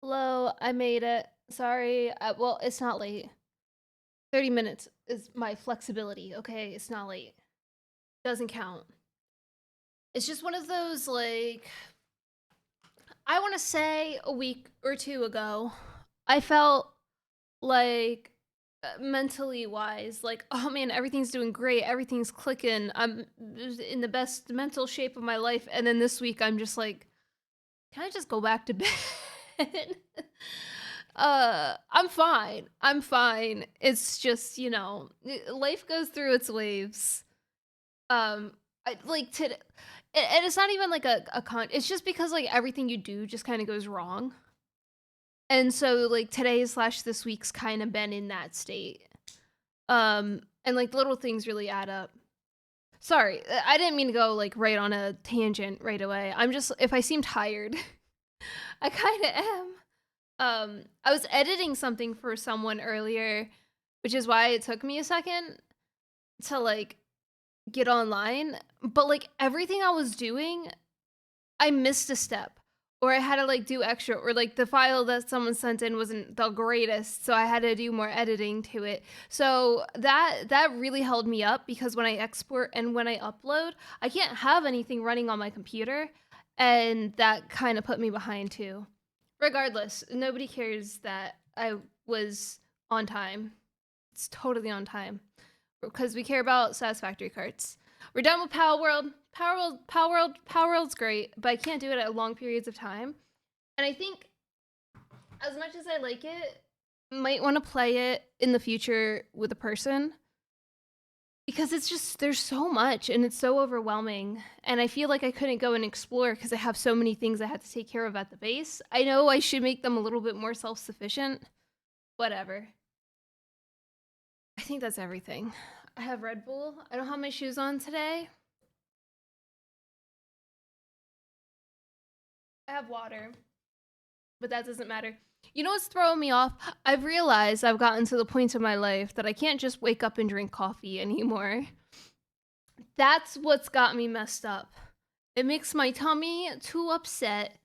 Hello, I made it. Sorry. Well, it's not late. 30 minutes is my flexibility, okay? It's not late. Doesn't count. It's just one of those, like, I want to say a week or two ago, I felt like mentally wise, like, oh man, everything's doing great. Everything's clicking. I'm in the best mental shape of my life. And then this week, I'm just like, can I just go back to bed? I'm fine. I'm fine. It's just, life goes through its waves. I like today, and it's not even like a con. It's just because like everything you do just kind of goes wrong, and so like today slash this week's kind of been in that state. And like little things really add up. Sorry, I didn't mean to go like right on a tangent right away. I'm just if I seem tired, I kind of am. I was editing something for someone earlier, which is why it took me a second to like get online, but like everything I was doing, I missed a step or I had to like do extra or like the file that someone sent in wasn't the greatest, so I had to do more editing to it. So that really held me up because when I export and when I upload, I can't have anything running on my computer, and that kind of put me behind too. Regardless, nobody cares that I was on time. It's totally on time because we care about satisfactory carts. We're done with Power World. Power World's great, but I can't do it at long periods of time. And I think, as much as I like it, might want to play it in the future with a person because it's just there's so much and it's so overwhelming, and I feel like I couldn't go and explore because I have so many things I had to take care of at the base. I know I should make them a little bit more self-sufficient. Whatever. I think that's everything. I have Red Bull. I don't have my shoes on today. I have water, but that doesn't matter. You know what's throwing me off? I've realized I've gotten to the point in my life that I can't just wake up and drink coffee anymore. That's what's got me messed up. It makes my tummy too upset,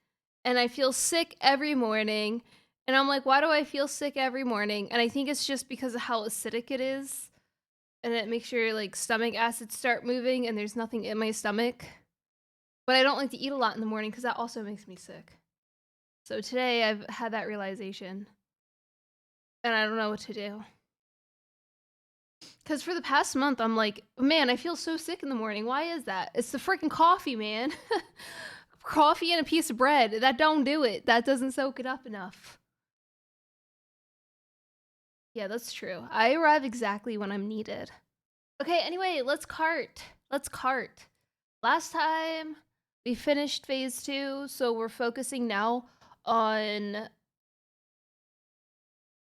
and I feel sick every morning. And I'm like, why do I feel sick every morning? And I think it's just because of how acidic it is. And it makes your like stomach acids start moving, and there's nothing in my stomach. But I don't like to eat a lot in the morning because that also makes me sick. So today I've had that realization, and I don't know what to do. Because for the past month, I'm like, man, I feel so sick in the morning. Why is that? It's the freaking coffee, man. Coffee and a piece of bread. That don't do it. That doesn't soak it up enough. Yeah, that's true. I arrive exactly when I'm needed. Okay, anyway, let's cart. Let's cart. Last time we finished phase 2, so we're focusing now on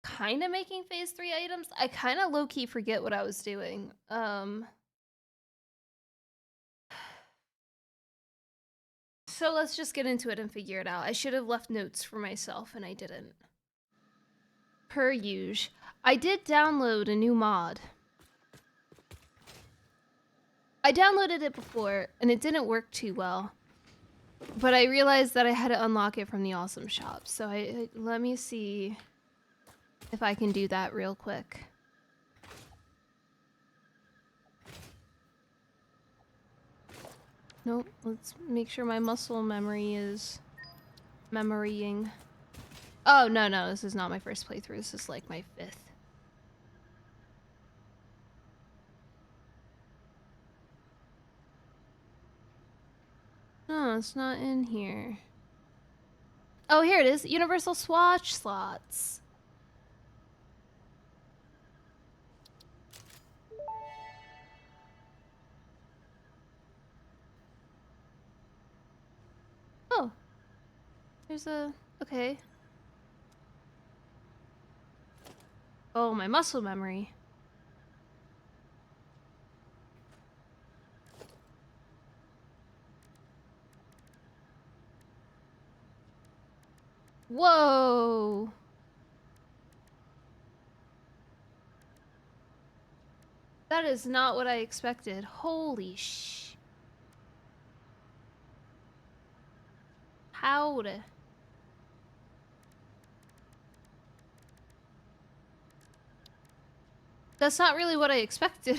kind of making phase 3 items. I kind of low-key forget what I was doing. So let's just get into it and figure it out. I should have left notes for myself and I didn't. Per usual. I did download a new mod. I downloaded it before and it didn't work too well. But I realized that I had to unlock it from the awesome shop. So let me see if I can do that real quick. Nope, let's make sure my muscle memory is memorying. Oh, no, this is not my first playthrough. This is like my 5th. No, it's not in here. Oh, here it is. Universal swatch slots. Oh. There's a... Okay. Oh, my muscle memory. Whoa! That is not what I expected. Holy sh... How'd? That's not really what I expected.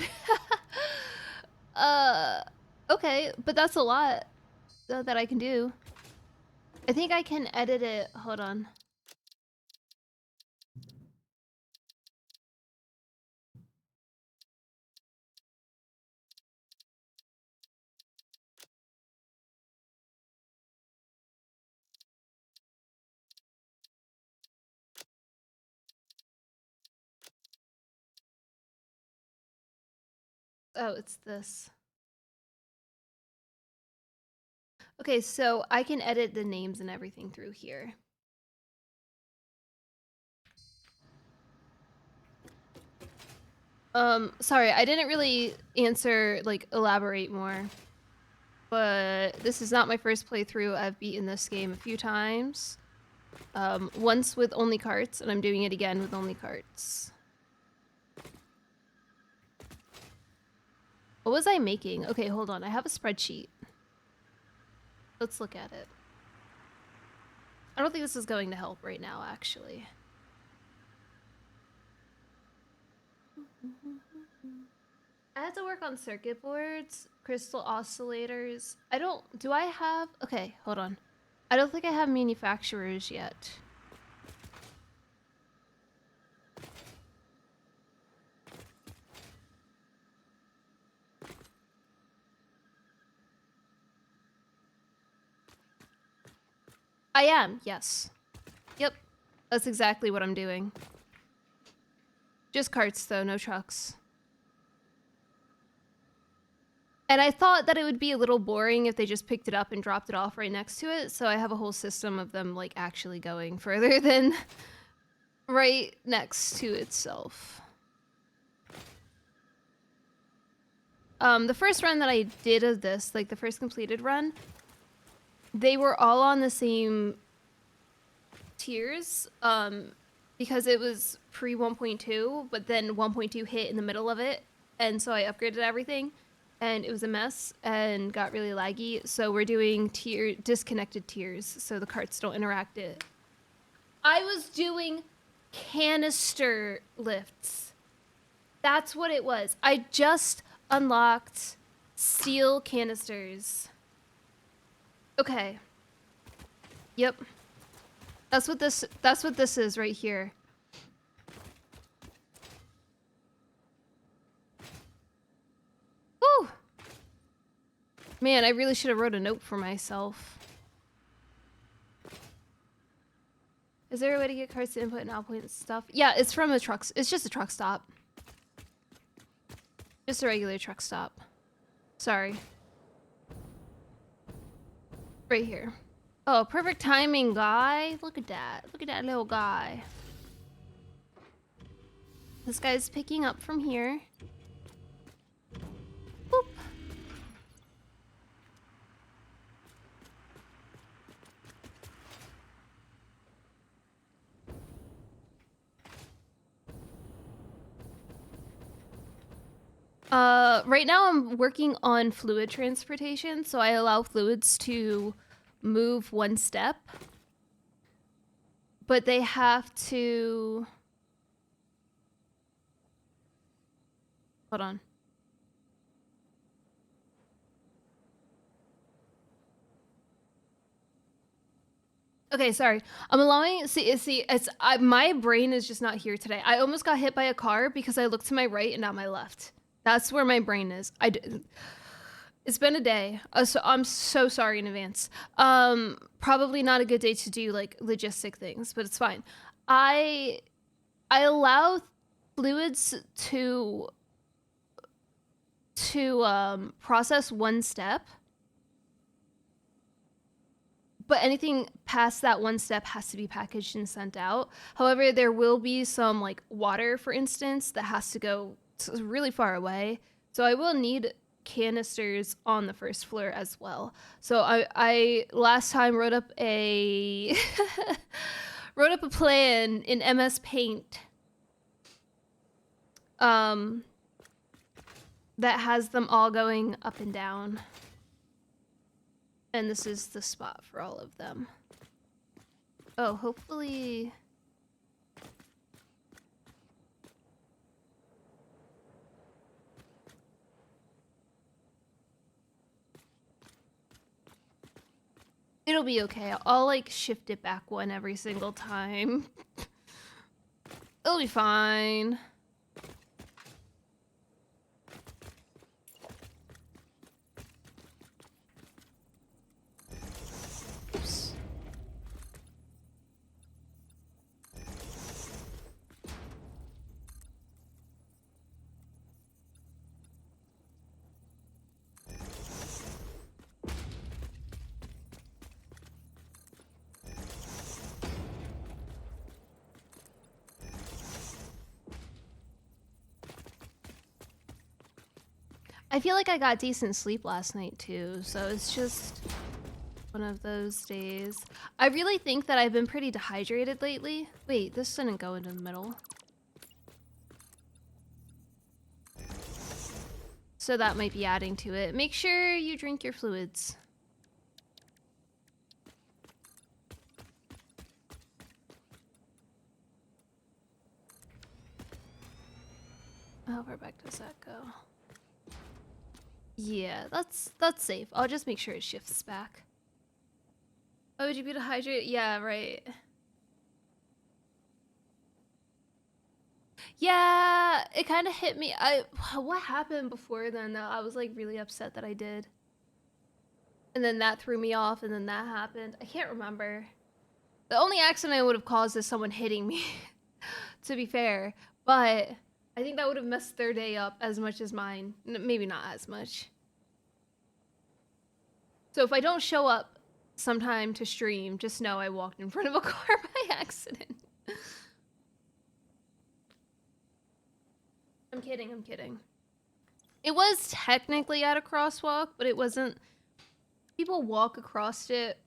Okay, but that's a lot that I can do. I think I can edit it. Hold on. Oh, it's this. Okay, so I can edit the names and everything through here. Sorry, I didn't really answer, like, elaborate more. But this is not my first playthrough. I've beaten this game a few times. Once with only carts, and I'm doing it again with only carts. What was I making? Okay, hold on. I have a spreadsheet. Let's look at it. I don't think this is going to help right now, actually. I had to work on circuit boards, crystal oscillators. Do I have, okay, hold on. I don't think I have manufacturers yet. I am, yes. Yep, that's exactly what I'm doing. Just carts though, no trucks. And I thought that it would be a little boring if they just picked it up and dropped it off right next to it, so I have a whole system of them like actually going further than right next to itself. The first run that I did of this, like the first completed run, they were all on the same tiers, because it was pre 1.2, but then 1.2 hit in the middle of it, and so I upgraded everything, and it was a mess and got really laggy. So we're doing disconnected tiers, so the carts don't interact it. I was doing canister lifts. That's what it was. I just unlocked steel canisters. Okay. Yep. That's what this is right here. Woo! Man, I really should have wrote a note for myself. Is there a way to get carts to input and output and stuff? Yeah, it's from a truck. It's just a truck stop. Just a regular truck stop. Sorry. Right here. Oh, perfect timing, guy. Look at that. Look at that little guy. This guy's picking up from here. Boop. Right now I'm working on fluid transportation, so I allow fluids to move one step, but they have to... Hold on. Okay, sorry. I'm allowing... my brain is just not here today. I almost got hit by a car because I looked to my right and not my left. That's where my brain is. It's been a day, so I'm so sorry in advance. Probably not a good day to do like logistic things, but it's fine. I allow fluids to process one step, but anything past that one step has to be packaged and sent out. However, there will be some like water, for instance, that has to go really far away. So I will need canisters on the first floor as well. So I last time wrote up a wrote up a plan in MS Paint that has them all going up and down. And this is the spot for all of them. Oh, hopefully... It'll be okay. I'll like shift it back one every single time. It'll be fine. Oops. I feel like I got decent sleep last night too, so it's just one of those days. I really think that I've been pretty dehydrated lately. Wait, this didn't go into the middle. So that might be adding to it. Make sure you drink your fluids. How far back does that go? Yeah, that's safe. I'll just make sure it shifts back. Oh, would you be dehydrated? Yeah, right. Yeah, it kind of hit me. What happened before then though? I was like really upset that I did. And then that threw me off and then that happened. I can't remember. The only accident I would have caused is someone hitting me, to be fair. But I think that would have messed their day up as much as mine. Maybe not as much. So if I don't show up sometime to stream, just know I walked in front of a car by accident. I'm kidding, I'm kidding. It was technically at a crosswalk, but it wasn't. People walk across it.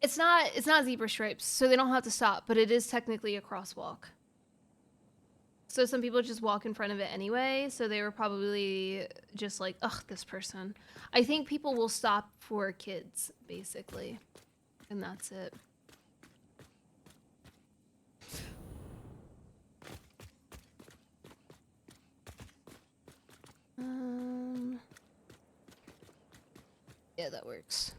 It's not zebra stripes, so they don't have to stop, but it is technically a crosswalk. So some people just walk in front of it anyway, so they were probably just like, ugh, this person. I think people will stop for kids, basically. And that's it. Yeah, that works.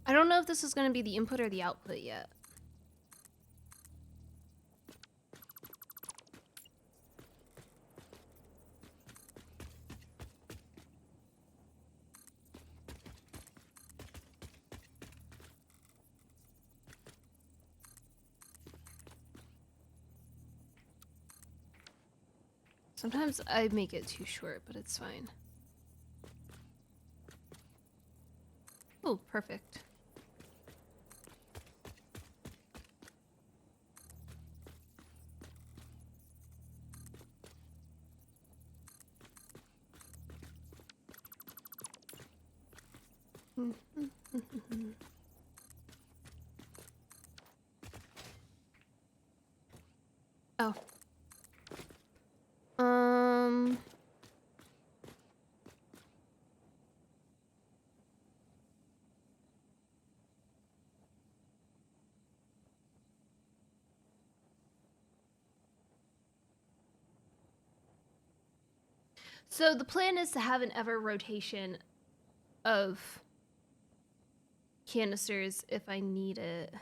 I don't know if this is going to be the input or the output yet. Sometimes I make it too short, but it's fine. Oh, perfect. Oh. So the plan is to have an ever rotation of canisters if I need it.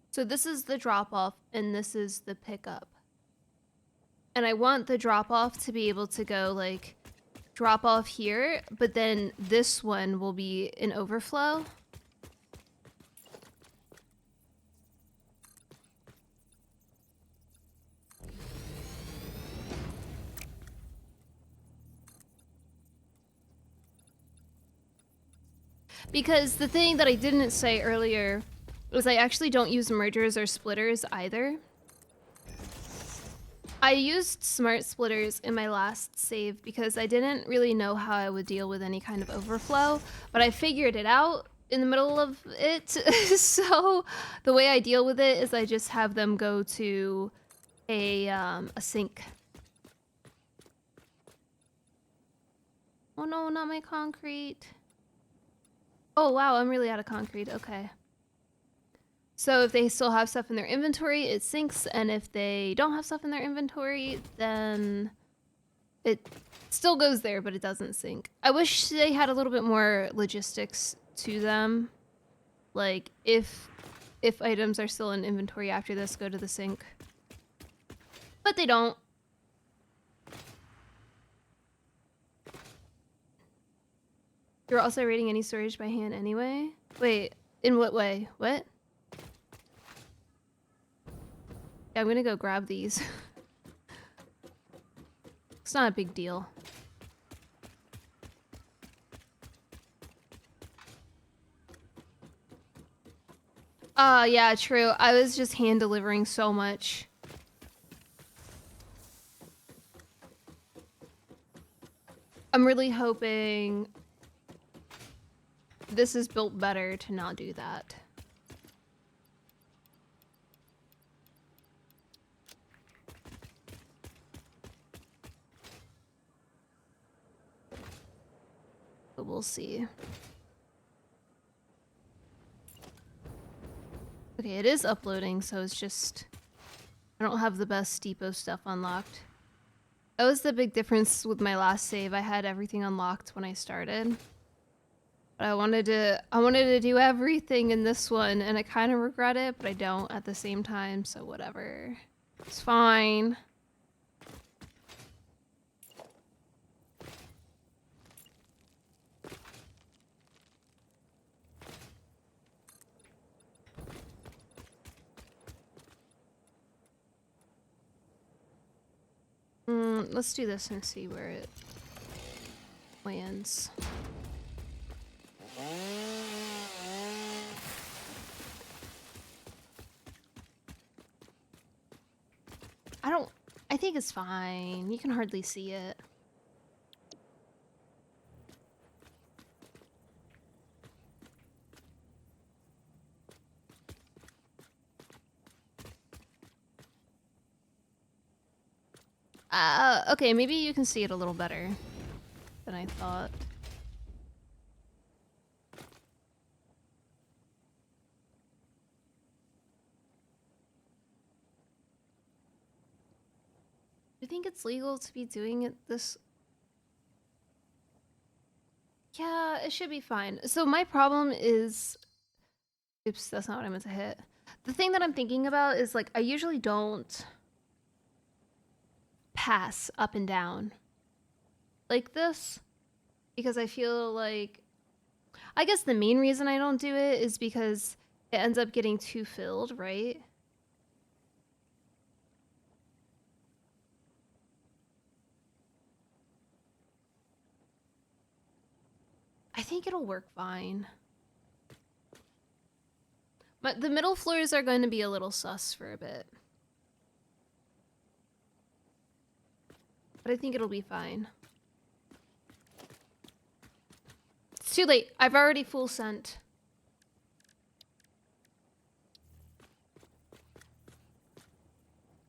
So this is the drop off and this is the pickup. And I want the drop off to be able to go like drop off here, but then this one will be an overflow. Because the thing that I didn't say earlier was I actually don't use mergers or splitters either. I used smart splitters in my last save because I didn't really know how I would deal with any kind of overflow, but I figured it out in the middle of it. So the way I deal with it is I just have them go to a sink. Oh no, not my concrete. Oh wow, I'm really out of concrete. Okay. So if they still have stuff in their inventory, it syncs, and if they don't have stuff in their inventory, then it still goes there, but it doesn't sync. I wish they had a little bit more logistics to them. Like if items are still in inventory after this, go to the sync. But they don't. You're also rating any storage by hand anyway? Wait, in what way? What? Yeah, I'm gonna go grab these. It's not a big deal. Yeah, true. I was just hand delivering so much. I'm really hoping this is built better to not do that. But we'll see. Okay, it is uploading, so it's just... I don't have the best depot stuff unlocked. That was the big difference with my last save. I had everything unlocked when I started. But I wanted to do everything in this one, and I kind of regret it, but I don't at the same time, so whatever. It's fine. Let's do this and see where it lands. I think it's fine. You can hardly see it. Okay, maybe you can see it a little better than I thought. Do you think it's legal to be doing it this? Yeah, it should be fine. So my problem is... Oops, that's not what I meant to hit. The thing that I'm thinking about is, like, I usually don't pass up and down like this because I feel like... I guess the main reason I don't do it is because it ends up getting too filled, right? I think it'll work fine. But the middle floors are going to be a little sus for a bit. But I think it'll be fine. It's too late. I've already full sent.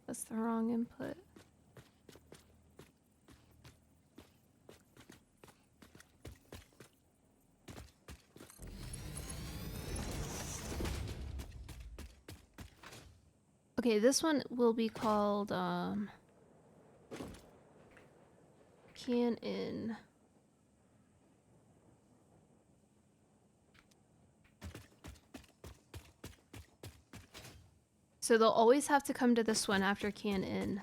That's the wrong input. Okay, this one will be called, can in. So they'll always have to come to this one after can in.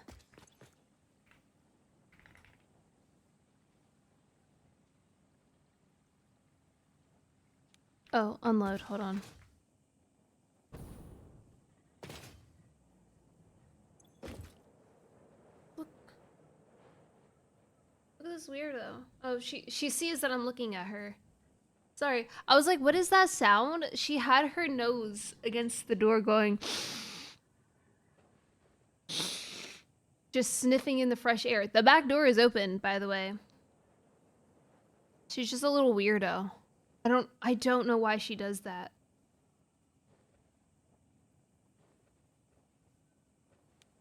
Oh, unload, hold on. Look at this weirdo. Oh, she sees that I'm looking at her. Sorry, I was like, what is that sound? She had her nose against the door going... Just sniffing in the fresh air. The back door is open, by the way. She's just a little weirdo. I don't know why she does that.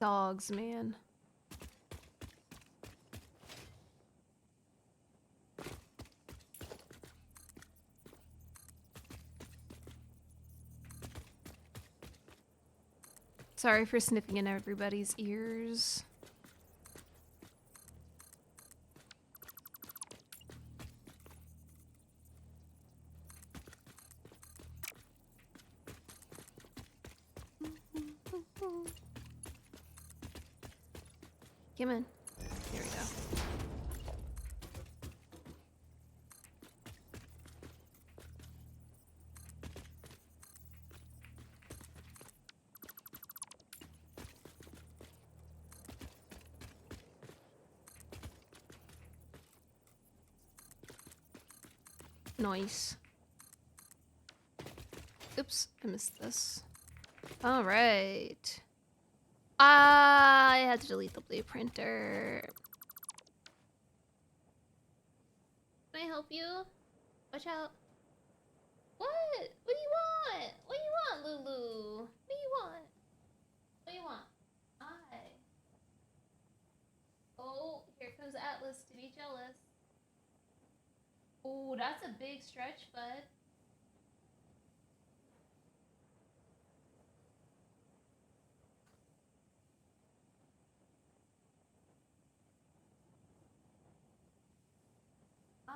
Dogs, man. Sorry for sniffing in everybody's ears. Come in. Here we go. Nice. Oops, I missed this. All right. I had to delete the blueprinter. Can I help you? Watch out. What? What do you want? What do you want, Lulu? What do you want? What do you want? Hi. Oh, here comes Atlas to be jealous. Oh, that's a big stretch, bud. Hi.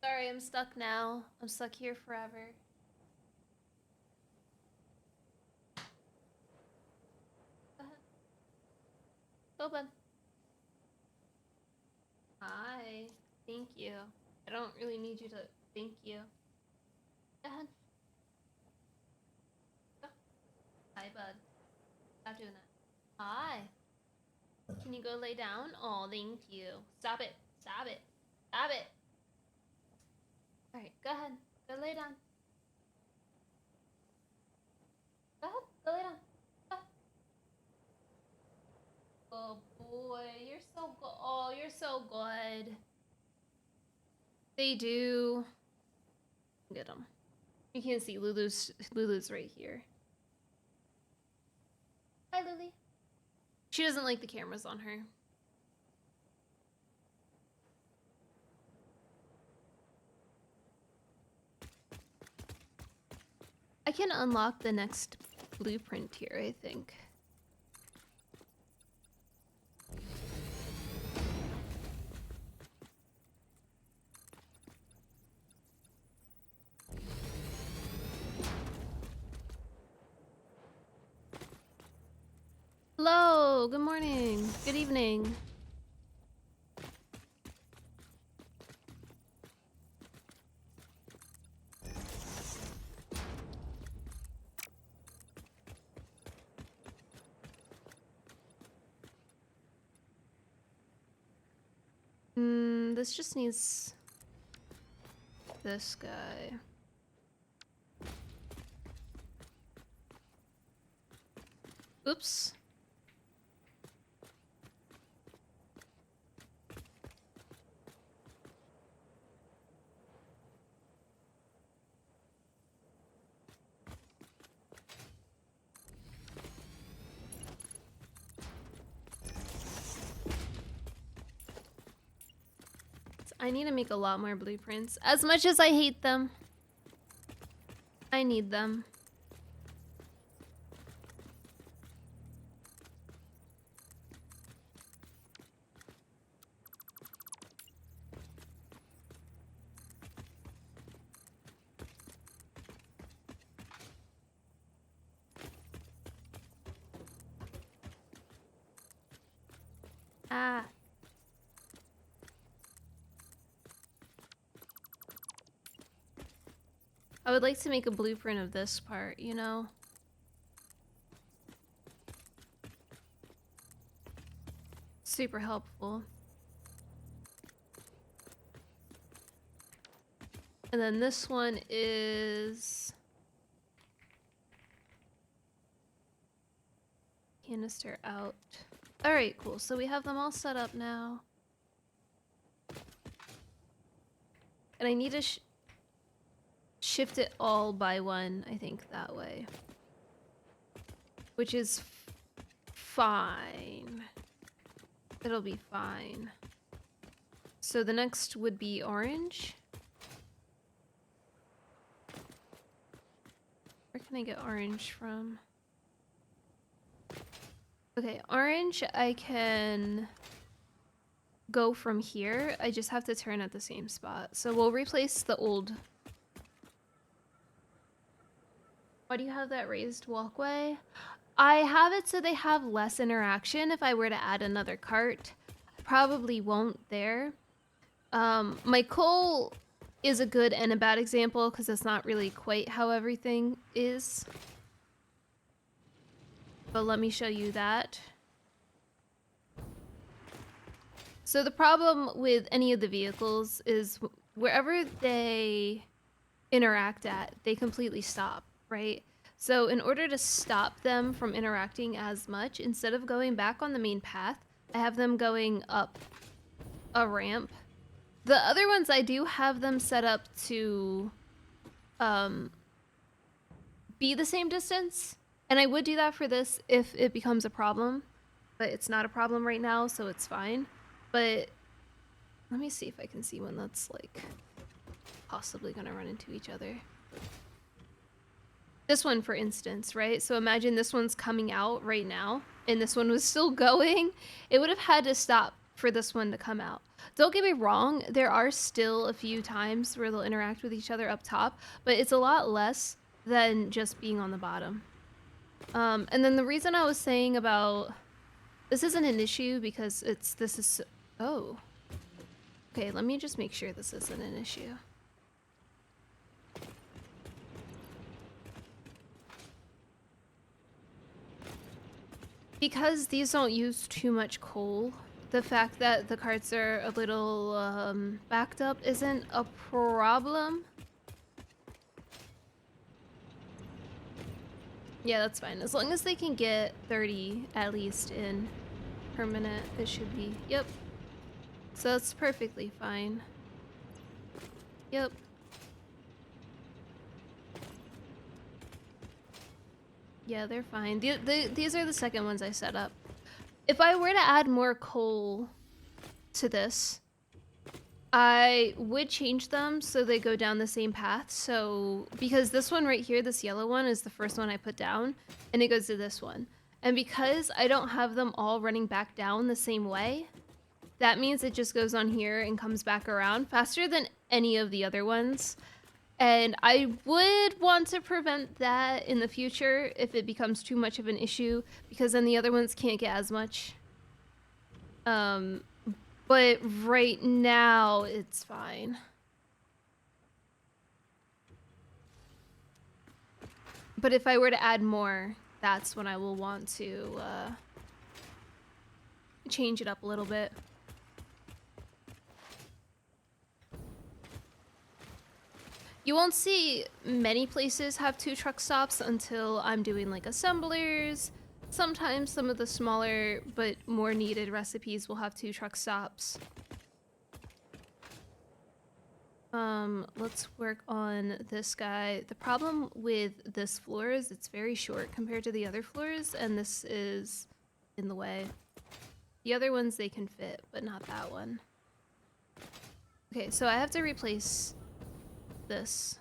Sorry, I'm stuck now. I'm stuck here forever. Go ahead. Go, bud. Hi. Thank you. I don't really need you to thank you. Go ahead. Go. Hi, bud. Stop doing that. Hi. Can you go lay down? Oh, thank you. Stop it. Stop it. Stop it. Alright, go ahead. Go lay down. Go ahead. Go lay down. Go. Oh boy, you're so good. Oh, you're so good. They do. Get them. You can't see Lulu's right here. Hi, Lily. She doesn't like the cameras on her. I can unlock the next blueprint here, I think. Hello, good morning, good evening. This just needs this guy. Oops. I need to make a lot more blueprints. As much as I hate them, I need them. Ah. I would like to make a blueprint of this part, you know? Super helpful. And then this one is canister out. All right, cool. So we have them all set up now. And I need to shift it all by one, I think, that way. Which is fine. It'll be fine. So the next would be orange. can I get orange from? Okay, orange I can go from here. I just have to turn at the same spot. So we'll replace the old. Why do you have that raised walkway? I have it so they have less interaction if I were to add another cart. I probably won't there. My coal is a good and a bad example because it's not really quite how everything is. But let me show you that. So the problem with any of the vehicles is wherever they interact at, they completely stop, right? So in order to stop them from interacting as much, instead of going back on the main path, I have them going up a ramp. The other ones, I do have them set up to be the same distance. And I would do that for this if it becomes a problem. But it's not a problem right now, so it's fine. But let me see if I can see when that's like possibly gonna run into each other. This one, for instance, right? So imagine this one's coming out right now and this one was still going. It would have had to stop for this one to come out. Don't get me wrong, there are still a few times where they'll interact with each other up top, but it's a lot less than just being on the bottom. And then the reason I was saying about this isn't an issue because oh. Okay, let me just make sure this isn't an issue. Because these don't use too much coal, the fact that the carts are a little backed up isn't a problem. Yeah, that's fine. As long as they can get 30 at least in per minute, it should be. Yep. So that's perfectly fine. Yep. Yeah, they're fine. These are the second ones I set up. If I were to add more coal to this, I would change them so they go down the same path. So, because this one right here, this yellow one, is the first one I put down, and it goes to this one. And because I don't have them all running back down the same way, that means it just goes on here and comes back around faster than any of the other ones. And I would want to prevent that in the future if it becomes too much of an issue, because then the other ones can't get as much. But right now, it's fine. But if I were to add more, that's when I will want to change it up a little bit. You won't see many places have 2 truck stops until I'm doing like assemblers. Sometimes some of the smaller but more needed recipes will have 2 truck stops. Let's work on this guy. The problem with this floor is it's very short compared to the other floors, and this is in the way. The other ones they can fit, but not that one. Okay, so I have to replace this.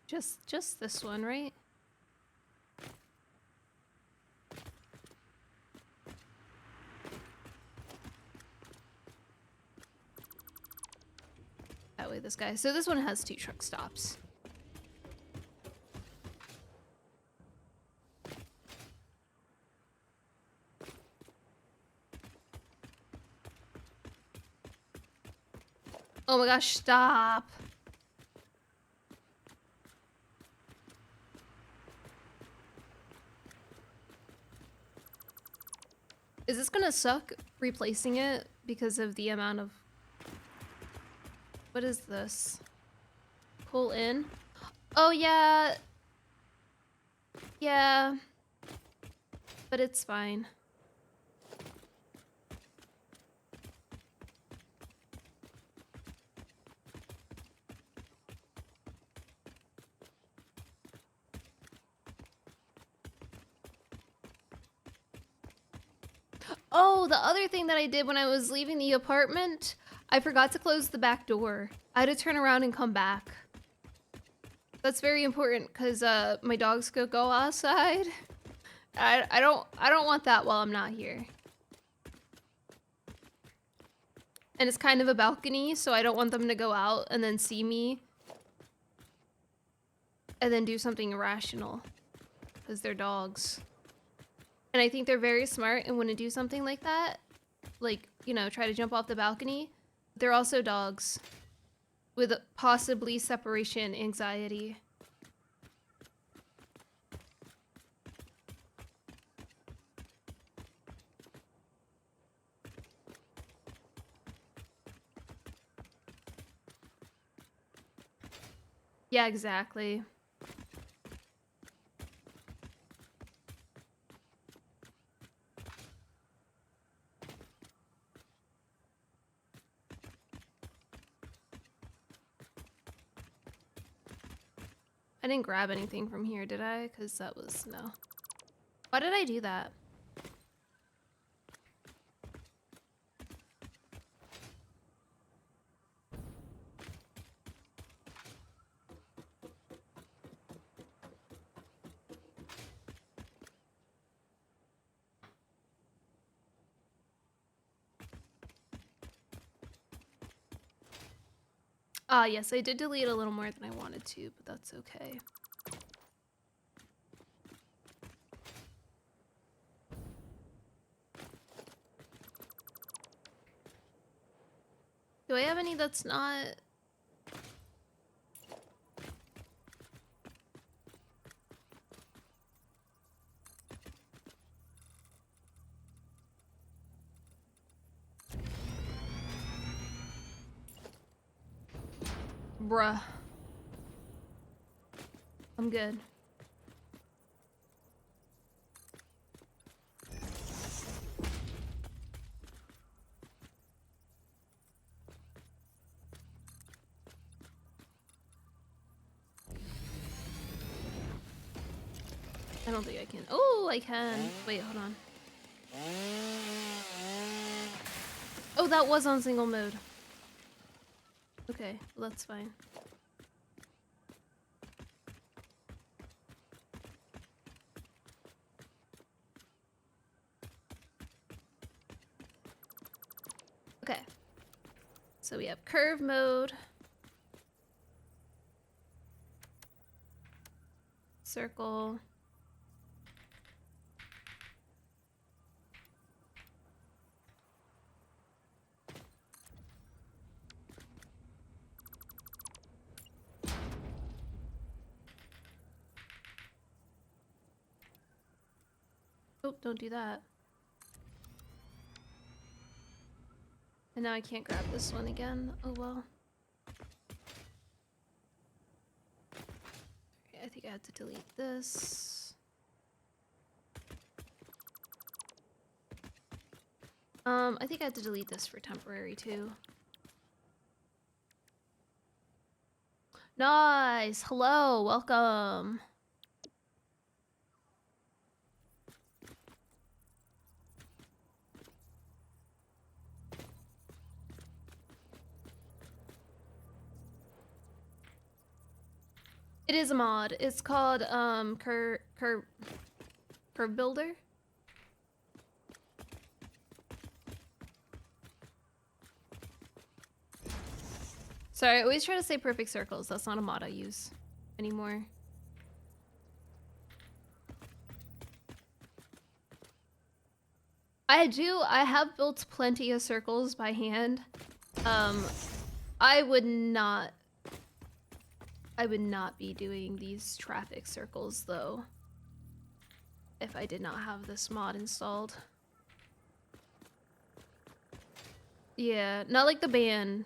Just this one, right? That way, this guy. So this one has 2 truck stops. Oh my gosh, stop. Is this gonna suck replacing it because of the amount of... What is this? Pull in? Oh yeah. Yeah. But it's fine. Oh, the other thing that I did when I was leaving the apartment, I forgot to close the back door. I had to turn around and come back. That's very important because my dogs could go outside. I don't want that while I'm not here. And it's kind of a balcony, so I don't want them to go out and then see me and then do something irrational because they're dogs. And I think they're very smart and wouldn't do something like that. Like, you know, try to jump off the balcony. They're also dogs with possibly separation anxiety. Yeah, exactly. I didn't grab anything from here, did I? Because that was... no. Why did I do that? Ah, yes, I did delete a little more than I wanted to, but that's okay. Do I have any that's not... Bruh. I'm good. I don't think I can. Oh, I can. Wait, hold on. Oh, that was on single mode. Okay, well, that's fine. Okay. So we have curve mode. Circle. Oh, don't do that. And now I can't grab this one again. Oh well. Okay, I think I have to delete this. I think I have to delete this for temporary too. Nice! Hello! Welcome! It is a mod. It's called, Curve Builder. Sorry, I always try to say perfect circles. That's not a mod I use anymore. I have built plenty of circles by hand. I would not be doing these traffic circles though if I did not have this mod installed. Yeah, not like the band.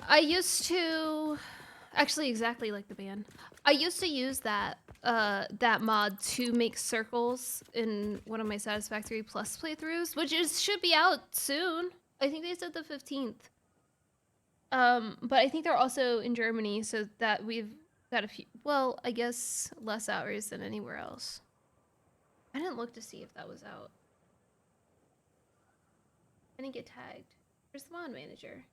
I used to... actually, exactly like the band. I used to use that that mod to make circles in one of my Satisfactory Plus playthroughs, which should be out soon. I think they said the 15th. But I think they're also in Germany, so that we've got a few, well, I guess less hours than anywhere else. I didn't look to see if that was out. I didn't get tagged. Where's the mod manager?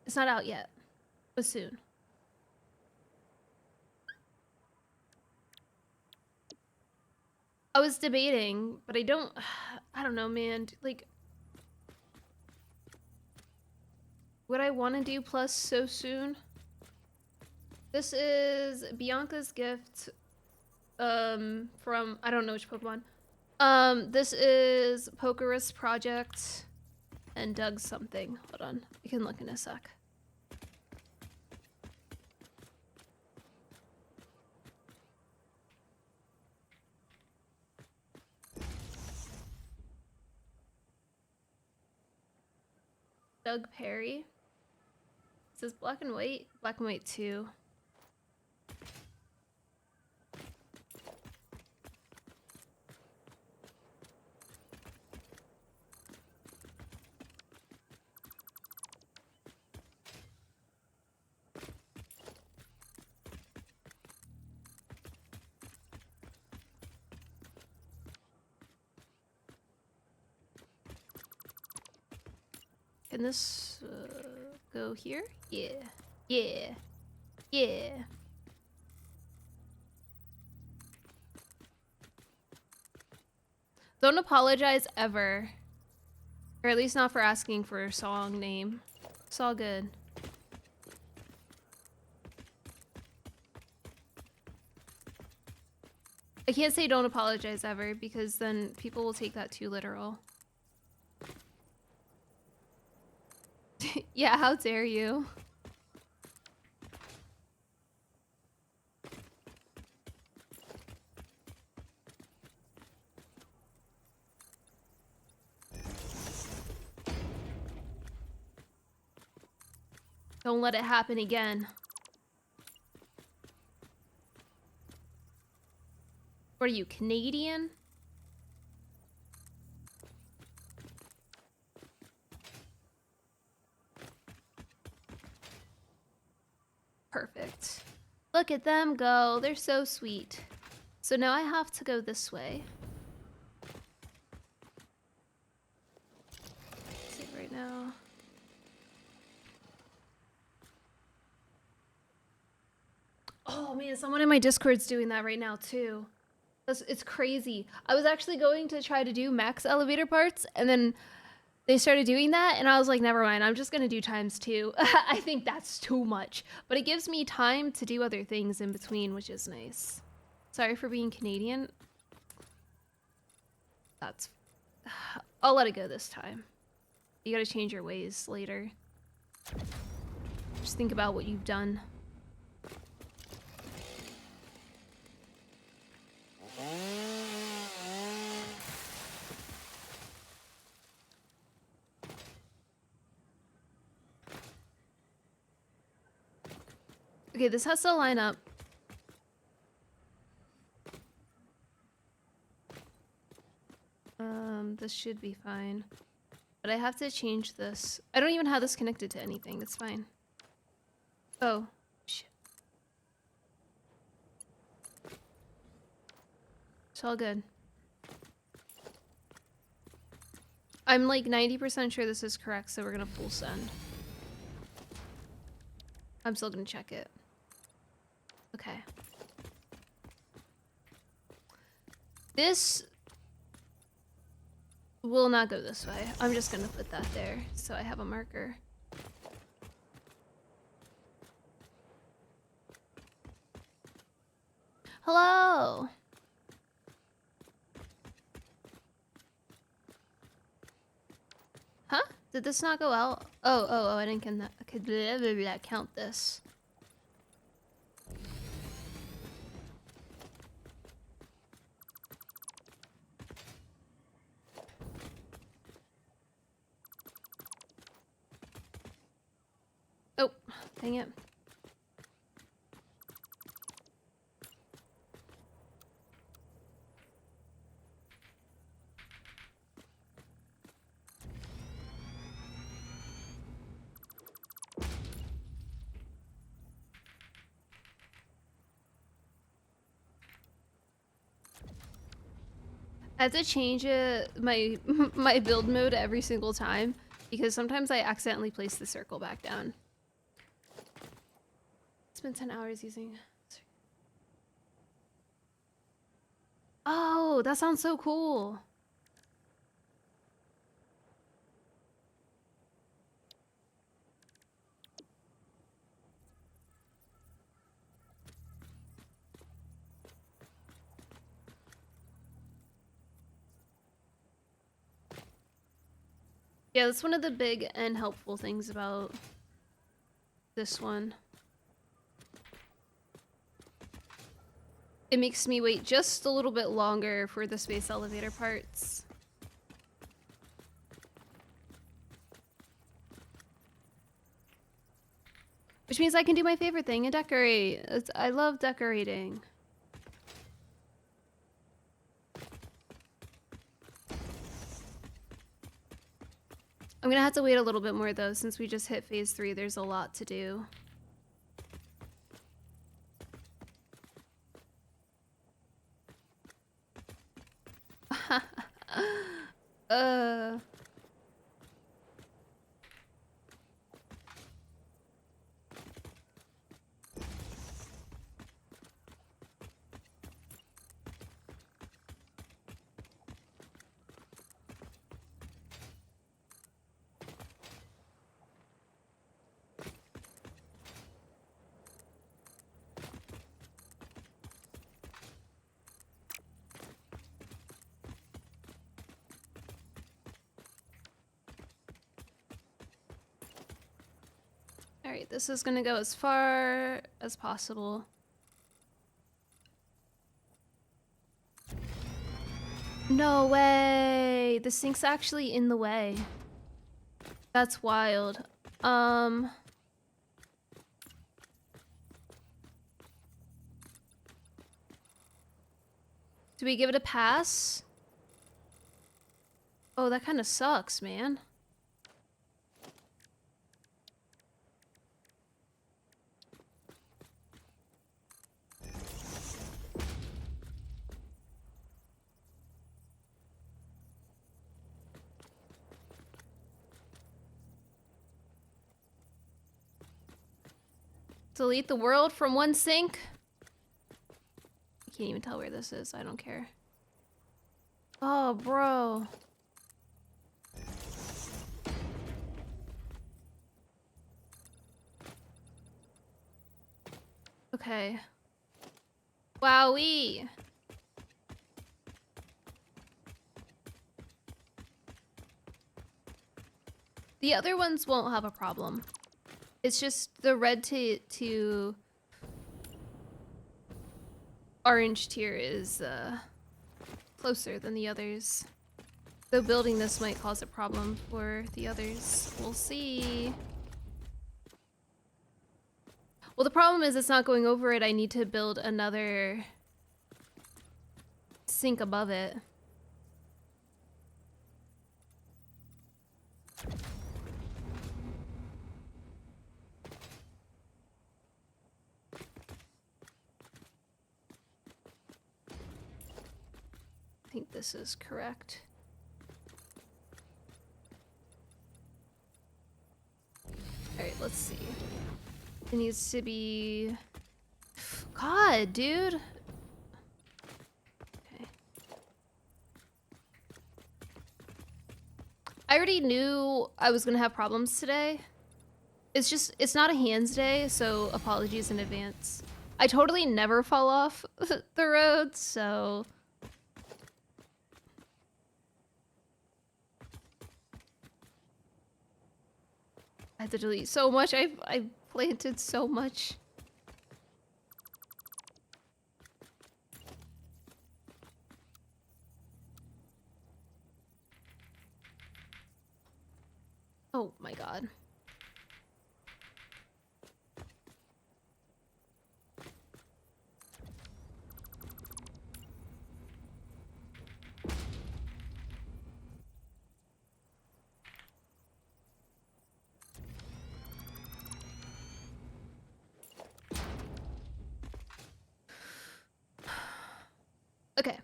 It's not out yet, but soon. I was debating, but I don't know, man. Like, would I want to do Plus so soon? This is Bianca's gift, from, I don't know which Pokemon. This is Pokerus Project and Doug's something. Hold on, I can look in a sec. Doug Perry. It says Black and White 2. Can this go here? Yeah. Yeah. Yeah. Don't apologize ever. Or at least not for asking for a song name. It's all good. I can't say don't apologize ever because then people will take that too literal. Yeah, how dare you? Don't let it happen again. What are you, Canadian? Perfect. Look at them go. They're so sweet. So now I have to go this way. Let's see right now. Oh man, someone in my Discord's doing that right now too. It's crazy. I was actually going to try to do max elevator parts, and then they started doing that, and I was like, never mind, I'm just gonna do ×2. I think that's too much. But it gives me time to do other things in between, which is nice. Sorry for being Canadian. That's... I'll let it go this time. You gotta change your ways later. Just think about what you've done. Okay, this has to line up. This should be fine. But I have to change this. I don't even have this connected to anything. It's fine. Oh, shit. It's all good. I'm like 90% sure this is correct, so we're gonna full send. I'm still gonna check it. Okay. This will not go this way. I'm just gonna put that there so I have a marker. Hello! Huh? Did this not go out? Oh, I didn't count this. Oh, dang it. I have to change my my build mode every single time because sometimes I accidentally place the circle back down. Spent 10 hours using. Oh, that sounds so cool. Yeah, that's one of the big and helpful things about this one. It makes me wait just a little bit longer for the space elevator parts. Which means I can do my favorite thing and decorate. I love decorating. I'm gonna have to wait a little bit more though, since we just hit phase 3, there's a lot to do. uh... Alright, this is gonna go as far as possible. No way! The sink's actually in the way. That's wild. Do we give it a pass? Oh, that kind of sucks, man. Delete the world from one sink? I can't even tell where this is. I don't care. Oh, bro. Okay. Wowee. The other ones won't have a problem. It's just the red to orange tier is closer than the others. Though building this might cause a problem for the others. We'll see. Well, the problem is it's not going over it. I need to build another sink above it. I think this is correct. Alright, let's see. It needs to be... God, dude! Okay. I already knew I was gonna have problems today. It's just, it's not a hands day, so apologies in advance. I totally never fall off the road, so... had to delete so much. I planted so much. Oh my god. Okay.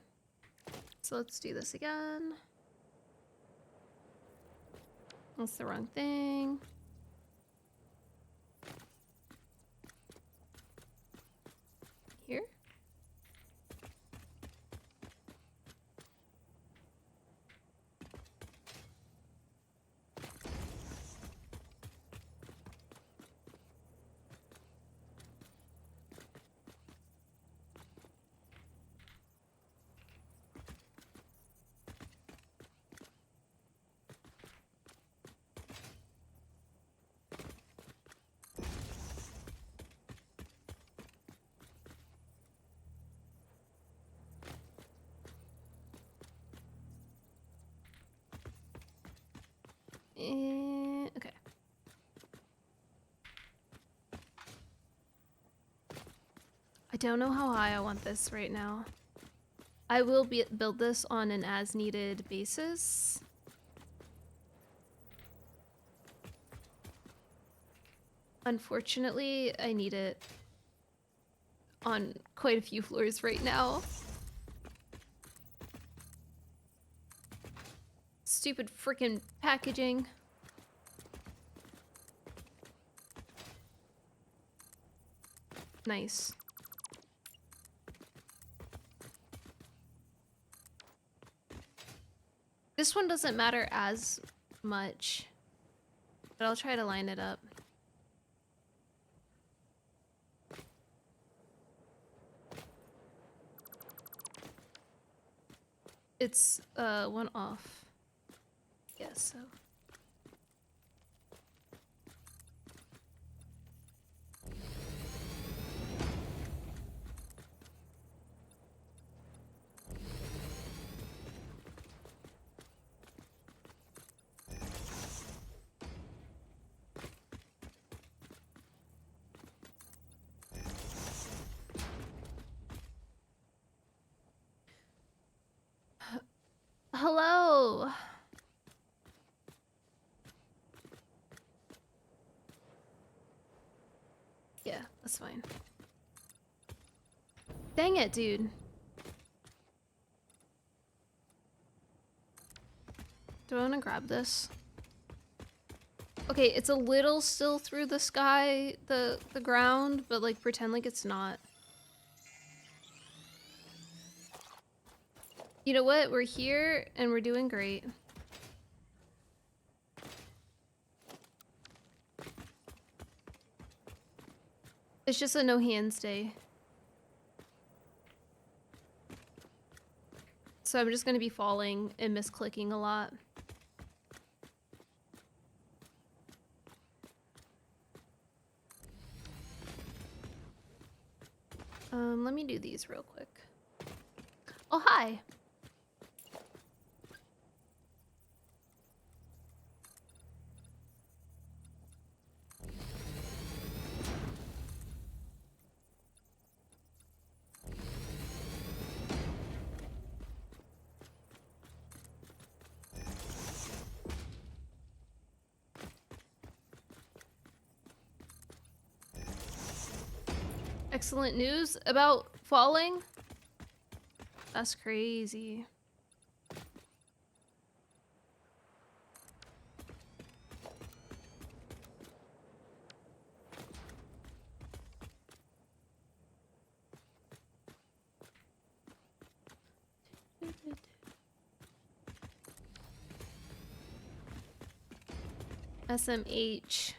So let's do this again. That's the wrong thing. Here? Okay. I don't know how high I want this right now. I will build this on an as-needed basis. Unfortunately, I need it on quite a few floors right now. Stupid freaking packaging. Nice. This one doesn't matter as much, but I'll try to line it up. It's one off. Yes, so. Hello. Yeah, that's fine. Dang it, dude. Do I want to grab this? Okay, it's a little still through the sky, the ground, but like pretend like it's not. You know what? We're here and we're doing great. It's just a no hands day. So I'm just gonna be falling and misclicking a lot. Let me do these real quick. Oh, hi. Excellent news about falling? That's crazy. SMH.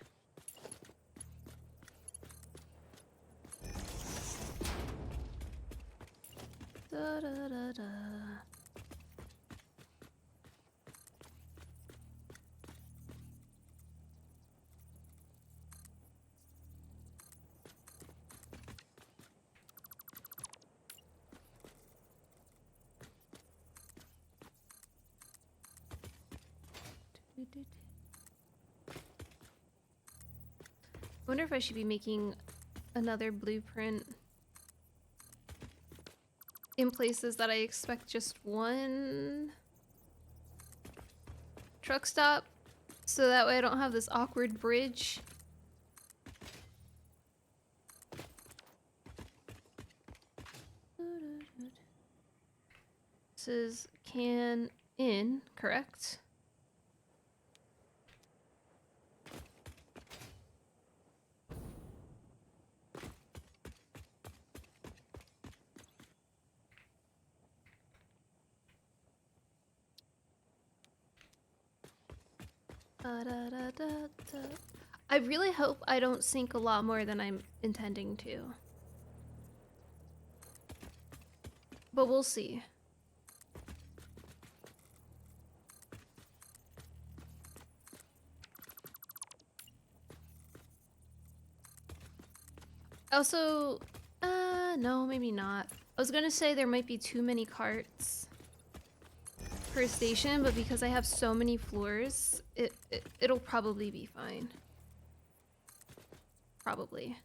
Da, da, da, da. I wonder if I should be making another blueprint in places that I expect just one truck stop, so that way I don't have this awkward bridge. This is can in, correct? I really hope I don't sink a lot more than I'm intending to. But we'll see. Also, no, maybe not. I was gonna say there might be too many carts per station, but because I have so many floors, it'll probably be fine. Probably.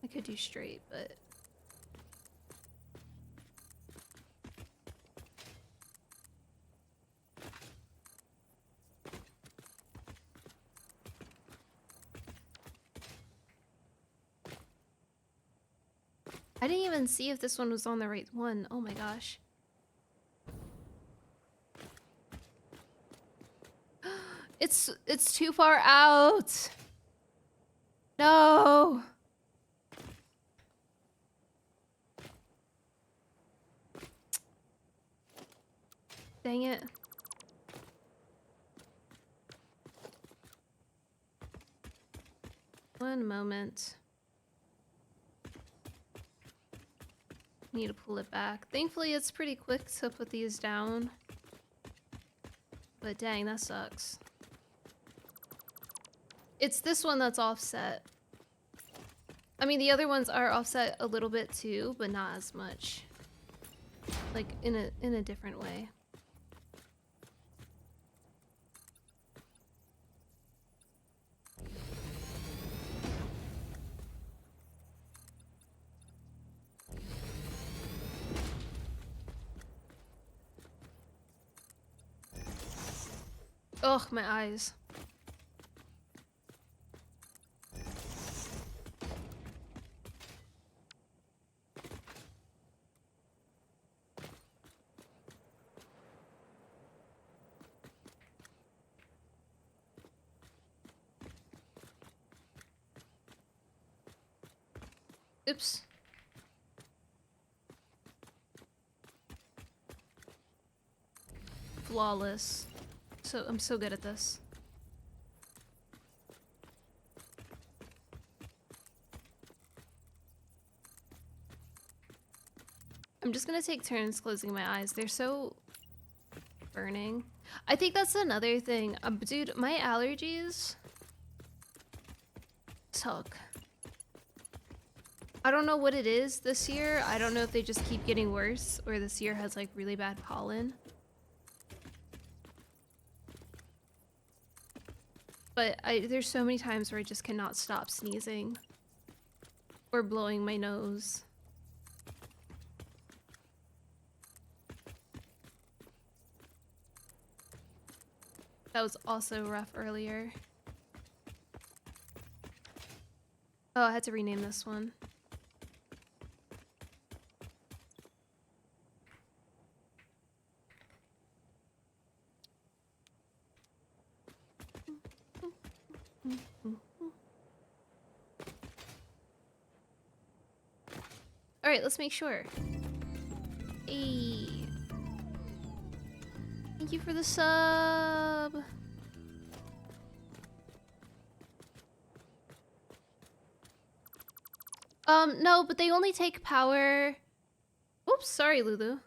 I could do straight, but... I didn't even see if this one was on the right one. Oh my gosh. It's too far out. No. Dang it. One moment. Need to pull it back. Thankfully, it's pretty quick to put these down. But dang, that sucks. It's this one that's offset. I mean, the other ones are offset a little bit too, but not as much. Like, in a different way. Ugh, my eyes. Oops. Flawless. So I'm so good at this. I'm just gonna take turns closing my eyes. They're so burning. I think that's another thing. Dude, my allergies suck. I don't know what it is this year. I don't know if they just keep getting worse or this year has like really bad pollen. But there's so many times where I just cannot stop sneezing or blowing my nose. That was also rough earlier. Oh, I had to rename this one. All right, let's make sure. Hey. Thank you for the sub. No, but they only take power. Oops, sorry, Lulu.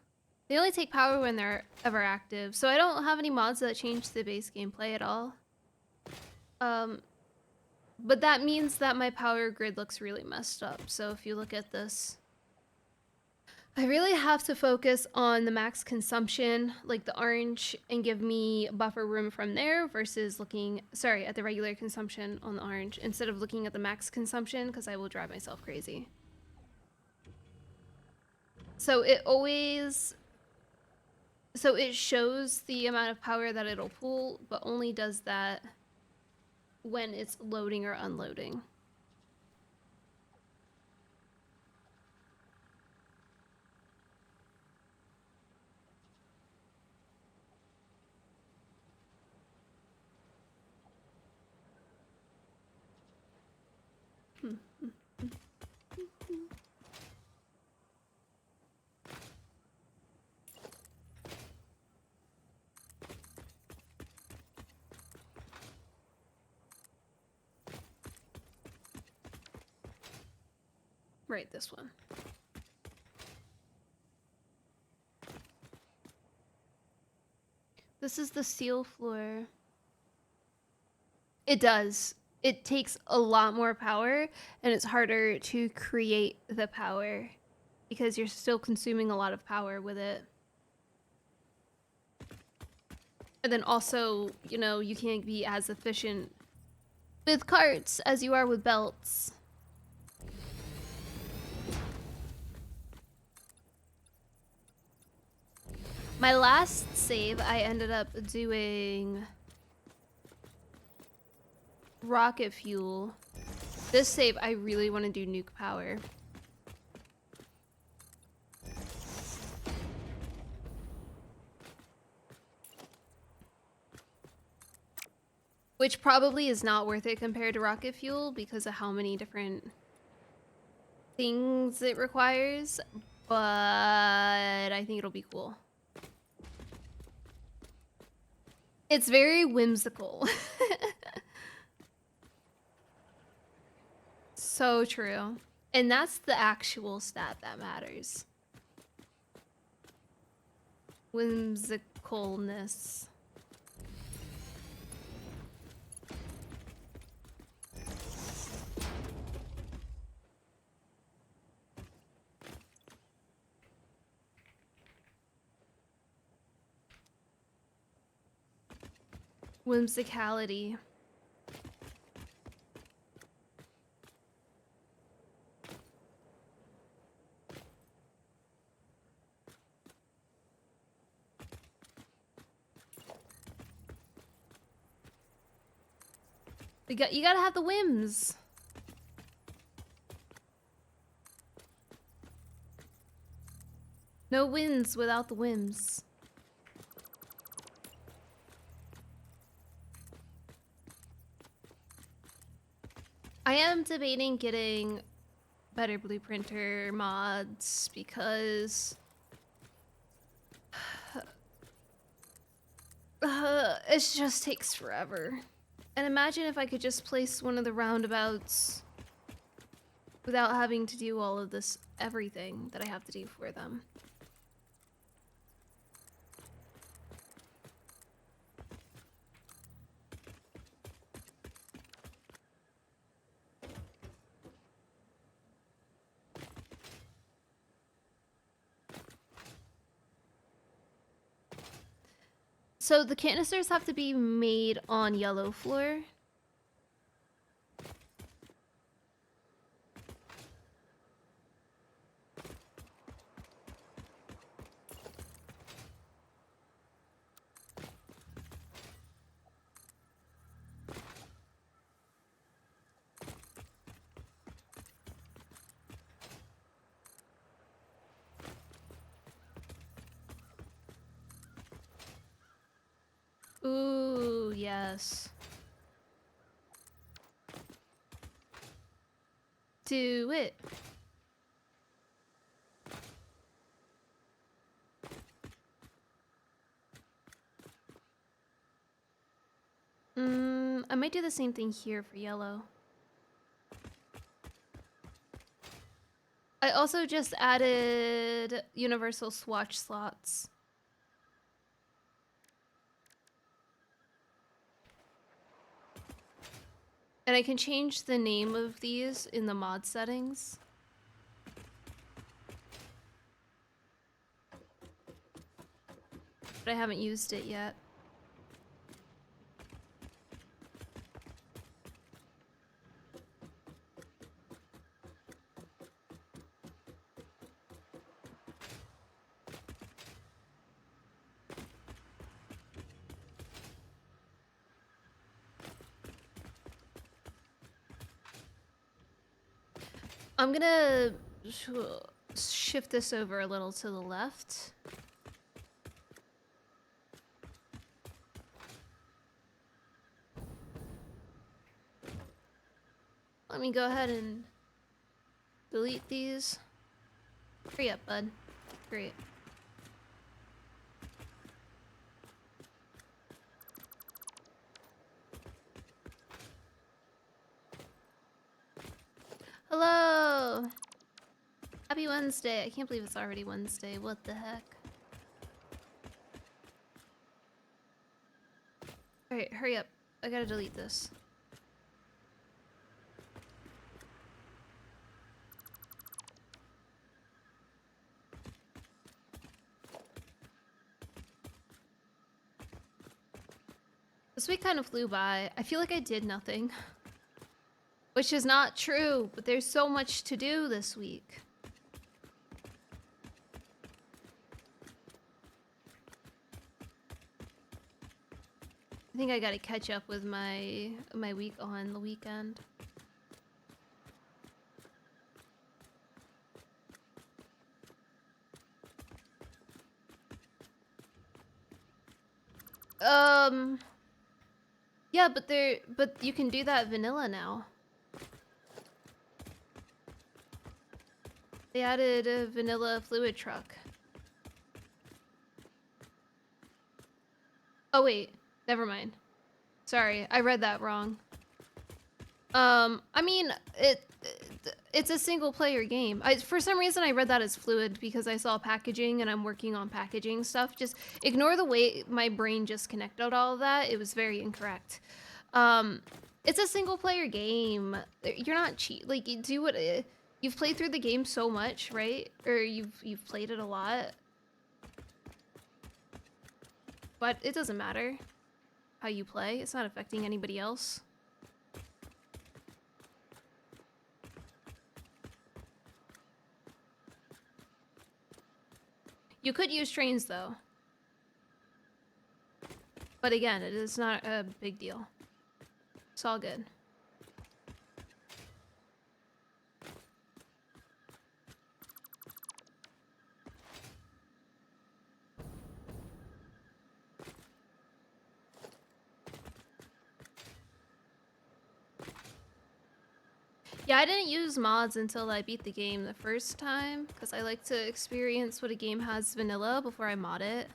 They only take power when they're ever active, so I don't have any mods that change the base gameplay at all. But that means that my power grid looks really messed up. So if you look at this, I really have to focus on the max consumption, like the orange, and give me buffer room from there versus looking, sorry, at the regular consumption on the orange, instead of looking at the max consumption, because I will drive myself crazy. So it always, so it shows the amount of power that it'll pull, but only does that when it's loading or unloading. Right, this one. This is the seal floor. It does. It takes a lot more power, and it's harder to create the power because you're still consuming a lot of power with it. And then also, you know, you can't be as efficient with carts as you are with belts. My last save, I ended up doing rocket fuel. This save, I really want to do nuke power. Which probably is not worth it compared to rocket fuel because of how many different things it requires, but I think it'll be cool. It's very whimsical. So true. And that's the actual stat that matters. Whimsicalness. Whimsicality. You gotta have the whims. No wins without the whims. I am debating getting better blueprinter mods because it just takes forever. And imagine if I could just place one of the roundabouts without having to do all of this everything that I have to do for them. So the canisters have to be made on yellow floor. Ooh, yes. Do it. I might do the same thing here for yellow. I also just added universal swatch slots. And I can change the name of these in the mod settings. But I haven't used it yet. I'm gonna shift this over a little to the left. Let me go ahead and delete these. Hurry up, bud. Great. Hello! Happy Wednesday. I can't believe it's already Wednesday. What the heck? Alright, hurry up. I gotta delete this. This week kind of flew by. I feel like I did nothing. Which is not true, but there's so much to do this week. I think I gotta catch up with my week on the weekend. Yeah, but you can do that vanilla now. They added a vanilla fluid truck. Oh wait, never mind. Sorry, I read that wrong. I mean, it's a single player game. For some reason I read that as fluid because I saw packaging and I'm working on packaging stuff. Just ignore the way my brain just connected all of that. It was very incorrect. It's a single player game. You're not cheat. Like, you do what you've played through the game so much, right? Or you've played it a lot. But it doesn't matter how you play. It's not affecting anybody else. You could use trains though. But again, it is not a big deal. It's all good. Yeah, I didn't use mods until I beat the game the first time, because I like to experience what a game has vanilla before I mod it.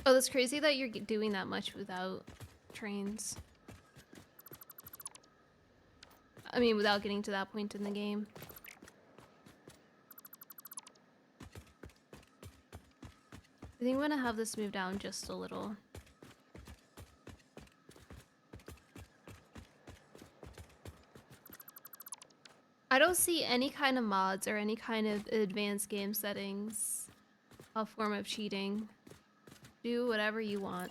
Oh, that's crazy that you're doing that much without trains. I mean, without getting to that point in the game. I think I'm gonna have this move down just a little. I don't see any kind of mods or any kind of advanced game settings a form of cheating. Do whatever you want.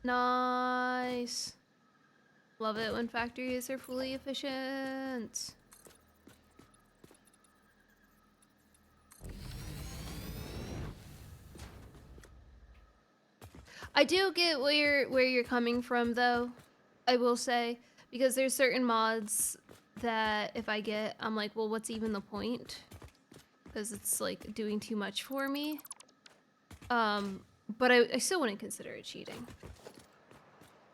Nice. Love it when factories are fully efficient. I do get where you're coming from though, I will say, because there's certain mods that if I get, I'm like, well, what's even the point? Because it's like doing too much for me. But I still wouldn't consider it cheating.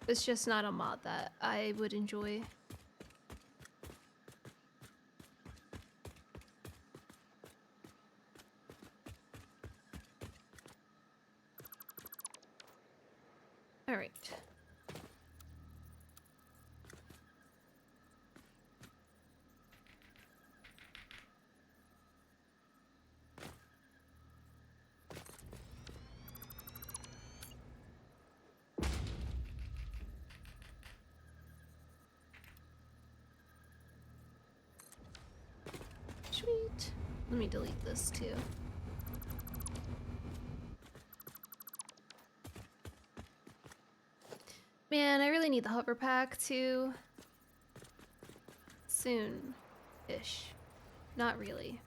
It's just not a mod that I would enjoy. All right. Sweet. Let me delete this too. Man, I really need the hover pack too. Soon-ish. Not really.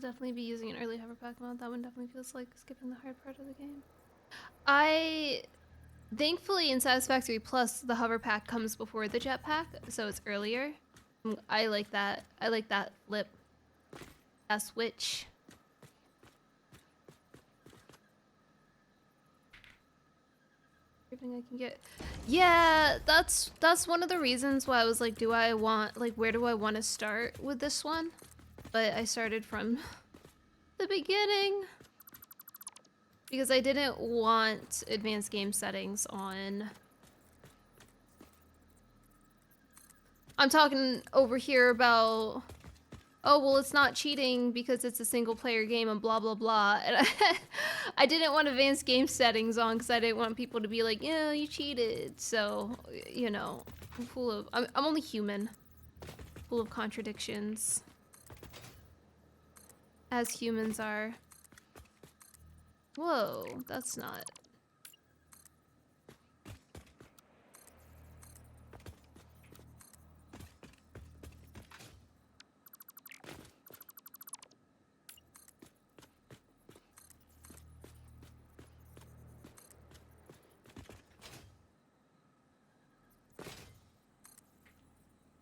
I'll definitely be using an early hover pack mod. That one definitely feels like skipping the hard part of the game. Thankfully in Satisfactory Plus, the hover pack comes before the jetpack, so it's earlier. I like that. I like that flip. That switch. Everything I can get. Yeah, that's one of the reasons why I was like, where do I want to start with this one? But I started from the beginning because I didn't want advanced game settings on. I'm talking over here about, oh, well, it's not cheating because it's a single player game and blah, blah, blah. And I didn't want advanced game settings on because I didn't want people to be like, yeah, you cheated. So, you know, I'm only human. Full of contradictions. As humans are. Whoa, that's not.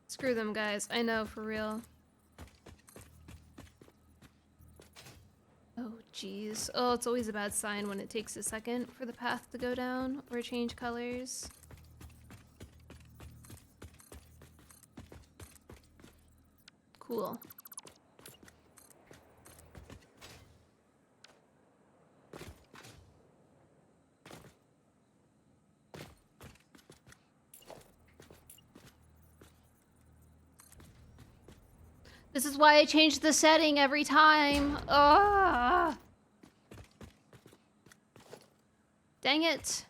Screw them, guys. I know, for real. Oh, jeez. Oh, it's always a bad sign when it takes a second for the path to go down or change colors. Cool. This is why I change the setting every time. Ah! Dang it.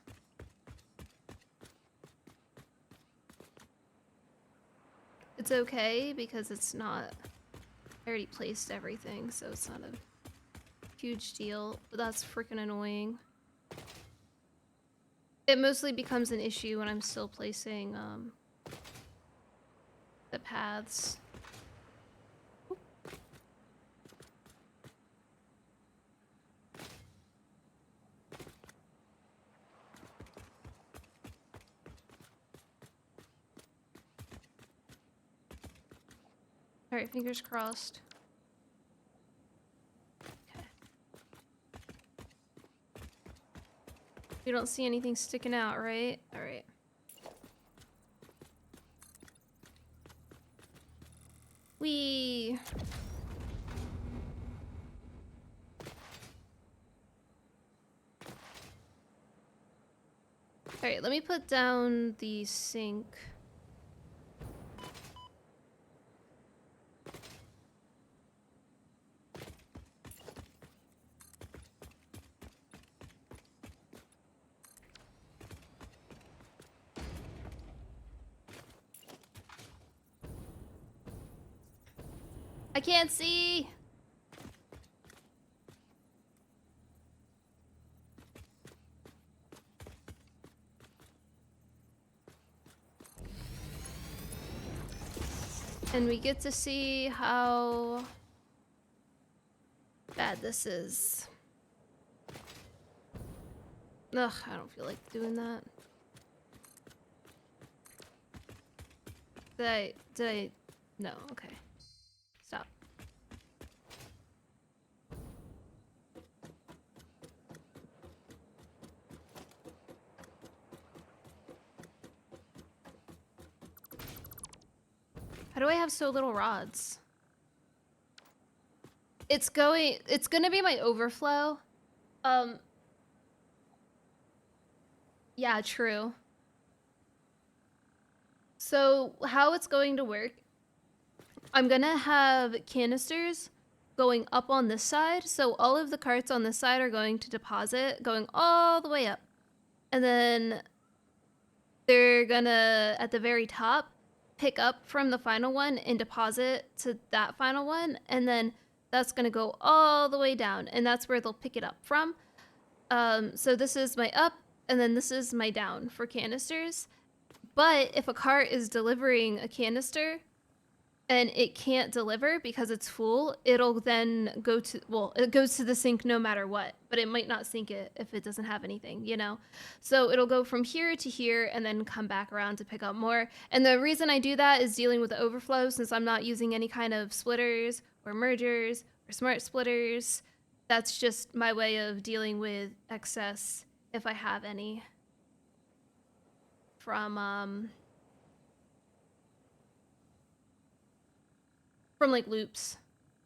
It's okay because it's not... I already placed everything, so it's not a huge deal. But that's freaking annoying. It mostly becomes an issue when I'm still placing the paths. Alright, fingers crossed. Okay. You don't see anything sticking out, right? Alright. Whee! Alright, let me put down the sink. I can't see. And we get to see how bad this is. Ugh, I don't feel like doing that. Did I? No, okay. Stop. How do I have so little rods? It's gonna be my overflow. Yeah, true. So how it's going to work, I'm gonna have canisters going up on this side. So all of the carts on this side are going to deposit, going all the way up. And then they're gonna, at the very top, pick up from the final one and deposit to that final one. And then that's gonna go all the way down. And that's where they'll pick it up from. So this is my up, and then this is my down for canisters. But if a cart is delivering a canister and it can't deliver because it's full, it'll then go to, well, it goes to the sink no matter what, but it might not sink it if it doesn't have anything, you know? So it'll go from here to here and then come back around to pick up more. And the reason I do that is dealing with the overflow, since I'm not using any kind of splitters or mergers or smart splitters. That's just my way of dealing with excess, if I have any, from like loops,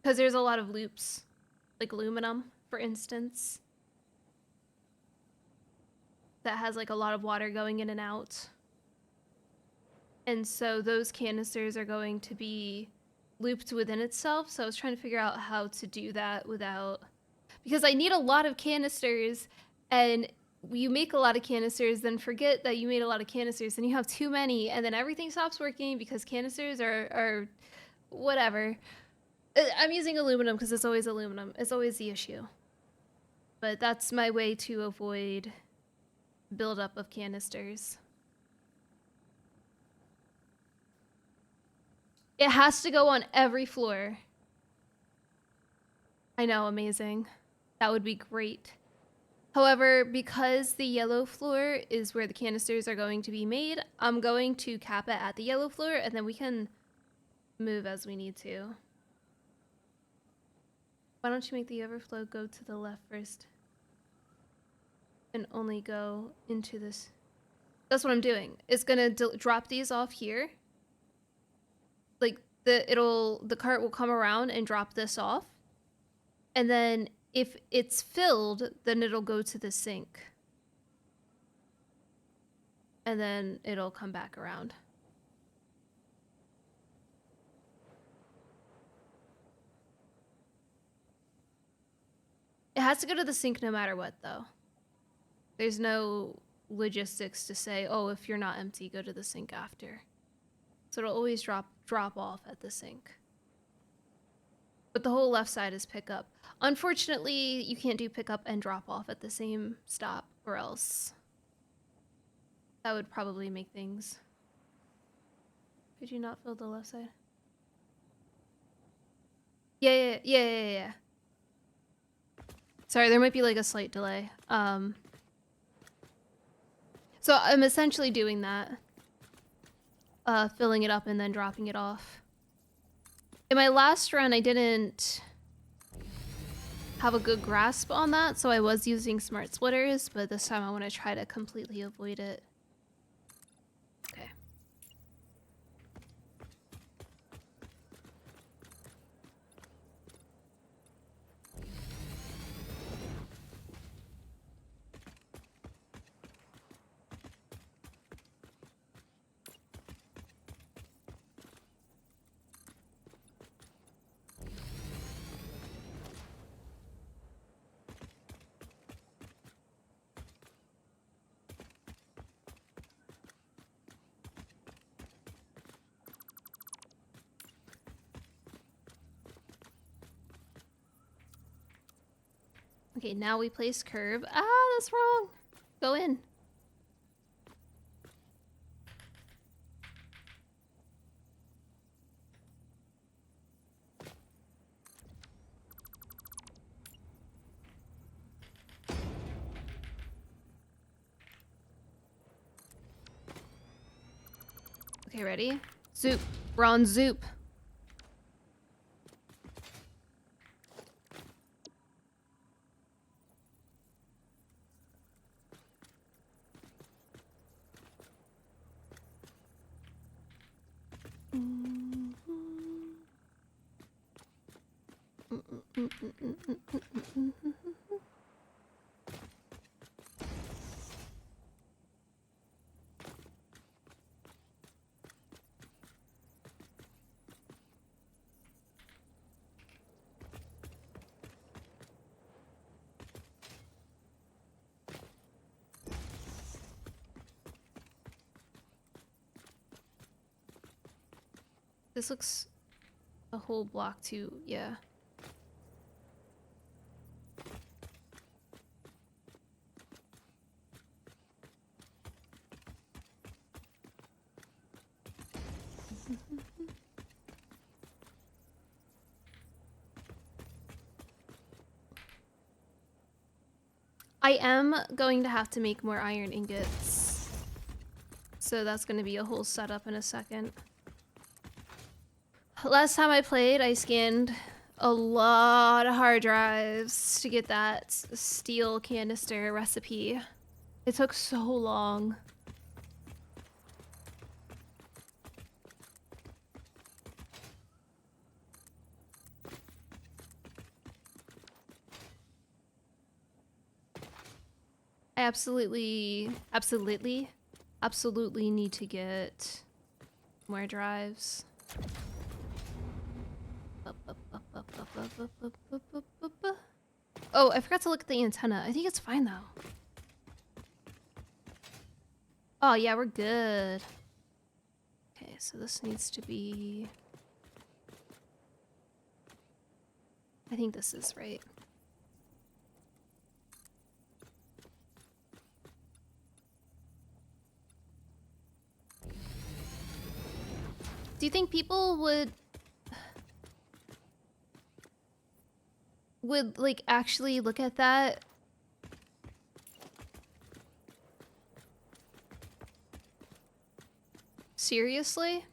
because there's a lot of loops, like aluminum, for instance, that has like a lot of water going in and out. And so those canisters are going to be looped within itself. So I was trying to figure out how to do that without, because I need a lot of canisters, and you make a lot of canisters, then forget that you made a lot of canisters, and you have too many, and then everything stops working because canisters are whatever. I'm using aluminum because it's always aluminum. It's always the issue. But that's my way to avoid buildup of canisters. It has to go on every floor. I know, amazing. That would be great. However, because the yellow floor is where the canisters are going to be made, I'm going to cap it at the yellow floor, and then we can move as we need to. Why don't you make the overflow go to the left first and only go into this? That's what I'm doing. It's gonna drop these off here. Like the cart will come around and drop this off. And then if it's filled, then it'll go to the sink. And then it'll come back around. It has to go to the sink no matter what, though. There's no logistics to say, oh, if you're not empty, go to the sink after. So it'll always drop off at the sink. But the whole left side is pickup. Unfortunately, you can't do pickup and drop off at the same stop, or else that would probably make things. Could you not fill the left side? Yeah. Sorry, there might be like a slight delay. So I'm essentially doing that. Filling it up and then dropping it off. In my last run, I didn't have a good grasp on that, so I was using smart splitters, but this time I want to try to completely avoid it. Okay. Okay, now we place curve. Ah, that's wrong. Go in. Okay, ready? Zoop. We're on Zoop. This looks a whole block too, yeah. I am going to have to make more iron ingots. So that's going to be a whole setup in a second. Last time I played, I scanned a lot of hard drives to get that steel canister recipe. It took so long. I absolutely need to get more drives. Oh, I forgot to look at the antenna. I think it's fine though. Oh yeah, we're good. Okay, so this needs to be... I think this is right. Do you think people would like actually look at that? Seriously?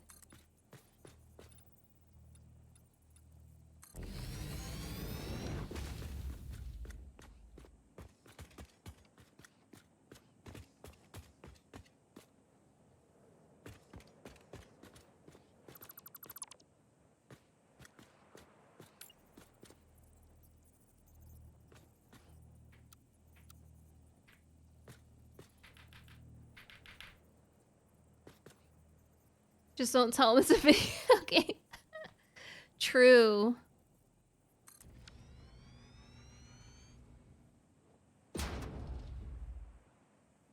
Just don't tell them it's a video game. True.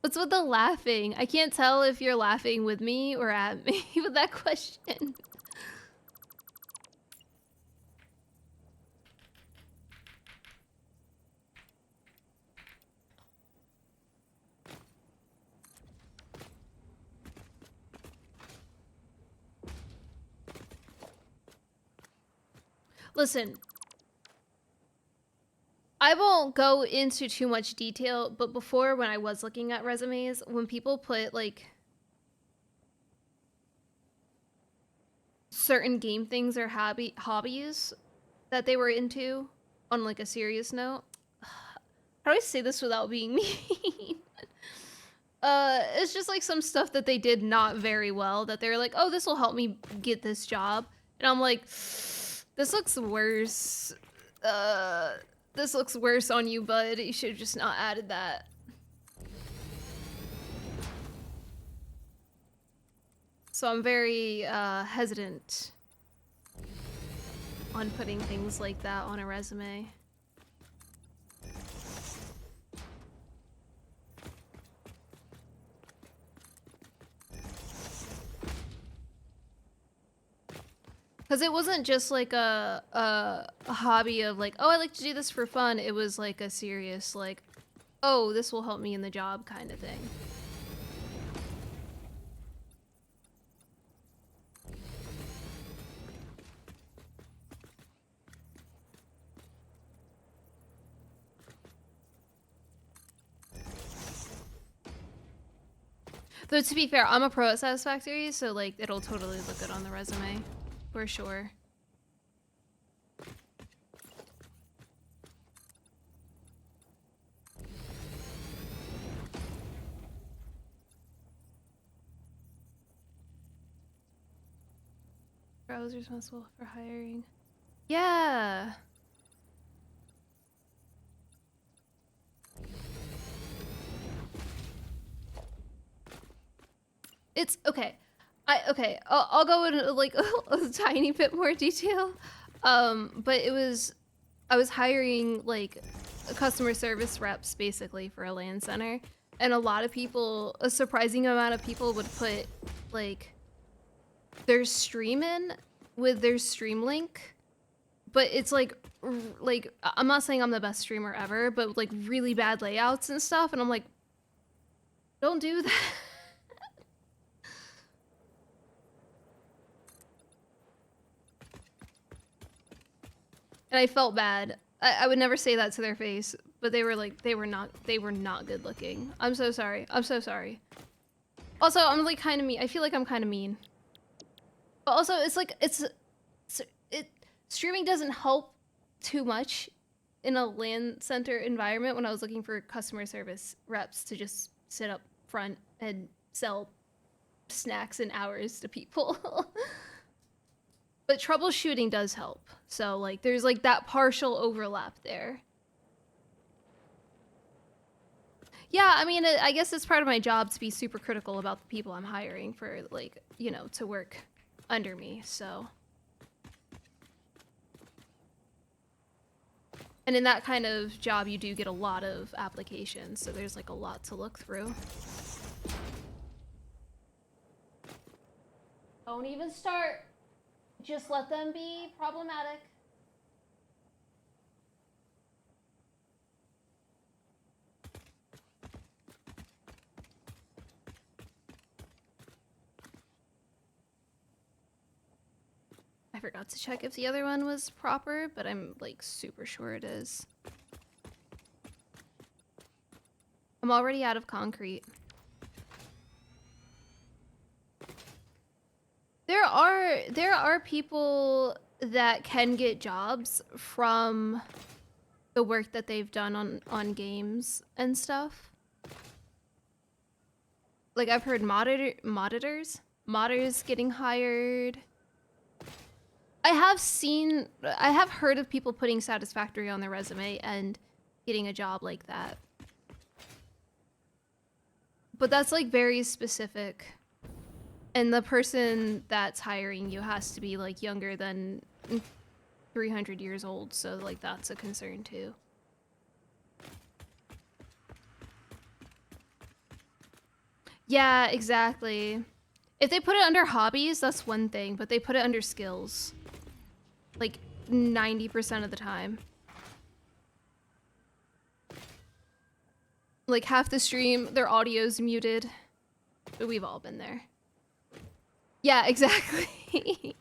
What's with the laughing? I can't tell if you're laughing with me or at me with that question. Listen, I won't go into too much detail, but before when I was looking at resumes, when people put like certain game things or hobbies that they were into on like a serious note, how do I say this without being mean? It's just like some stuff that they did not very well that they're like, oh, this will help me get this job. And I'm like, this looks worse. This looks worse on you, bud. You should have just not added that. So I'm very hesitant on putting things like that on a resume. Because it wasn't just like a hobby of like, oh, I like to do this for fun. It was like a serious like, oh, this will help me in the job kind of thing. Though to be fair, I'm a pro at Satisfactory, so like it'll totally look good on the resume, for sure. I was responsible for hiring. Yeah. It's okay. I'll go into like a tiny bit more detail. But I was hiring like customer service reps basically for a LAN center, and a lot of people, a surprising amount of people would put like their stream in with their stream link, but it's like I'm not saying I'm the best streamer ever, but like really bad layouts and stuff, and I'm like, don't do that. And I felt bad. I would never say that to their face, but they were like, they were not good looking. I'm so sorry. I'm so sorry. Also, I'm like kind of mean. I feel like I'm kind of mean. But also, it's like, streaming doesn't help too much in a LAN center environment when I was looking for customer service reps to just sit up front and sell snacks and hours to people. But troubleshooting does help. So like there's like that partial overlap there. Yeah, I mean, I guess it's part of my job to be super critical about the people I'm hiring for like, you know, to work under me, so. And in that kind of job, you do get a lot of applications, so there's like a lot to look through. Don't even start. Just let them be problematic. I forgot to check if the other one was proper, but I'm like super sure it is. I'm already out of concrete. There are people that can get jobs from the work that they've done on games and stuff. Like I've heard modders getting hired. I have heard of people putting Satisfactory on their resume and getting a job like that. But that's like very specific. And the person that's hiring you has to be like younger than 300 years old, so like that's a concern too. Yeah, exactly. If they put it under hobbies, that's one thing, but they put it under skills. Like 90% of the time. Like half the stream, their audio's muted. But we've all been there. Yeah, exactly.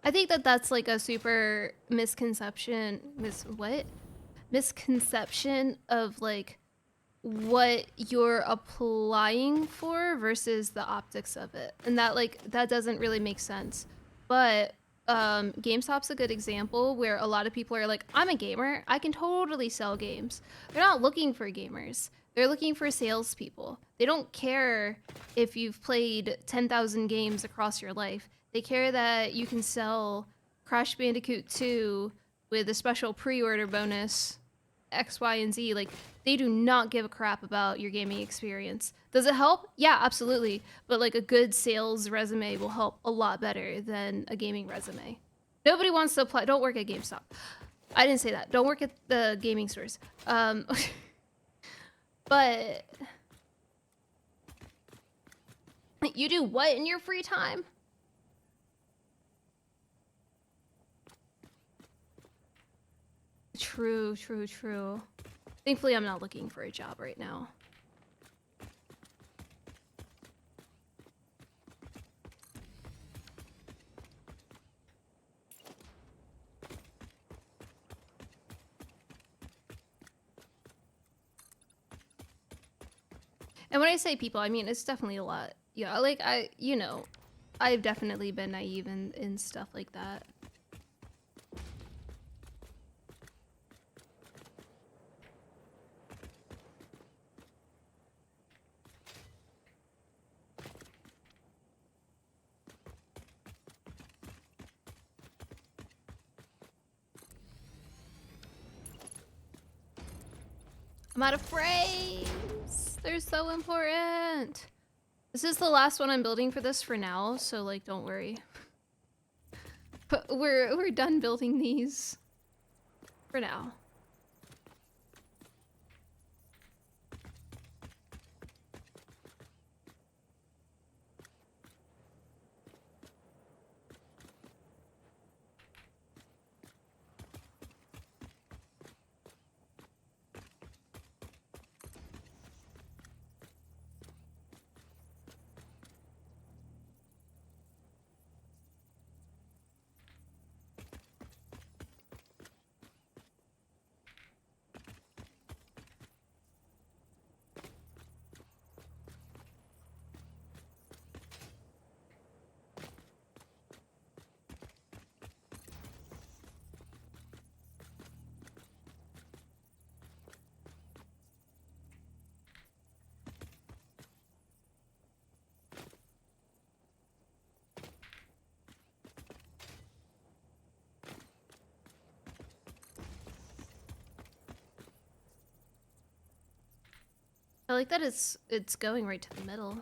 I think that that's like a super misconception. Misconception of like what you're applying for versus the optics of it, and that like that doesn't really make sense. But GameStop's a good example where a lot of people are like, I'm a gamer, I can totally sell games. They're not looking for gamers. They're looking for salespeople. They don't care if you've played 10,000 games across your life. They care that you can sell Crash Bandicoot 2 with a special pre-order bonus, X, Y, and Z. Like, they do not give a crap about your gaming experience. Does it help? Yeah, absolutely. But like a good sales resume will help a lot better than a gaming resume. Nobody wants to apply. Don't work at GameStop. I didn't say that. Don't work at the gaming stores. But you do what in your free time? True, true, true. Thankfully, I'm not looking for a job right now. And when I say people, I mean, it's definitely a lot. Yeah, like, you know, I've definitely been naive in stuff like that. I'm out of frames! They're so important! This is the last one I'm building for this for now, so, like, don't worry. But we're done building these. For now. I like that it's going right to the middle.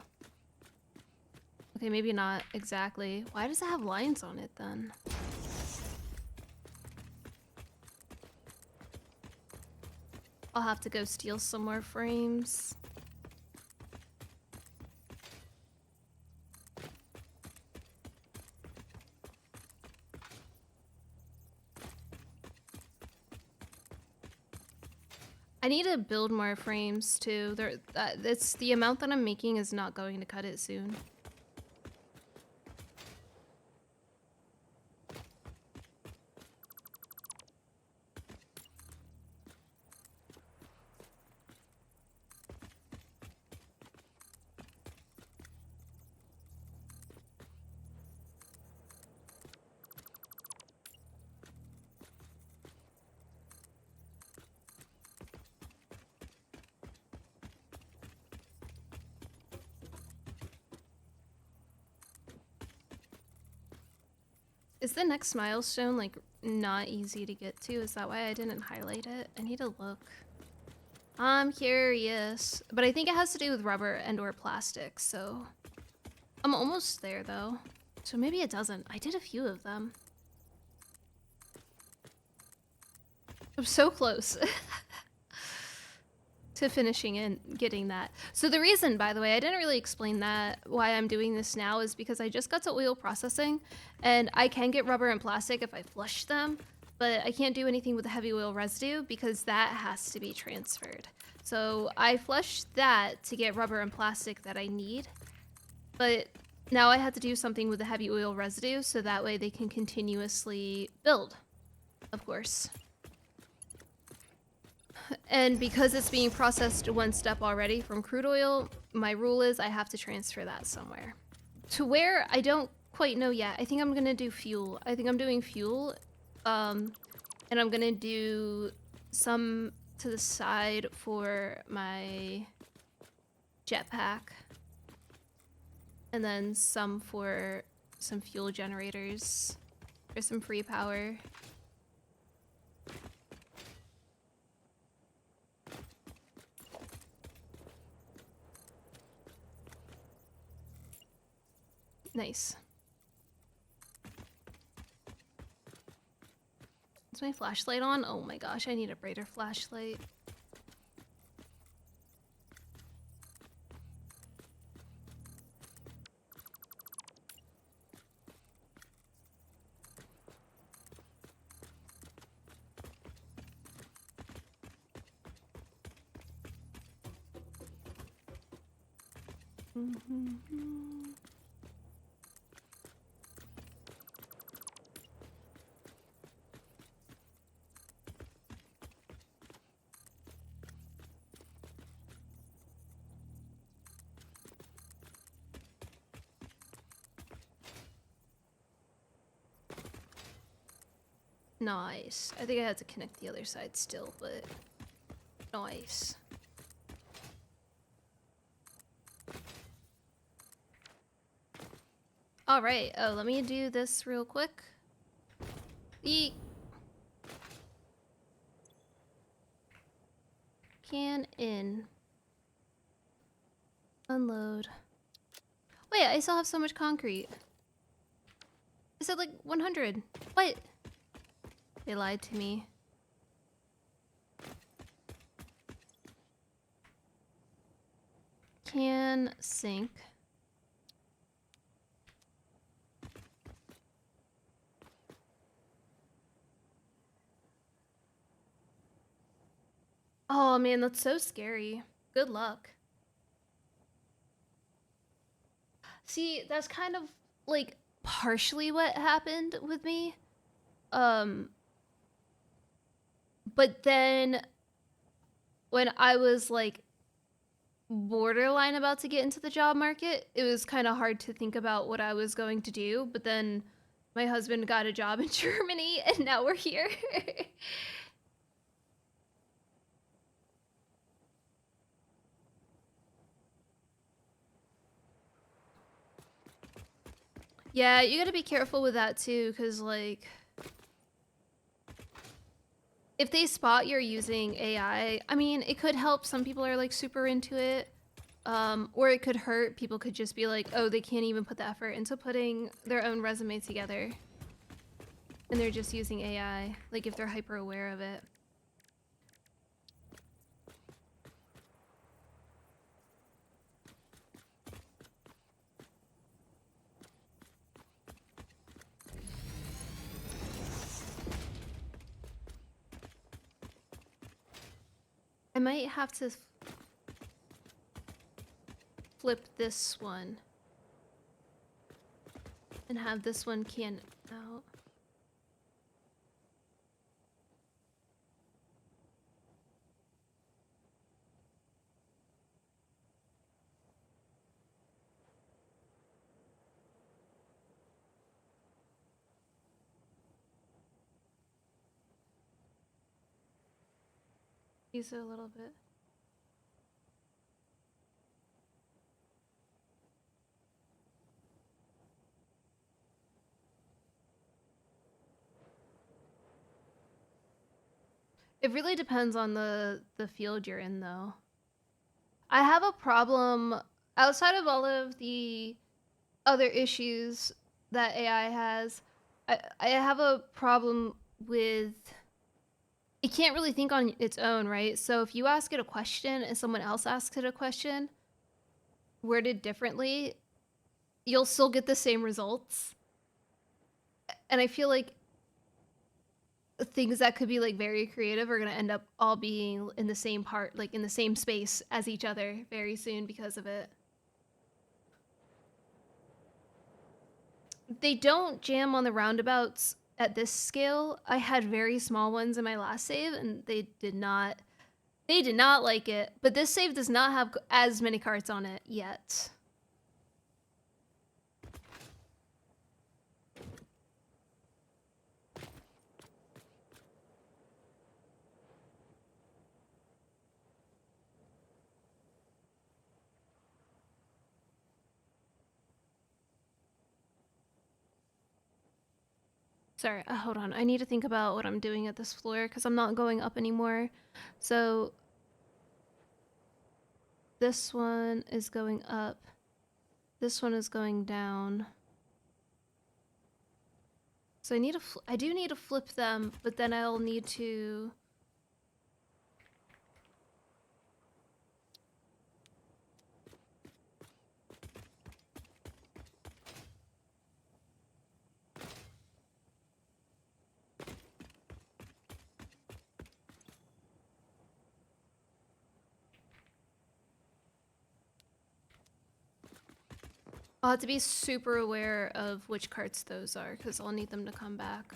Okay, maybe not exactly. Why does it have lines on it then? I'll have to go steal some more frames. I need to build more frames too. It's the amount that I'm making is not going to cut it soon. Is the next milestone, like, not easy to get to? Is that why I didn't highlight it? I need to look. I'm curious. But I think it has to do with rubber and or plastic, so... I'm almost there, though. So maybe it doesn't. I did a few of them. I'm so close. To finishing and getting that. So the reason, by the way, I didn't really explain that why I'm doing this now is because I just got to oil processing and I can get rubber and plastic if I flush them, but I can't do anything with the heavy oil residue because that has to be transferred. So I flushed that to get rubber and plastic that I need, but now I had to do something with the heavy oil residue so that way they can continuously build, of course. And because it's being processed one step already from crude oil, my rule is I have to transfer that somewhere. To where, I don't quite know yet. I think I'm gonna do fuel. I think I'm doing fuel, and I'm gonna do some to the side for my jetpack. And then some for some fuel generators for some free power. Nice. Is my flashlight on? Oh my gosh, I need a brighter flashlight. Nice. I think I had to connect the other side still, but nice. All right. Oh, let me do this real quick. The can in. Unload. Wait, I still have so much concrete. I said like 100. What? They lied to me. Can sink. Oh man, that's so scary. Good luck. See, that's kind of like partially what happened with me. But then when I was like borderline about to get into the job market, it was kind of hard to think about what I was going to do. But then my husband got a job in Germany and now we're here. Yeah, you gotta be careful with that too, because like if they spot you're using AI, I mean, it could help. Some people are like super into it. Or it could hurt. People could just be like, oh, they can't even put the effort into putting their own resume together. And they're just using AI, like if they're hyper aware of it. I might have to flip this one and have this one can out. Use it a little bit. It really depends on the field you're in though. I have a problem outside of all of the other issues that AI has. I have a problem with it can't really think on its own, right? So if you ask it a question and someone else asks it a question worded differently, you'll still get the same results. And I feel like things that could be like very creative are going to end up all being in the same part, like in the same space as each other very soon because of it. They don't jam on the roundabouts at this scale. I had very small ones in my last save and they did not like it. But this save does not have as many carts on it yet. Sorry, hold on. I need to think about what I'm doing at this floor because I'm not going up anymore. So this one is going up. This one is going down. So I do need to flip them, but then I'll need to... I'll have to be super aware of which carts those are, because I'll need them to come back.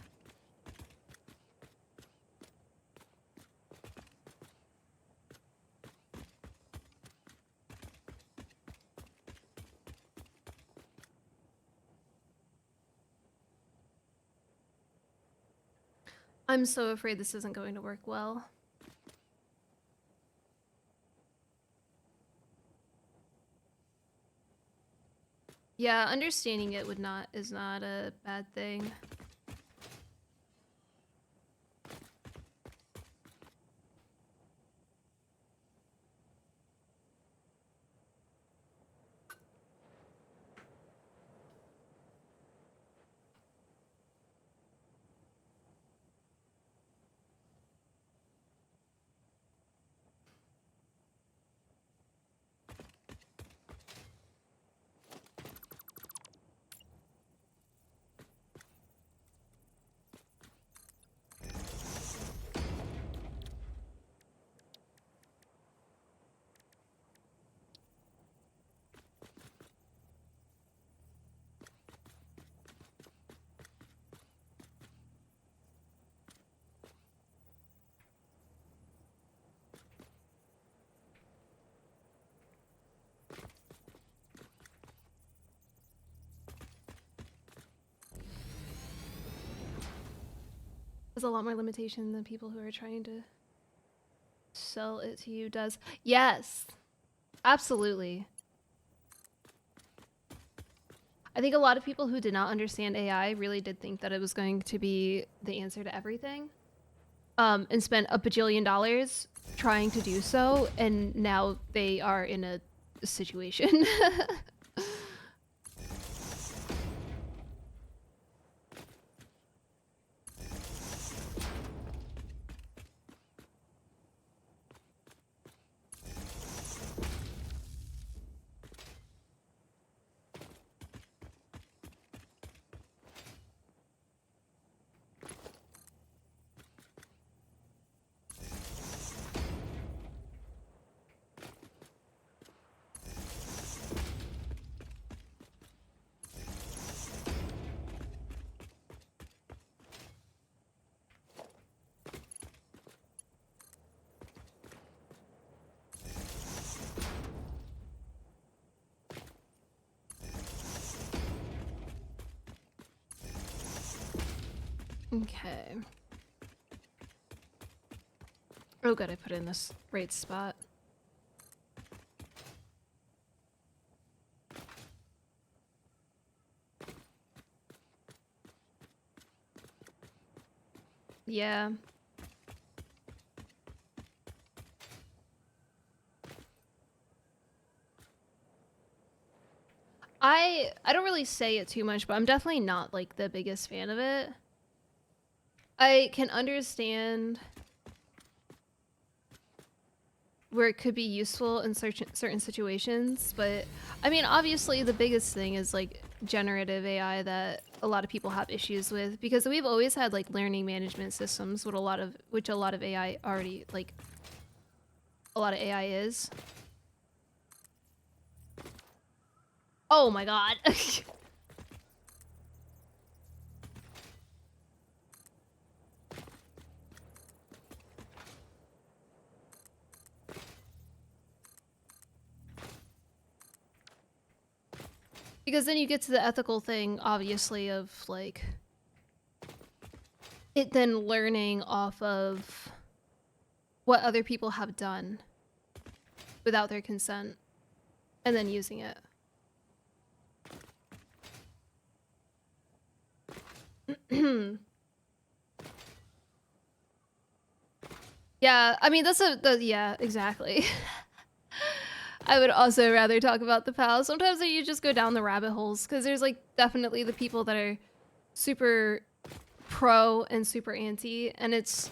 I'm so afraid this isn't going to work well. Yeah, understanding it is not a bad thing. There's a lot more limitation than people who are trying to sell it to you does. Yes, absolutely. I think a lot of people who did not understand AI really did think that it was going to be the answer to everything, and spent a bajillion dollars trying to do so, and now they are in a situation. Okay. Oh good, I put it in this right spot. Yeah. I don't really say it too much, but I'm definitely not like the biggest fan of it. I can understand where it could be useful in certain situations, but I mean, obviously the biggest thing is like generative AI that a lot of people have issues with, because we've always had like learning management systems with which a lot of AI already like a lot of AI is. Oh my god. Because then you get to the ethical thing, obviously, of like it then learning off of what other people have done without their consent and then using it. Yeah, I mean, yeah, exactly. I would also rather talk about the pals. Sometimes you just go down the rabbit holes, because there's like definitely the people that are super pro and super anti, and it's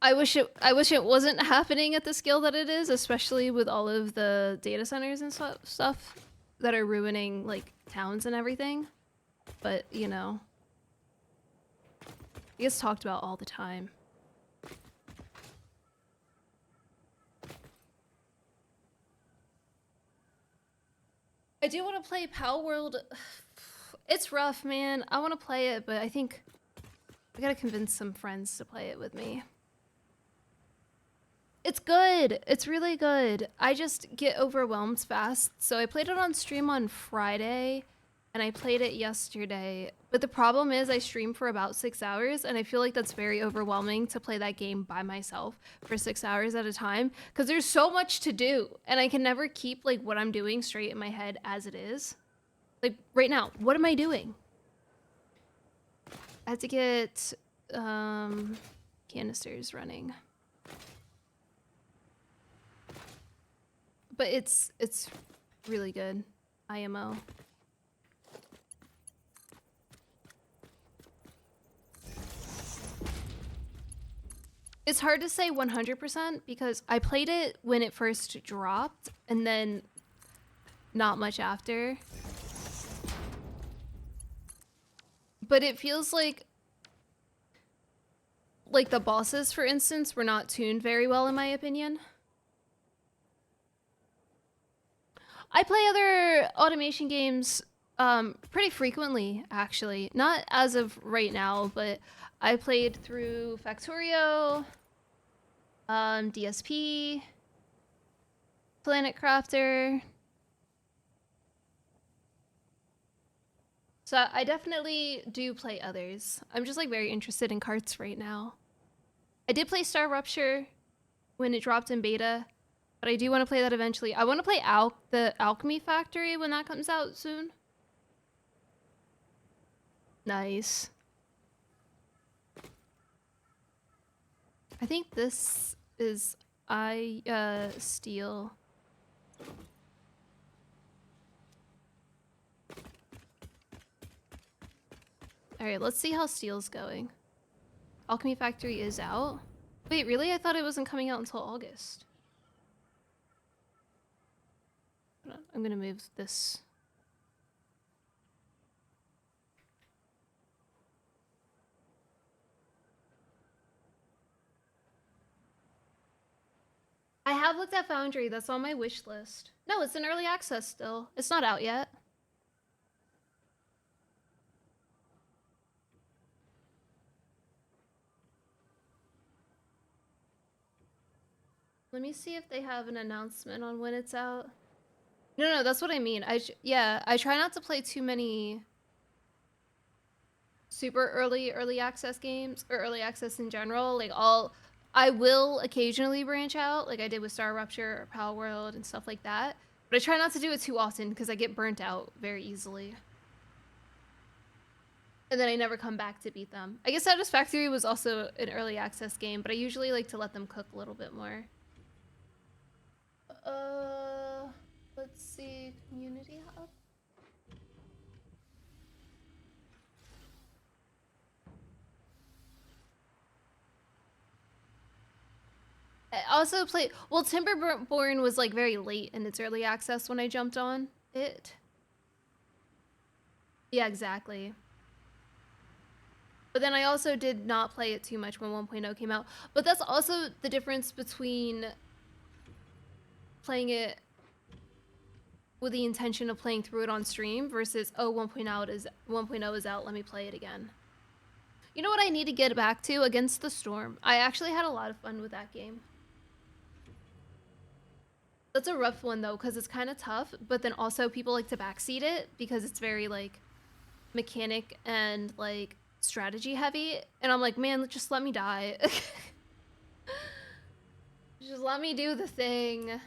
I wish it wasn't happening at the scale that it is, especially with all of the data centers and stuff that are ruining like towns and everything. But, you know, it gets talked about all the time. I do want to play Pal World. It's rough, man. I want to play it, but I think I gotta convince some friends to play it with me. It's good. It's really good. I just get overwhelmed fast. So I played it on stream on Friday and I played it yesterday. But the problem is I stream for about 6 hours and I feel like that's very overwhelming to play that game by myself for 6 hours at a time because there's so much to do and I can never keep like what I'm doing straight in my head as it is. Like right now, what am I doing? I have to get canisters running. But it's really good. IMO. It's hard to say 100% because I played it when it first dropped and then not much after. But it feels like the bosses, for instance, were not tuned very well in my opinion. I play other automation games pretty frequently, actually. Not as of right now, but I played through Factorio, DSP, Planet Crafter. So I definitely do play others. I'm just like very interested in carts right now. I did play Star Rupture when it dropped in beta. But I do want to play that eventually. I want to play the Alchemy Factory when that comes out soon. Nice. I think this is steel. Alright, let's see how steel's going. Alchemy Factory is out. Wait, really? I thought it wasn't coming out until August. I'm gonna move this. I have looked at Foundry. That's on my wish list. No, it's in early access still. It's not out yet. Let me see if they have an announcement on when it's out. No, that's what I mean. Yeah, I try not to play too many super early access games or early access in general. Like I will occasionally branch out, like I did with Star Rupture or Pal World and stuff like that. But I try not to do it too often because I get burnt out very easily. And then I never come back to beat them. I guess Satisfactory was also an early access game, but I usually like to let them cook a little bit more. Let's see, Community Hub. I also played, well, Timberborn was like very late in its early access when I jumped on it. Yeah, exactly. But then I also did not play it too much when 1.0 came out. But that's also the difference between playing it with the intention of playing through it on stream versus, oh, 1.0 is out, let me play it again. You know what I need to get back to? Against the Storm. I actually had a lot of fun with that game. That's a rough one though, because it's kind of tough, but then also people like to backseat it because it's very like mechanic and like strategy heavy. And I'm like, man, just let me die. Just let me do the thing.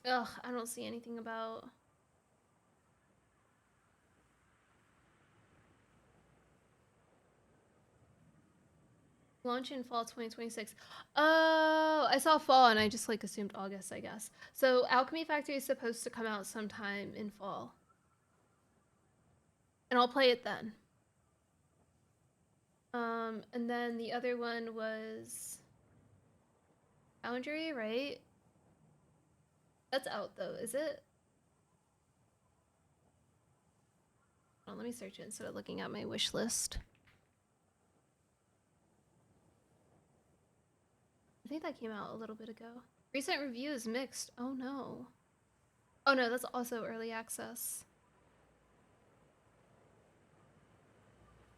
Ugh, I don't see anything about launch in fall 2026. Oh, I saw fall and I just like assumed August, I guess. So Alchemy Factory is supposed to come out sometime in fall. And I'll play it then. And then the other one was Foundry, right? That's out though, is it? Oh, let me search it instead of looking at my wish list. I think that came out a little bit ago. Recent review is mixed. Oh no. Oh no, that's also early access.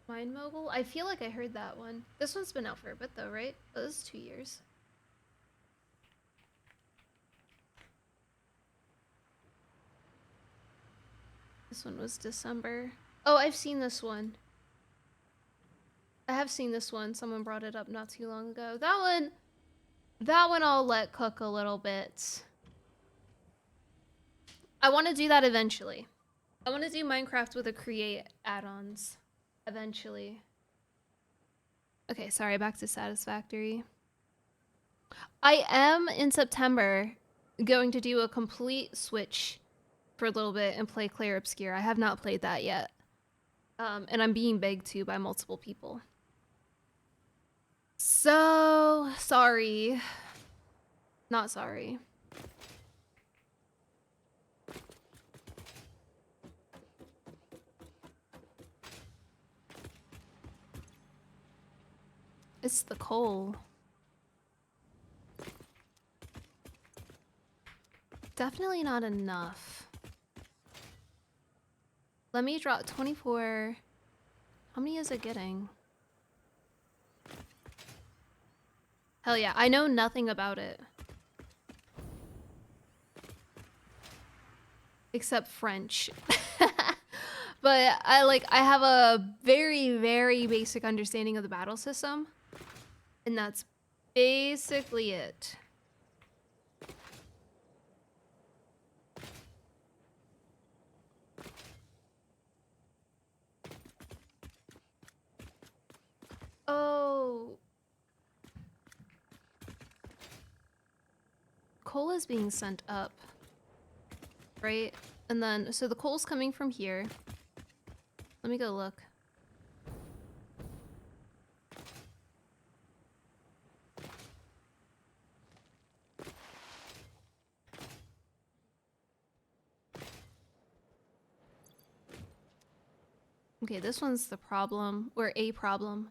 Mind Mobile? I feel like I heard that one. This one's been out for a bit though, right? Oh, this is 2 years. This one was December. Oh, I've seen this one. I have seen this one. Someone brought it up not too long ago. That one I'll let cook a little bit. I want to do that eventually. I want to do Minecraft with a create add-ons eventually. Okay, sorry, back to Satisfactory. I am in September going to do a complete switch for a little bit and play Clair Obscure. I have not played that yet. And I'm being begged to by multiple people. So sorry. Not sorry. It's the coal. Definitely not enough. Let me drop 24. How many is it getting? Hell yeah, I know nothing about it. Except French. But I have a very, very basic understanding of the battle system. And that's basically it. Oh. Coal is being sent up. Right? And then, so the coal's coming from here. Let me go look. Okay, this one's the problem, or a problem.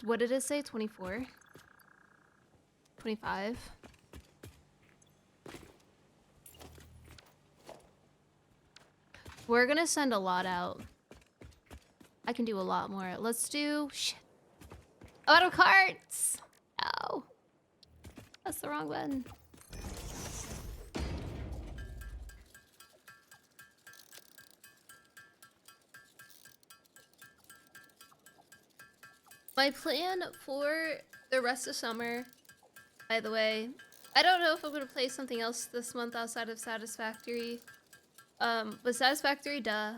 What did it say? 24? 25? We're gonna send a lot out. I can do a lot more. Let's do... Shit. Auto carts! No. That's the wrong button. My plan for the rest of summer, by the way, I don't know if I'm gonna play something else this month outside of Satisfactory. But Satisfactory, duh.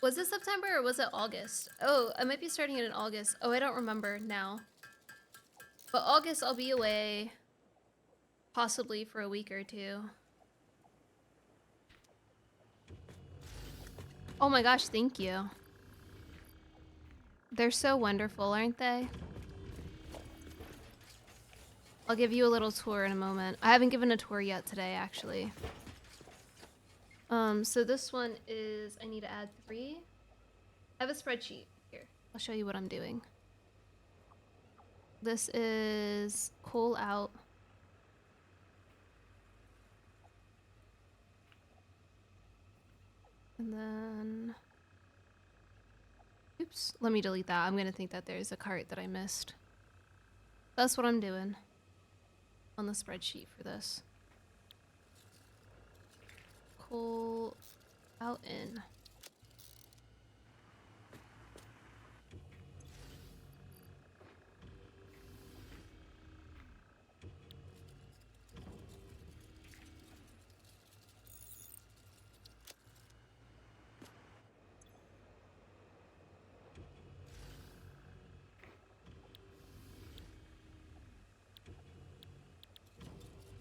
Was it September or was it August? Oh, I might be starting it in August. Oh, I don't remember now. But August, I'll be away. Possibly for a week or two. Oh my gosh, thank you. They're so wonderful, aren't they? I'll give you a little tour in a moment. I haven't given a tour yet today, actually. So this one is, I need to add 3. I have a spreadsheet here. I'll show you what I'm doing. This is coal out. And then, oops, let me delete that. I'm gonna think that there's a cart that I missed. That's what I'm doing on the spreadsheet for this. Coal out in.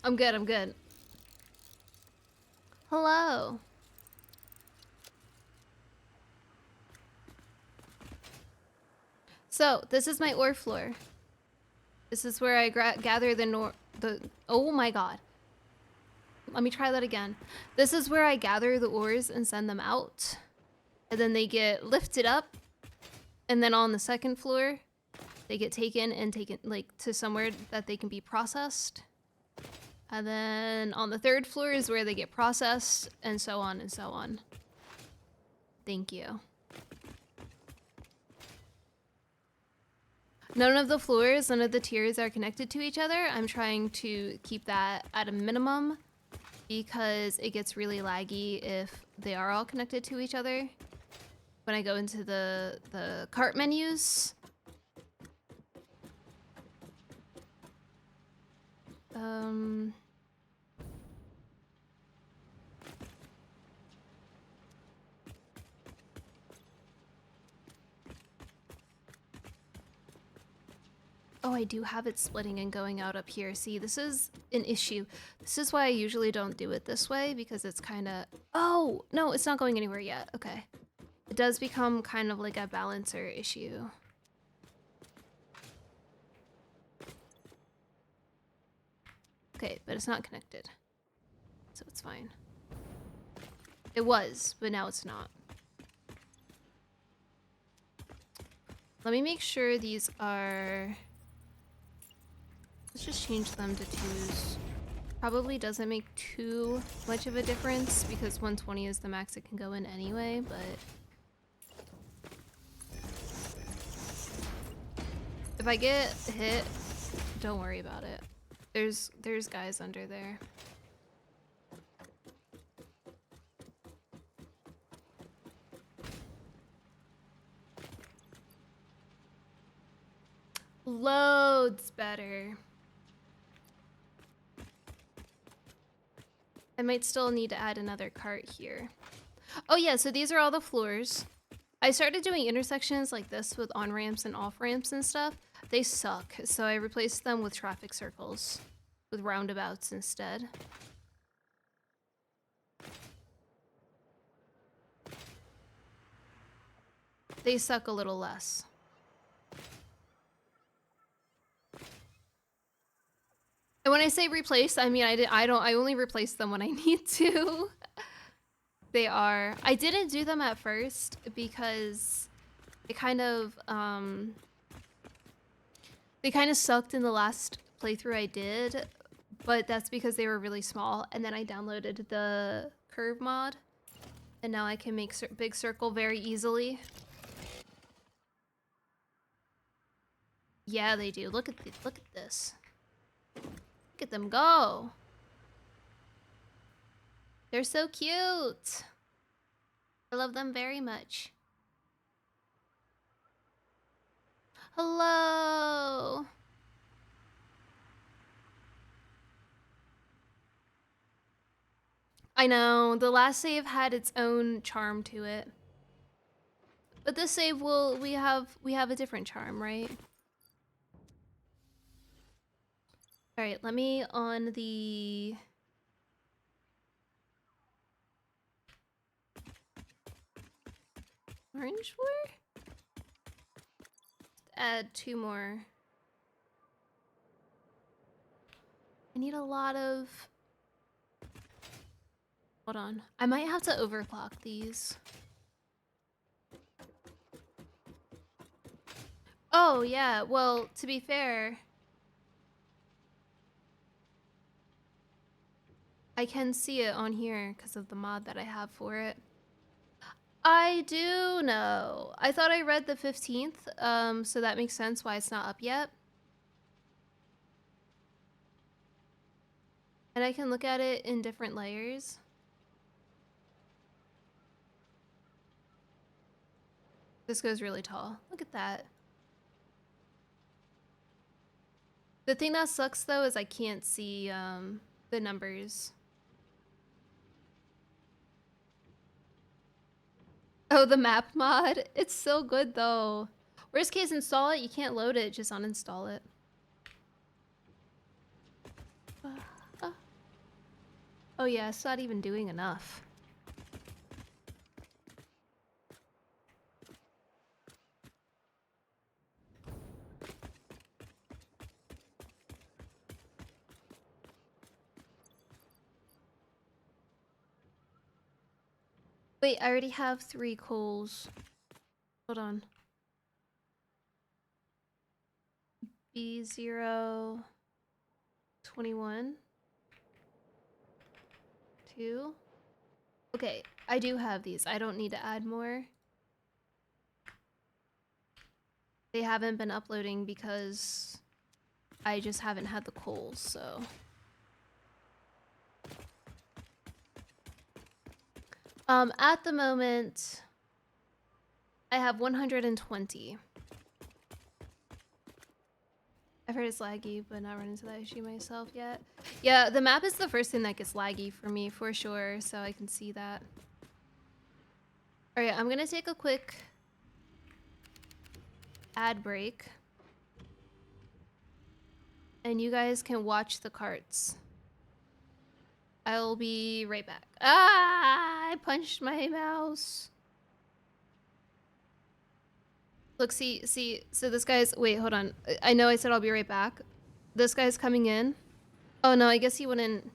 I'm good, I'm good. Hello. So, this is my ore floor. This is where I gather the oh my god. Let me try that again. This is where I gather the ores and send them out. And then they get lifted up. And then on the second floor, they get taken like to somewhere that they can be processed. And then on the third floor is where they get processed, and so on and so on. Thank you. None of the floors, none of the tiers are connected to each other. I'm trying to keep that at a minimum because it gets really laggy if they are all connected to each other. When I go into the cart menus, oh, I do have it splitting and going out up here. See, this is an issue. This is why I usually don't do it this way, because it's kind of... Oh, no, it's not going anywhere yet. Okay. It does become kind of like a balancer issue. Okay, but it's not connected. So it's fine. It was, but now it's not. Let me make sure these are... Let's just change them to 2s. Probably doesn't make too much of a difference because 120 is the max it can go in anyway, but... If I get hit, don't worry about it. There's guys under there. Loads better. I might still need to add another cart here. Oh yeah, so these are all the floors. I started doing intersections like this with on-ramps and off-ramps and stuff. They suck, so I replaced them with traffic circles, with roundabouts instead. They suck a little less. And when I say replace, I mean I only replace them when I need to. I didn't do them at first because it kind of they kind of sucked in the last playthrough I did, but that's because they were really small. And then I downloaded the curve mod, and now I can make big circle very easily. Yeah, they do. Look at this. Look at them go. They're so cute. I love them very much. Hello. I know, the last save had its own charm to it. But this save we have a different charm, right? All right, let me on the orange floor? Add 2 more. I need a lot of... Hold on. I might have to overclock these. Oh, yeah. Well, to be fair, I can see it on here because of the mod that I have for it. I do know. I thought I read the 15th, so that makes sense why it's not up yet. And I can look at it in different layers. This goes really tall. Look at that. The thing that sucks though is I can't see the numbers. Oh, the map mod? It's so good though. Worst case, install it. You can't load it, just uninstall it. Oh yeah, it's not even doing enough. Wait, I already have 3 coals. Hold on. B0 21 2. Okay, I do have these. I don't need to add more. They haven't been uploading because I just haven't had the coals, so. At the moment, I have 120. I've heard it's laggy, but not run into that issue myself yet. Yeah, the map is the first thing that gets laggy for me, for sure, so I can see that. Alright, I'm gonna take a quick ad break. And you guys can watch the carts. I'll be right back. Ah, I punched my mouse. Look, see, so this guy's, wait, hold on. I know I said I'll be right back. This guy's coming in. Oh no, I guess he wouldn't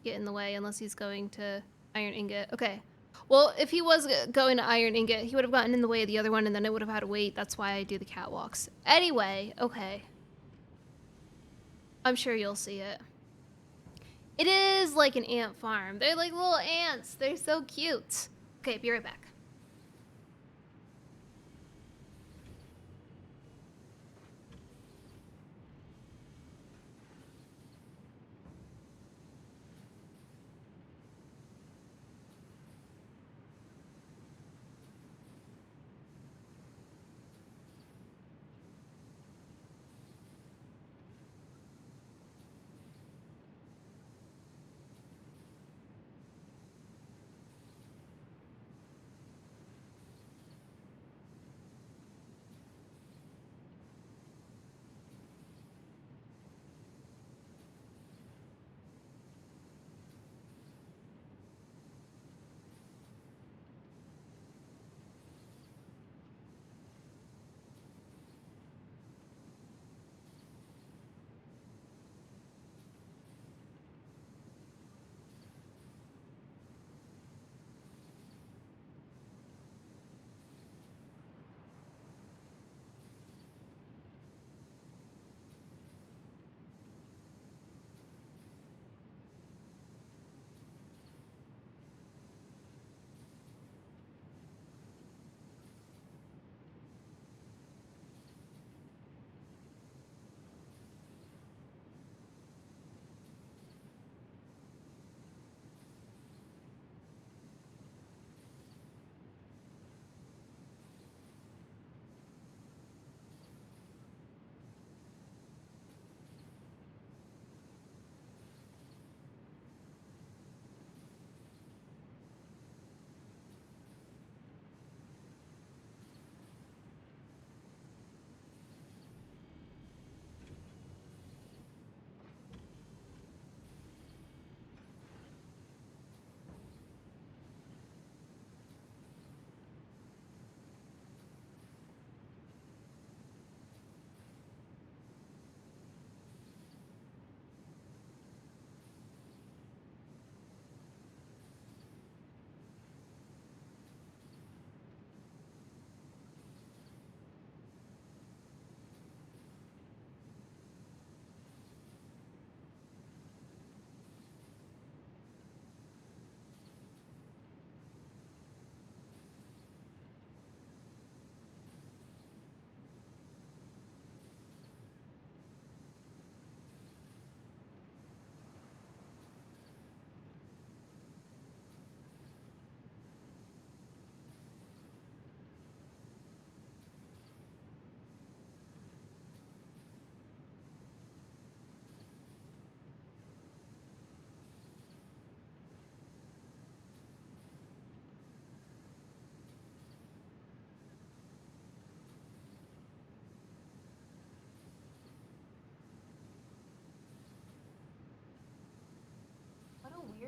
get in the way unless he's going to iron ingot. Okay. Well, if he was going to iron ingot, he would have gotten in the way of the other one and then it would have had to wait. That's why I do the catwalks. Anyway, okay. I'm sure you'll see it. It is like an ant farm. They're like little ants. They're so cute. Okay, be right back.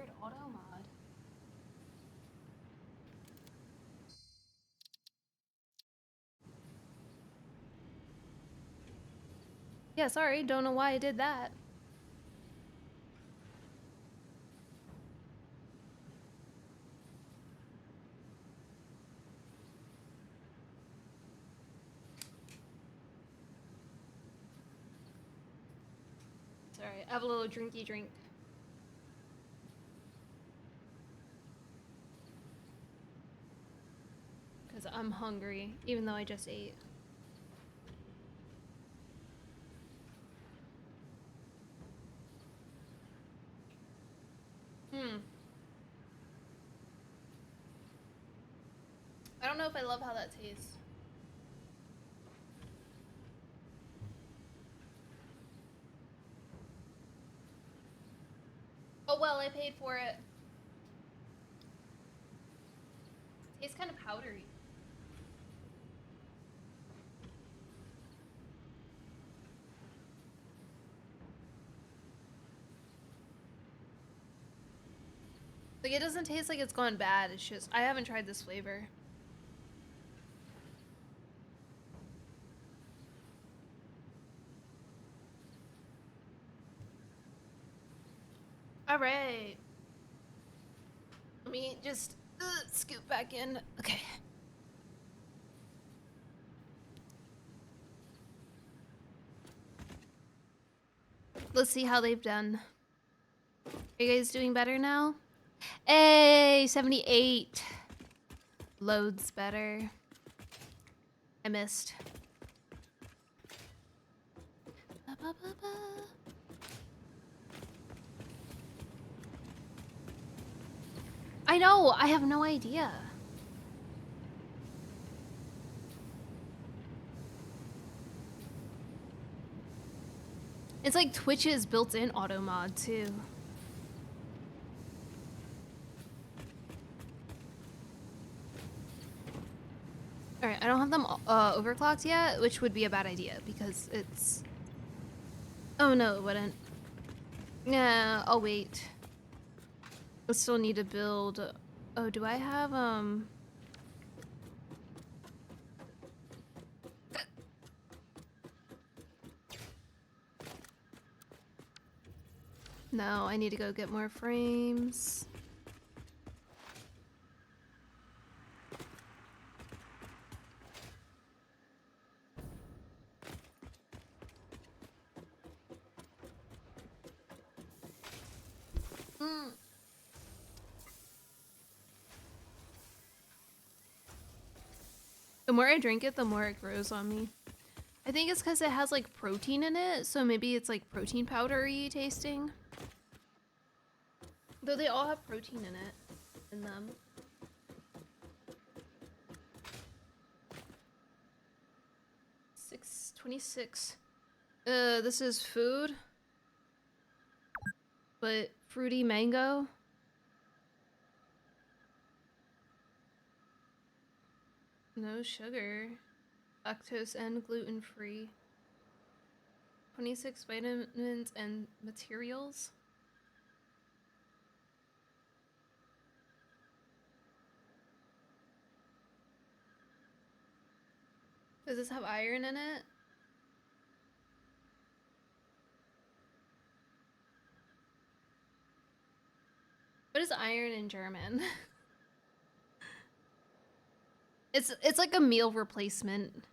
Weird auto mod. Yeah, sorry, don't know why I did that. Sorry, I have a little drinky drink. Because I'm hungry, even though I just ate. I don't know if I love how that tastes. Oh well, I paid for it. Tastes kind of powdery. Like, it doesn't taste like it's gone bad, it's just, I haven't tried this flavor. Alright. Let me just scoot back in. Okay. Let's see how they've done. Are you guys doing better now? Hey, 78. Loads better. I missed. Ba, ba, ba, ba. I know, I have no idea. It's like Twitch's built-in auto mod too. Alright, I don't have them overclocked yet, which would be a bad idea because it's... Oh no, it wouldn't. Yeah, I'll wait. I still need to build... Oh, do I have, No, I need to go get more frames. The more I drink it, the more it grows on me. I think it's because it has like protein in it, so maybe it's like protein powdery tasting. Though they all have protein in it, in them. $6.26. This is food, but fruity mango. No sugar. Lactose and gluten-free. 26 vitamins and materials. Does this have iron in it? What is iron in German? It's like a meal replacement.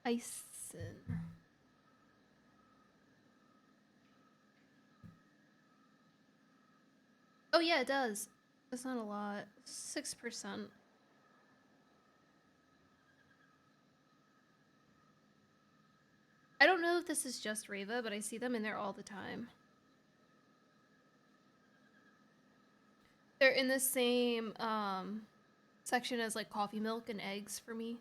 Eisen. Oh yeah, it does. That's not a lot. 6%. I don't know if this is just Reva, but I see them in there all the time. They're in the same section as like coffee milk and eggs for me.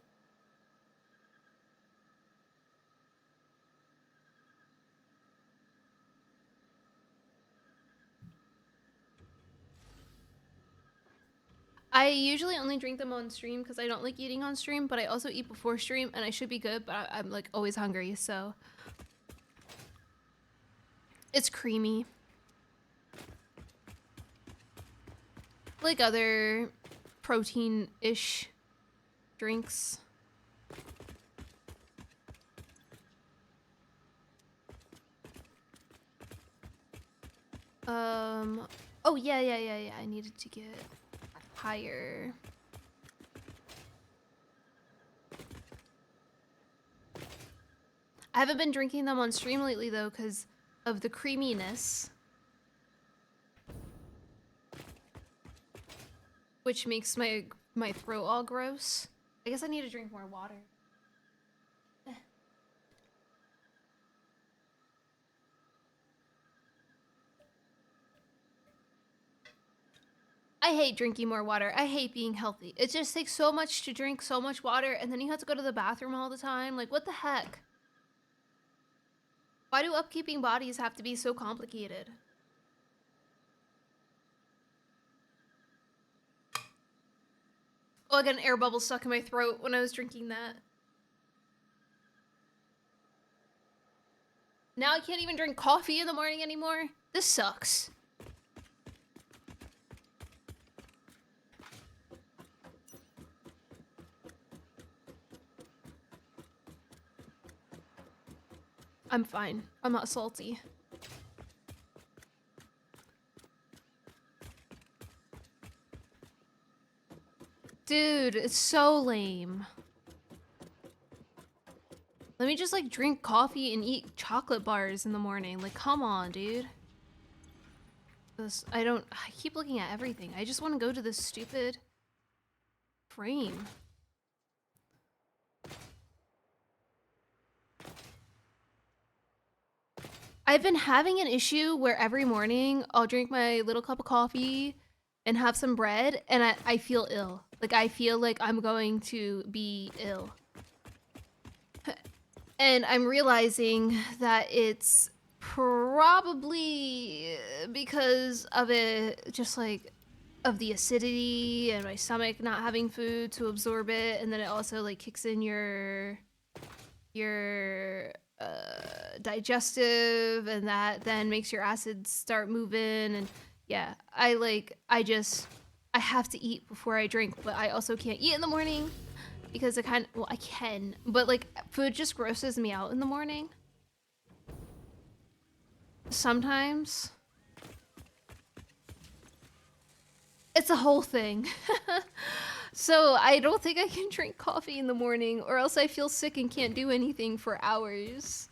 I usually only drink them on stream because I don't like eating on stream, but I also eat before stream and I should be good, but I'm like always hungry, so. It's creamy. Like other protein-ish drinks. Oh yeah, I needed to get higher. I haven't been drinking them on stream lately though because of the creaminess. Which makes my throat all gross. I guess I need to drink more water. I hate drinking more water. I hate being healthy. It just takes so much to drink so much water and then you have to go to the bathroom all the time. Like, what the heck? Why do upkeeping bodies have to be so complicated? Oh, I got an air bubble stuck in my throat when I was drinking that. Now I can't even drink coffee in the morning anymore. This sucks. I'm fine. I'm not salty. Dude, it's so lame. Let me just like drink coffee and eat chocolate bars in the morning. Like, come on, dude. I keep looking at everything. I just want to go to this stupid frame. I've been having an issue where every morning I'll drink my little cup of coffee and have some bread and I feel ill. Like I feel like I'm going to be ill. And I'm realizing that it's probably because of it, just like of the acidity and my stomach not having food to absorb it, and then it also like kicks in your digestive, and that then makes your acids start moving. And yeah, I have to eat before I drink, but I also can't eat in the morning because I can, but like food just grosses me out in the morning sometimes. It's a whole thing. So I don't think I can drink coffee in the morning, or else I feel sick and can't do anything for hours.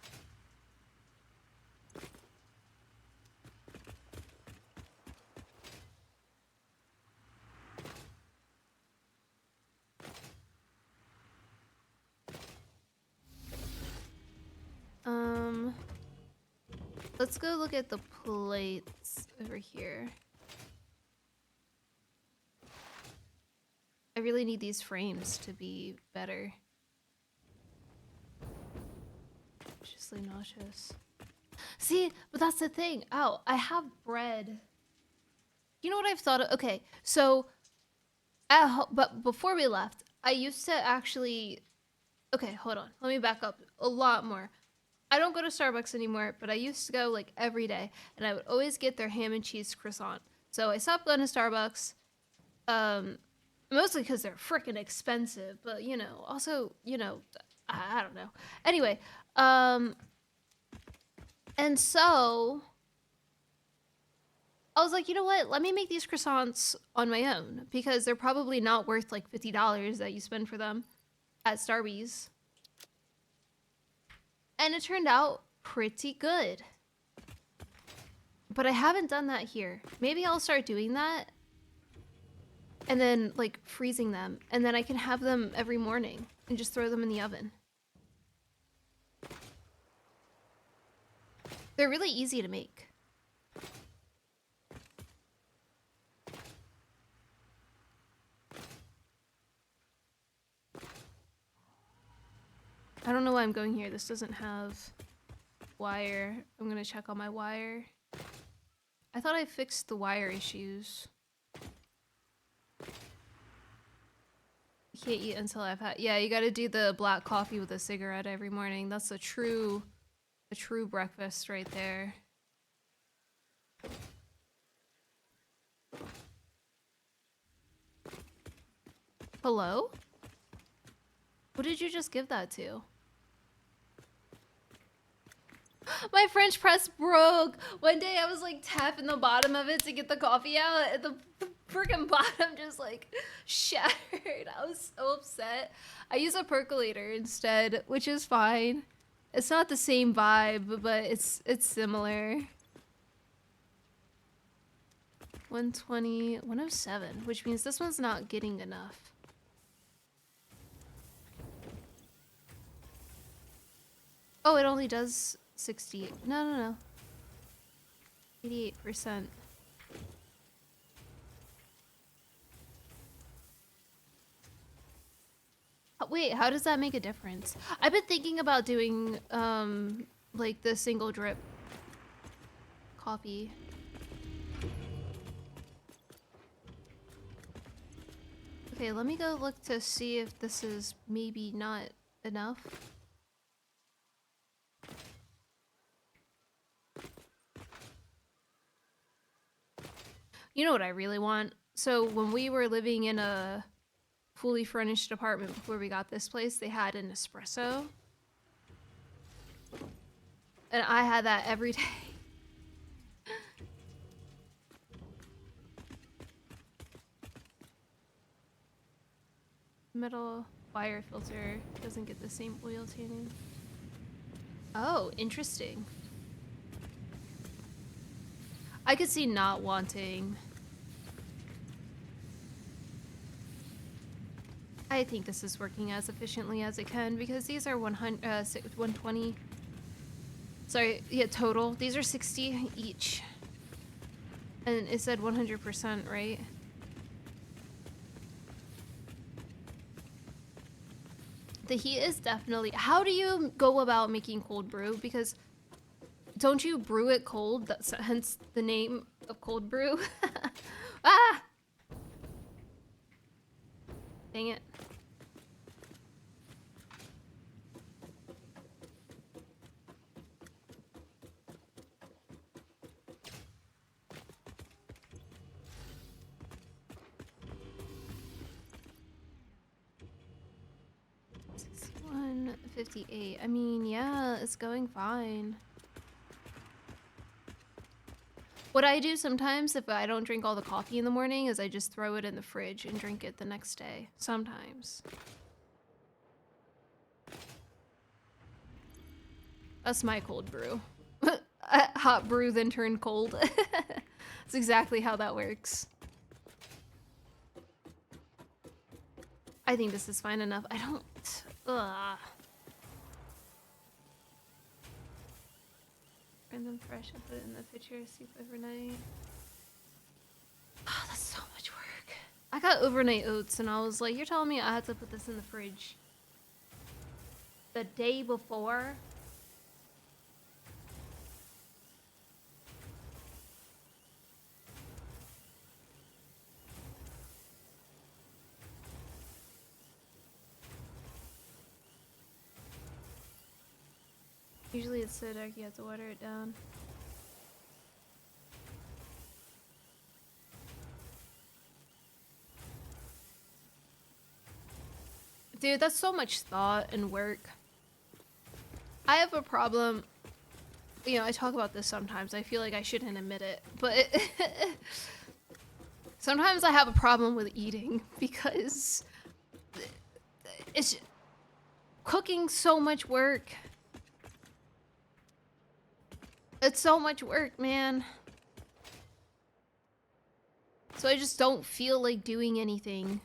Let's go look at the plates over here. I really need these frames to be better. Viciously nauseous. See, but that's the thing. Oh, I have bread. You know what I've thought of? Okay, so but before we left, I used to actually. Okay, hold on. Let me back up a lot more. I don't go to Starbucks anymore, but I used to go like every day, and I would always get their ham and cheese croissant. So I stopped going to Starbucks, mostly because they're freaking expensive, but you know, also, you know, I don't know. Anyway, and so I was like, you know what? Let me make these croissants on my own because they're probably not worth like $50 that you spend for them at Starbucks. And it turned out pretty good. But I haven't done that here. Maybe I'll start doing that. And then, like, freezing them. And then I can have them every morning and just throw them in the oven. They're really easy to make. I don't know why I'm going here. This doesn't have wire. I'm gonna check on my wire. I thought I fixed the wire issues. Can't eat until I've had. Yeah, you gotta do the black coffee with a cigarette every morning. That's a true breakfast right there. Hello? Who did you just give that to? My French press broke. One day I was like tapping the bottom of it to get the coffee out, and the freaking bottom just like shattered. I was so upset. I use a percolator instead, which is fine. It's not the same vibe, but it's similar. 120, 107, which means this one's not getting enough. Oh, it only does 60. No. 88%. Wait, how does that make a difference? I've been thinking about doing, like the single drip coffee. Okay, let me go look to see if this is maybe not enough. You know what I really want? So when we were living in a fully furnished apartment before we got this place, they had an espresso. And I had that every day. Metal wire filter doesn't get the same oil tanning. Oh, interesting. I could see not wanting. I think this is working as efficiently as it can because these are 120. Sorry, yeah, total. These are 60 each. And it said 100%, right? The heat is definitely... How do you go about making cold brew? Because don't you brew it cold? That's hence the name of cold brew. Ah! Dang it. $61.58. I mean, yeah, it's going fine. What I do sometimes if I don't drink all the coffee in the morning is I just throw it in the fridge and drink it the next day. Sometimes. That's my cold brew. Hot brew then turn cold. That's exactly how that works. I think this is fine enough. I don't... Ugh. Random fresh, I put it in the pitcher, steep overnight. Oh, that's so much work. I got overnight oats and I was like, you're telling me I had to put this in the fridge the day before? Usually it's so dark you have to water it down. Dude, that's so much thought and work. I have a problem. You know, I talk about this sometimes. I feel like I shouldn't admit it, but sometimes I have a problem with eating because it's cooking so much work. It's so much work, man. So I just don't feel like doing anything.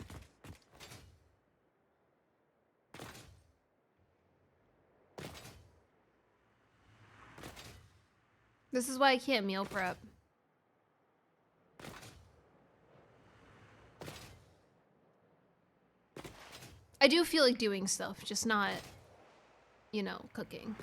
This is why I can't meal prep. I do feel like doing stuff, just not, you know, cooking.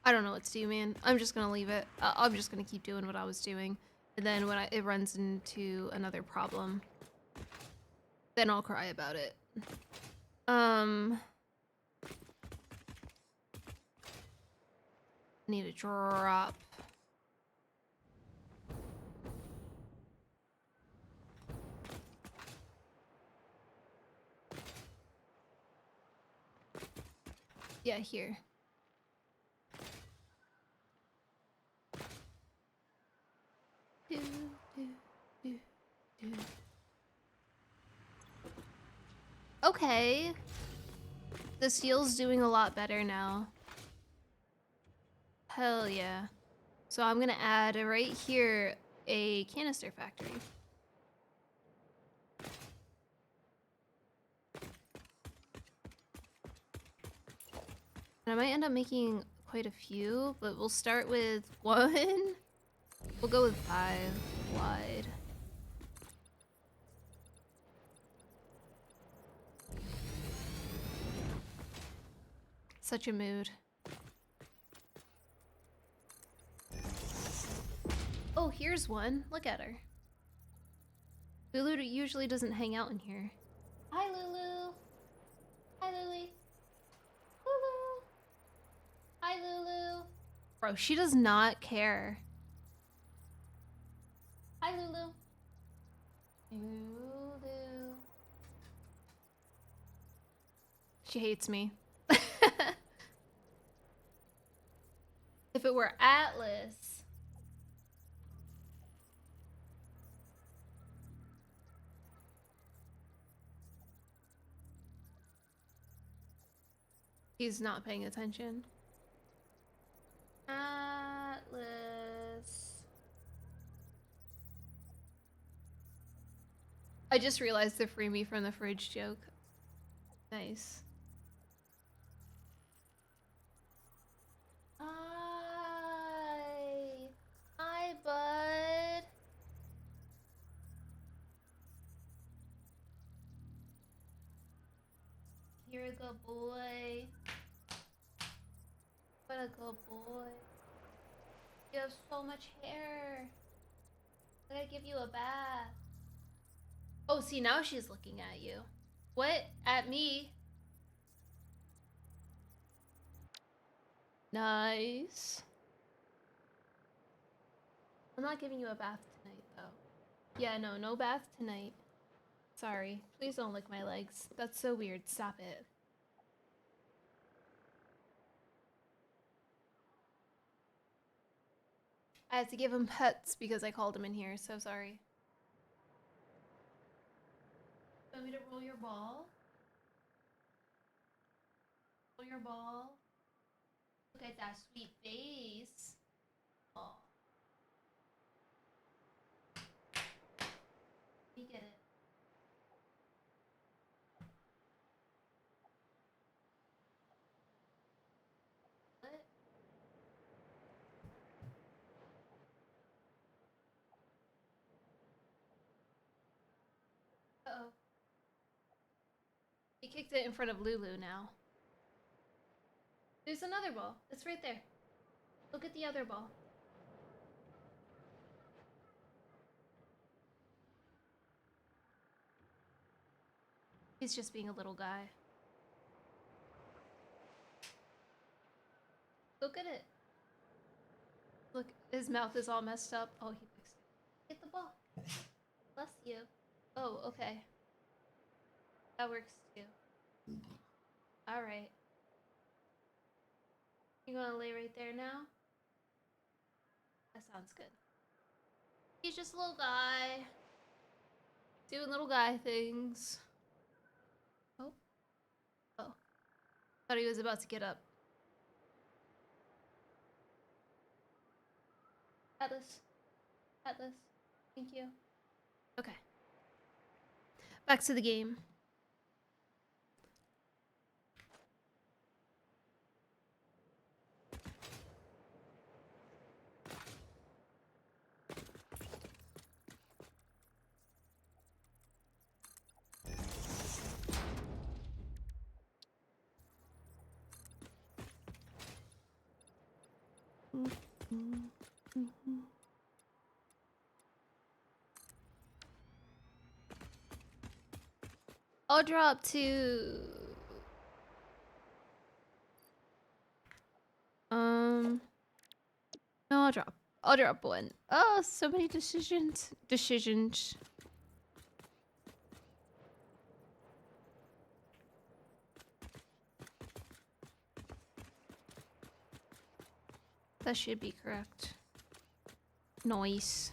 I don't know what to do, man. I'm just gonna leave it. I'm just gonna keep doing what I was doing. And then when it runs into another problem, Then I'll cry about it. Need a drop. Yeah, here. Do, do, do, do. Okay. The seal's doing a lot better now. Hell yeah. So I'm gonna add right here a canister factory. And I might end up making quite a few, but we'll start with 1. We'll go with 5 wide. Such a mood. Oh, here's one. Look at her. Lulu usually doesn't hang out in here. Hi, Lulu. Hi, Lily. Lulu. Hi, Lulu. Bro, she does not care. Hi, Lulu. Lulu. She hates me. If it were Atlas. He's not paying attention. Atlas. I just realized the free me from the fridge joke. Nice. Hi. Hi, bud. You're a good boy. What a good boy. You have so much hair. I gotta give you a bath. Oh, see, now she's looking at you. What? At me? Nice. I'm not giving you a bath tonight, though. Yeah, no, no bath tonight. Sorry. Please don't lick my legs. That's so weird. Stop it. I had to give him pets because I called him in here. So sorry. Want me to roll your ball? Roll your ball. Look at that sweet face. Oh. Let me get it. What? Uh-oh. He kicked it in front of Lulu now. There's another ball. It's right there. Look at the other ball. He's just being a little guy. Look at it. Look, his mouth is all messed up. Oh, he fixed it. Get the ball. Bless you. Oh, okay. That works too. Alright. You gonna lay right there now? That sounds good. He's just a little guy. Doing little guy things. Oh. Oh. Thought he was about to get up. Atlas. Atlas. Thank you. Okay. Back to the game. I'll drop two. No, I'll drop one. Oh, so many decisions. That should be correct. Nice.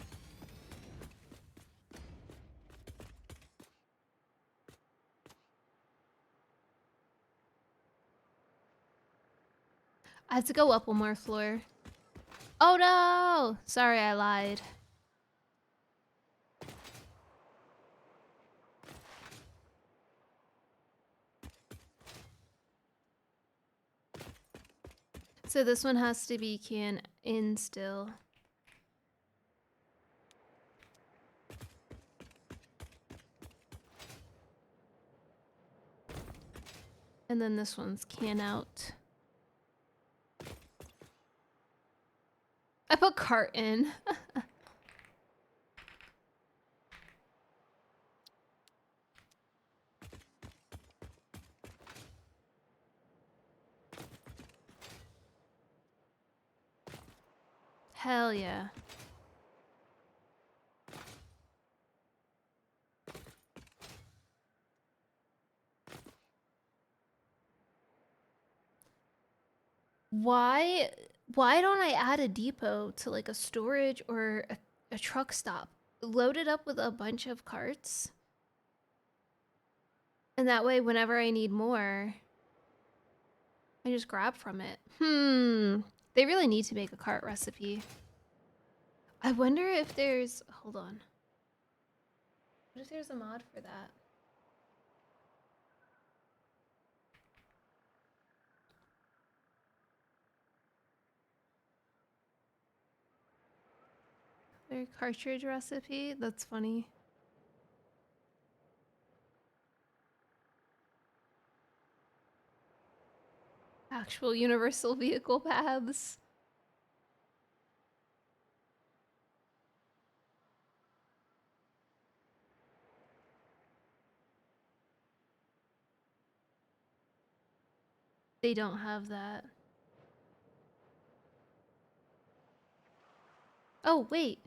I have to go up one more floor. Oh no! Sorry, I lied. So this one has to be can in still. And then this one's can out. I put cart in. Hell yeah. Why don't I add a depot to like a storage or a truck stop? Load it up with a bunch of carts. And that way whenever I need more, I just grab from it. They really need to make a cart recipe. I wonder if there's hold on. What if there's a mod for that? Their cartridge recipe? That's funny. Actual universal vehicle paths. They don't have that. Oh, wait.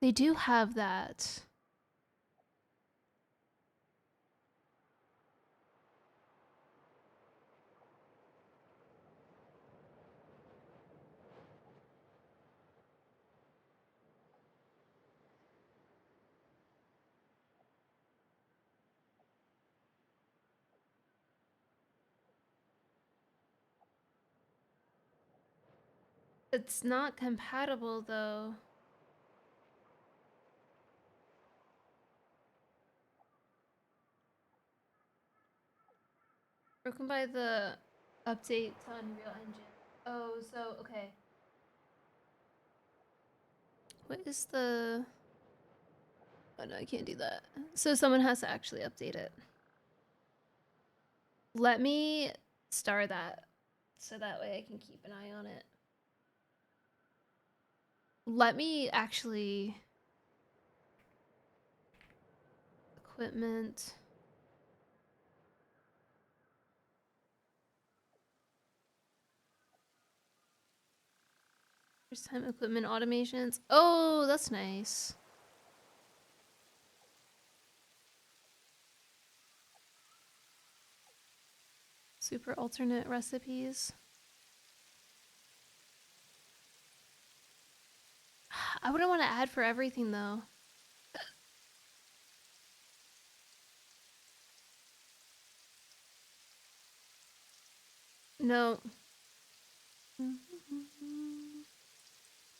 They do have that. It's not compatible though. Broken by the update to Unreal Engine. Oh, so okay. What is the... Oh no, I can't do that. So someone has to actually update it. Let me star that so that way I can keep an eye on it. Let me actually... Equipment... First time equipment automations. Oh, that's nice. Super alternate recipes. I wouldn't want to add for everything though. No.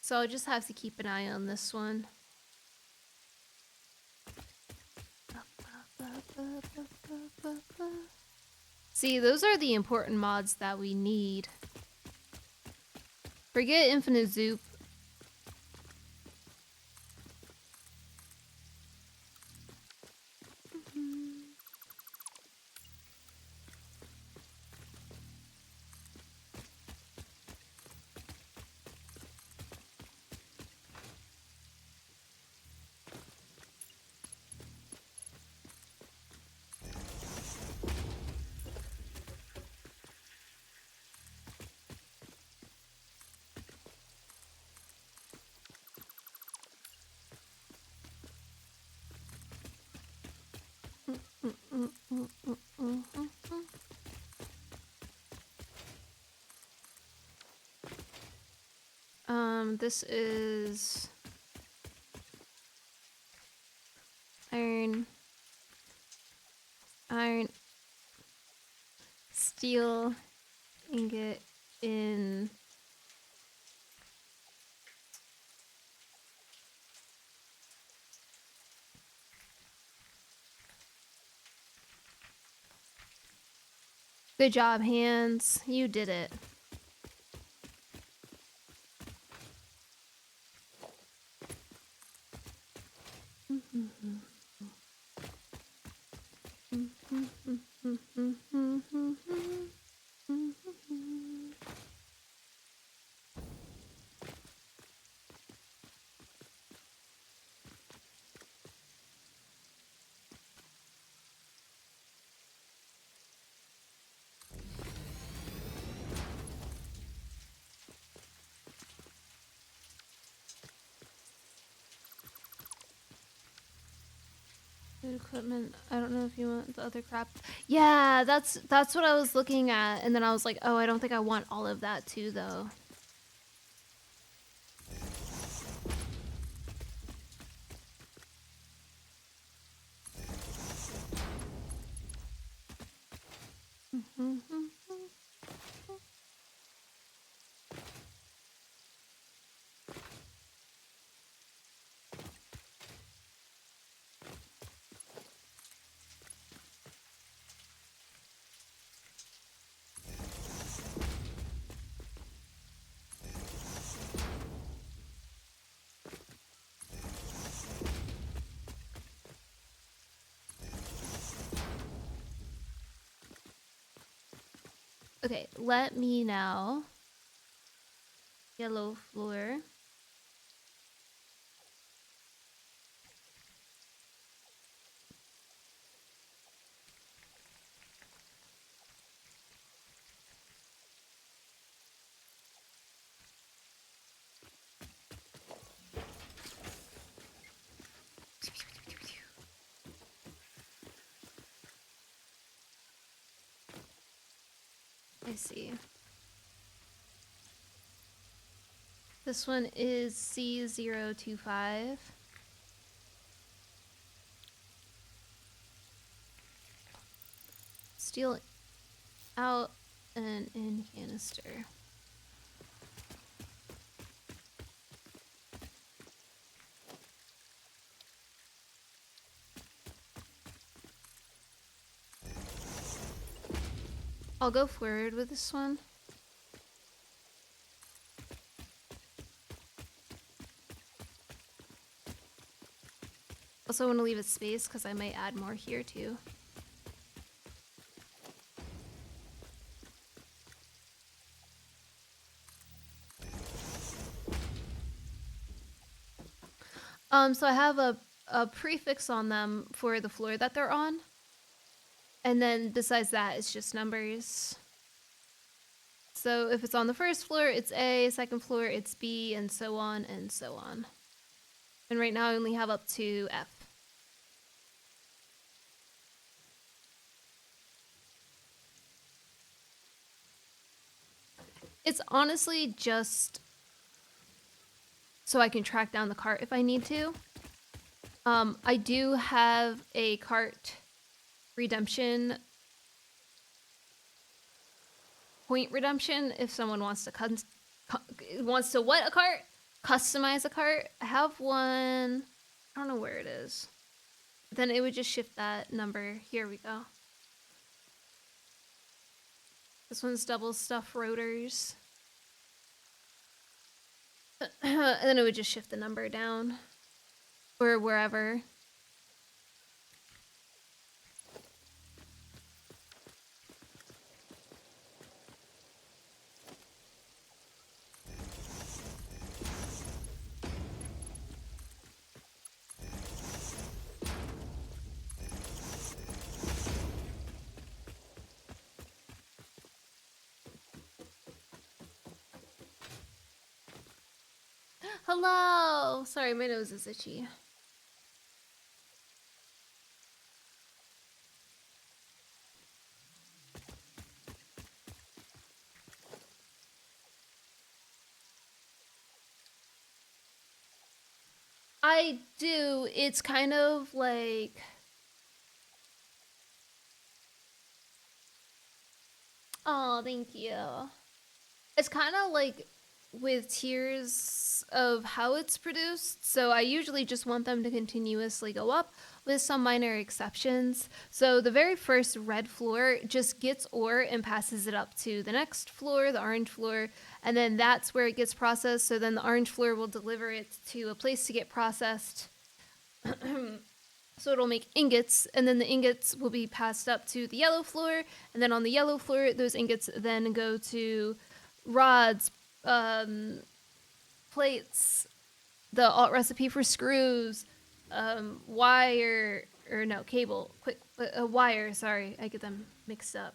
So I'll just have to keep an eye on this one. See, those are the important mods that we need. Forget infinite Zoop. This is iron, iron, steel, ingot in good job, hands. You did it. Good equipment. I don't know if you want the other crap. Yeah, that's what I was looking at, and then I was like, oh, I don't think I want all of that too, though. Okay, let me now. Yellow floor. I see. This one is C025. Steel out and in canister. I'll go forward with this one. Also want to leave a space because I might add more here too. So I have a prefix on them for the floor that they're on. And then besides that, it's just numbers. So if it's on the first floor, it's A, second floor, it's B, and so on and so on. And right now I only have up to F. It's honestly just so I can track down the cart if I need to. I do have a cart redemption, point redemption, if someone wants to what a cart? Customize a cart. I have one. I don't know where it is. Then it would just shift that number. Here we go. This one's double stuff rotors. And then it would just shift the number down. Or wherever. Hello! Sorry, my nose is itchy. I do. It's kind of like... Oh, thank you. It's kind of like with tiers of how it's produced. So I usually just want them to continuously go up with some minor exceptions. So the very first red floor just gets ore and passes it up to the next floor, the orange floor, and then that's where it gets processed. So then the orange floor will deliver it to a place to get processed. So it'll make ingots, and then the ingots will be passed up to the yellow floor, and then on the yellow floor, those ingots then go to rods, plates, the alt recipe for screws, wire, or no, cable, wire, sorry, I get them mixed up.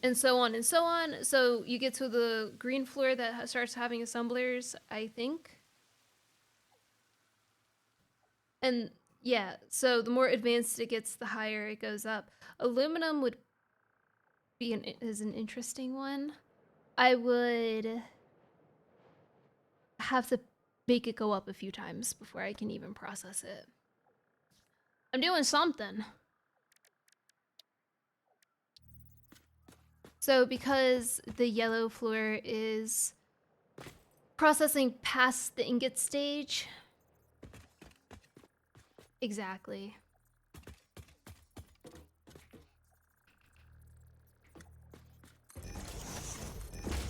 And so on and so on. So you get to the green floor that starts having assemblers, I think. And yeah, so the more advanced it gets, the higher it goes up. Aluminum would be is an interesting one. I would have to make it go up a few times before I can even process it. I'm doing something. So because the yellow floor is processing past the ingot stage. Exactly.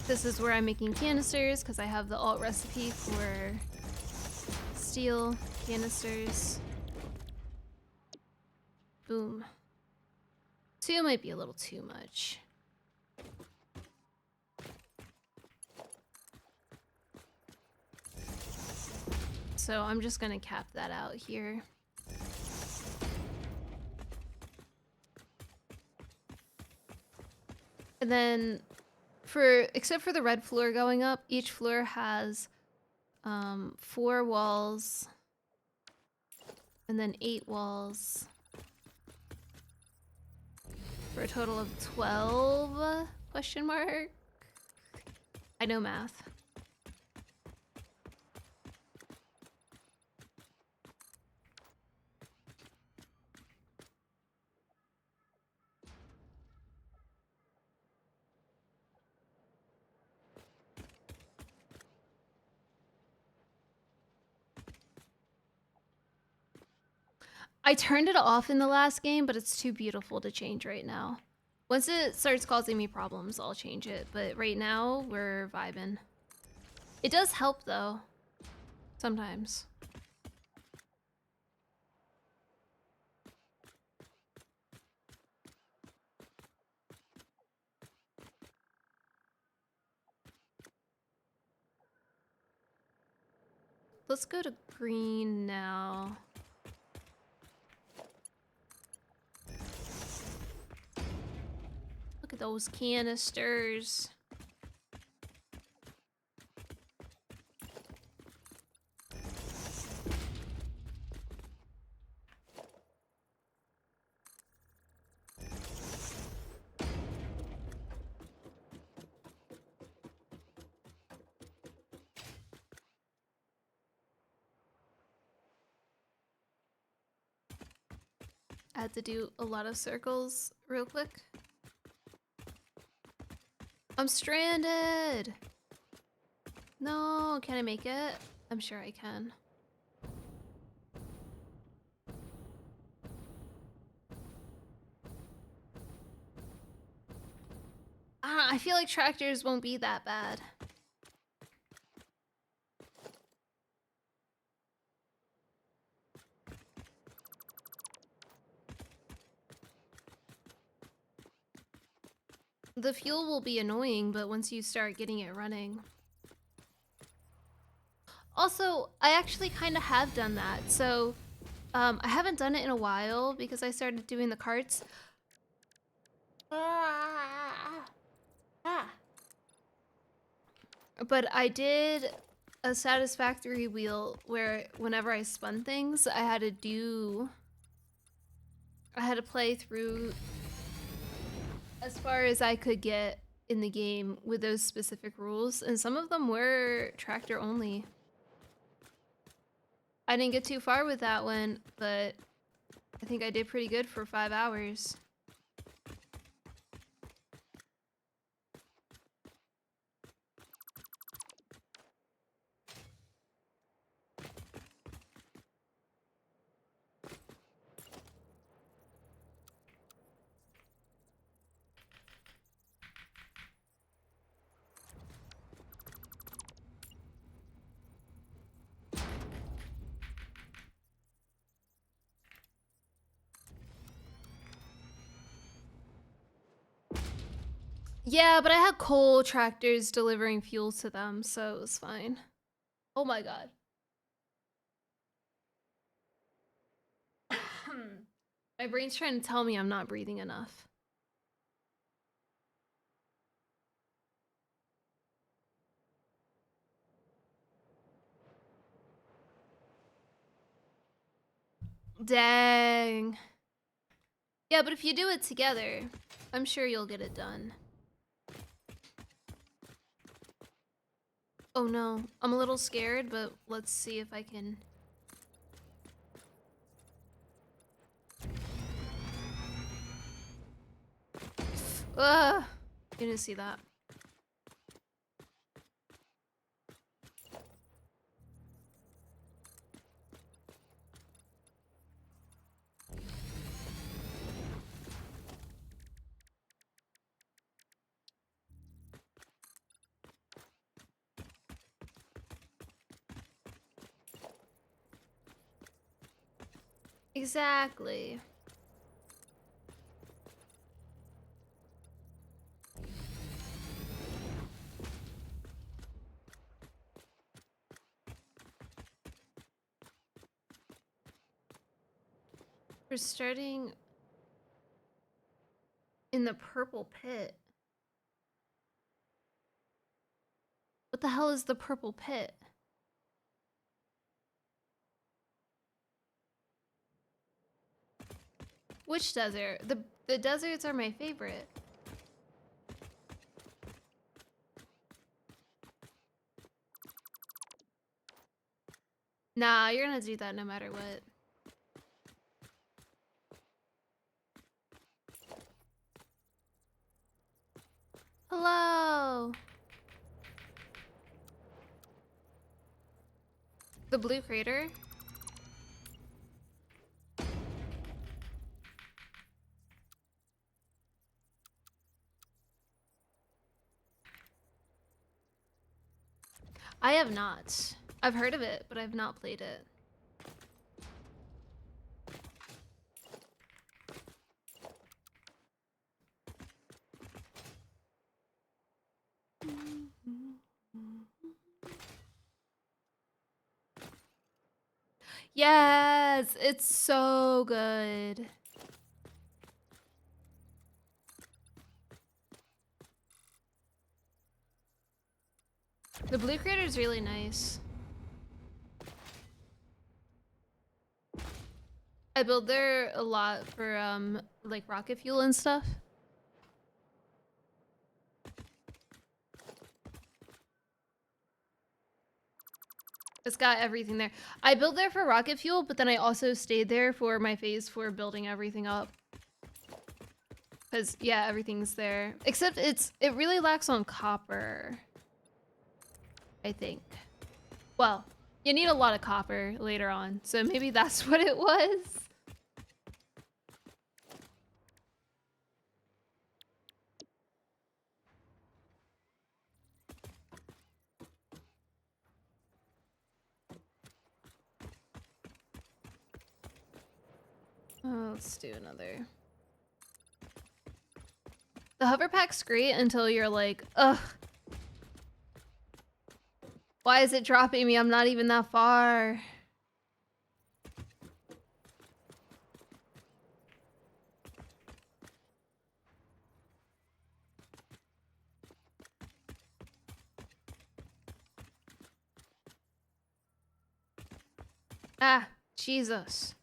This is where I'm making canisters because I have the alt recipe for steel canisters. Boom. 2 might be a little too much. So I'm just gonna cap that out here. And then except for the red floor going up, each floor has 4 walls and then 8 walls for a total of 12 question mark. I know math. I turned it off in the last game, but it's too beautiful to change right now. Once it starts causing me problems, I'll change it. But right now, we're vibing. It does help, though. Sometimes. Let's go to green now. Look at those canisters. I had to do a lot of circles real quick. I'm stranded! No, can I make it? I'm sure I can. I feel like tractors won't be that bad. The fuel will be annoying, but once you start getting it running. Also, I actually kind of have done that. So, I haven't done it in a while because I started doing the carts. But I did a satisfactory wheel where whenever I spun things, I had to play through as far as I could get in the game with those specific rules, and some of them were tractor only. I didn't get too far with that one, but I think I did pretty good for 5 hours. Yeah, but I had coal tractors delivering fuel to them, so it was fine. Oh my god. My brain's trying to tell me I'm not breathing enough. Dang. Yeah, but if you do it together, I'm sure you'll get it done. Oh no, I'm a little scared, but let's see if I can. Ugh, didn't see that. Exactly. We're starting in the purple pit. What the hell is the purple pit? Which desert? The deserts are my favorite. Nah, you're gonna do that no matter what. Hello! The blue crater? I have not. I've heard of it, but I've not played it. Yes, it's so good. The blue crater is really nice. I build there a lot for like rocket fuel and stuff. It's got everything there. I built there for rocket fuel, but then I also stayed there for my phase 4 building everything up. Cause yeah, everything's there. Except it really lacks on copper. I think. Well, you need a lot of copper later on, so maybe that's what it was. Oh, let's do another. The hover pack's great until you're like, ugh. Why is it dropping me? I'm not even that far. Ah, Jesus.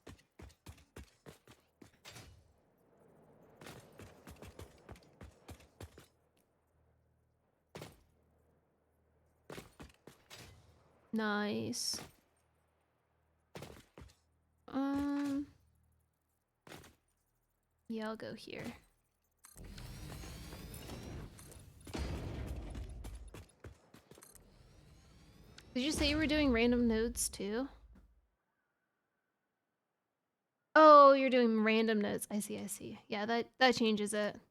Nice. Yeah, I'll go here. Did you say you were doing random nodes too? Oh, you're doing random nodes. I see, I see. Yeah, that changes it. It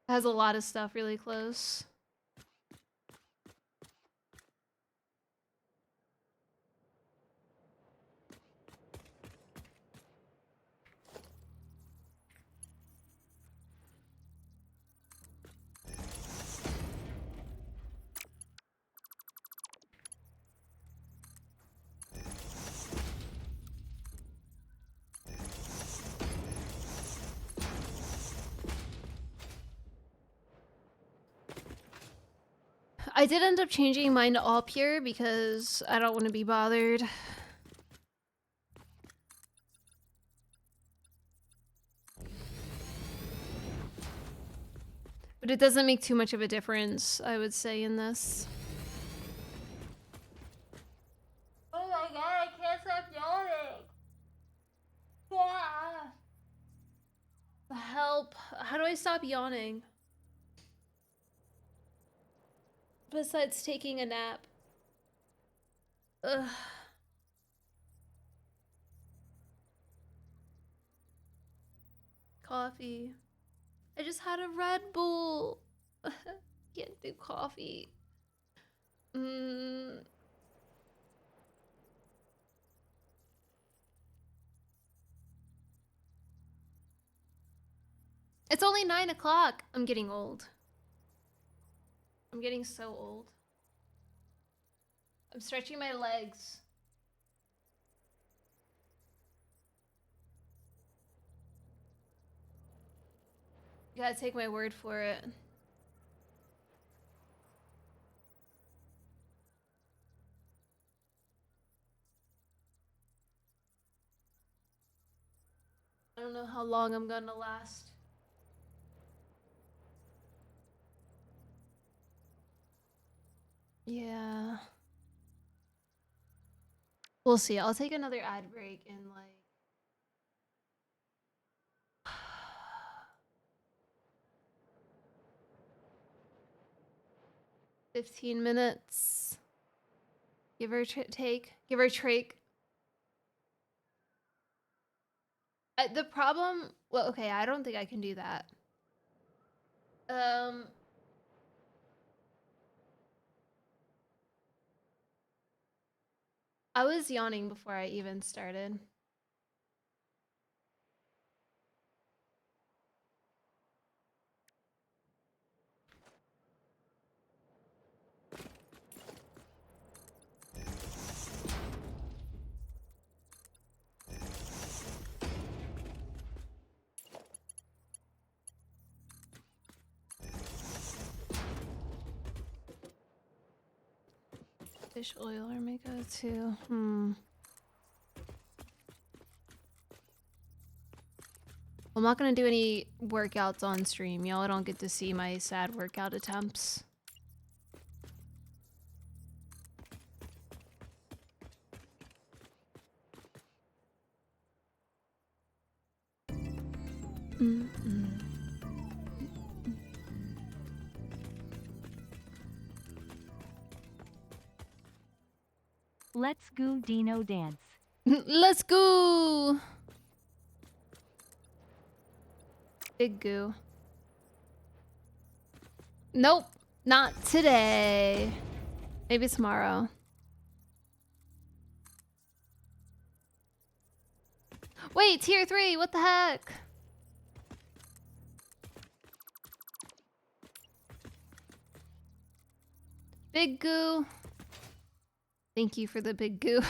has a lot of stuff really close. I did end up changing mine to all pure because I don't want to be bothered. But it doesn't make too much of a difference, I would say, in this. Oh my god, I can't stop yawning! Help! How do I stop yawning? Besides taking a nap. Ugh. Coffee. I just had a Red Bull. Can't do coffee. It's only 9 o'clock. I'm getting old. I'm getting so old. I'm stretching my legs. You gotta take my word for it. I don't know how long I'm gonna last. Yeah. We'll see. I'll take another ad break in like 15 minutes. Give her take. Give her trake. The problem. Well, okay. I don't think I can do that. I was yawning before I even started. Fish oil or my go-to. I'm not gonna do any workouts on stream. Y'all don't get to see my sad workout attempts. Let's go Dino dance. Let's go! Big goo. Nope, not today. Maybe tomorrow. Wait, tier 3, what the heck? Big goo. Thank you for the big goo.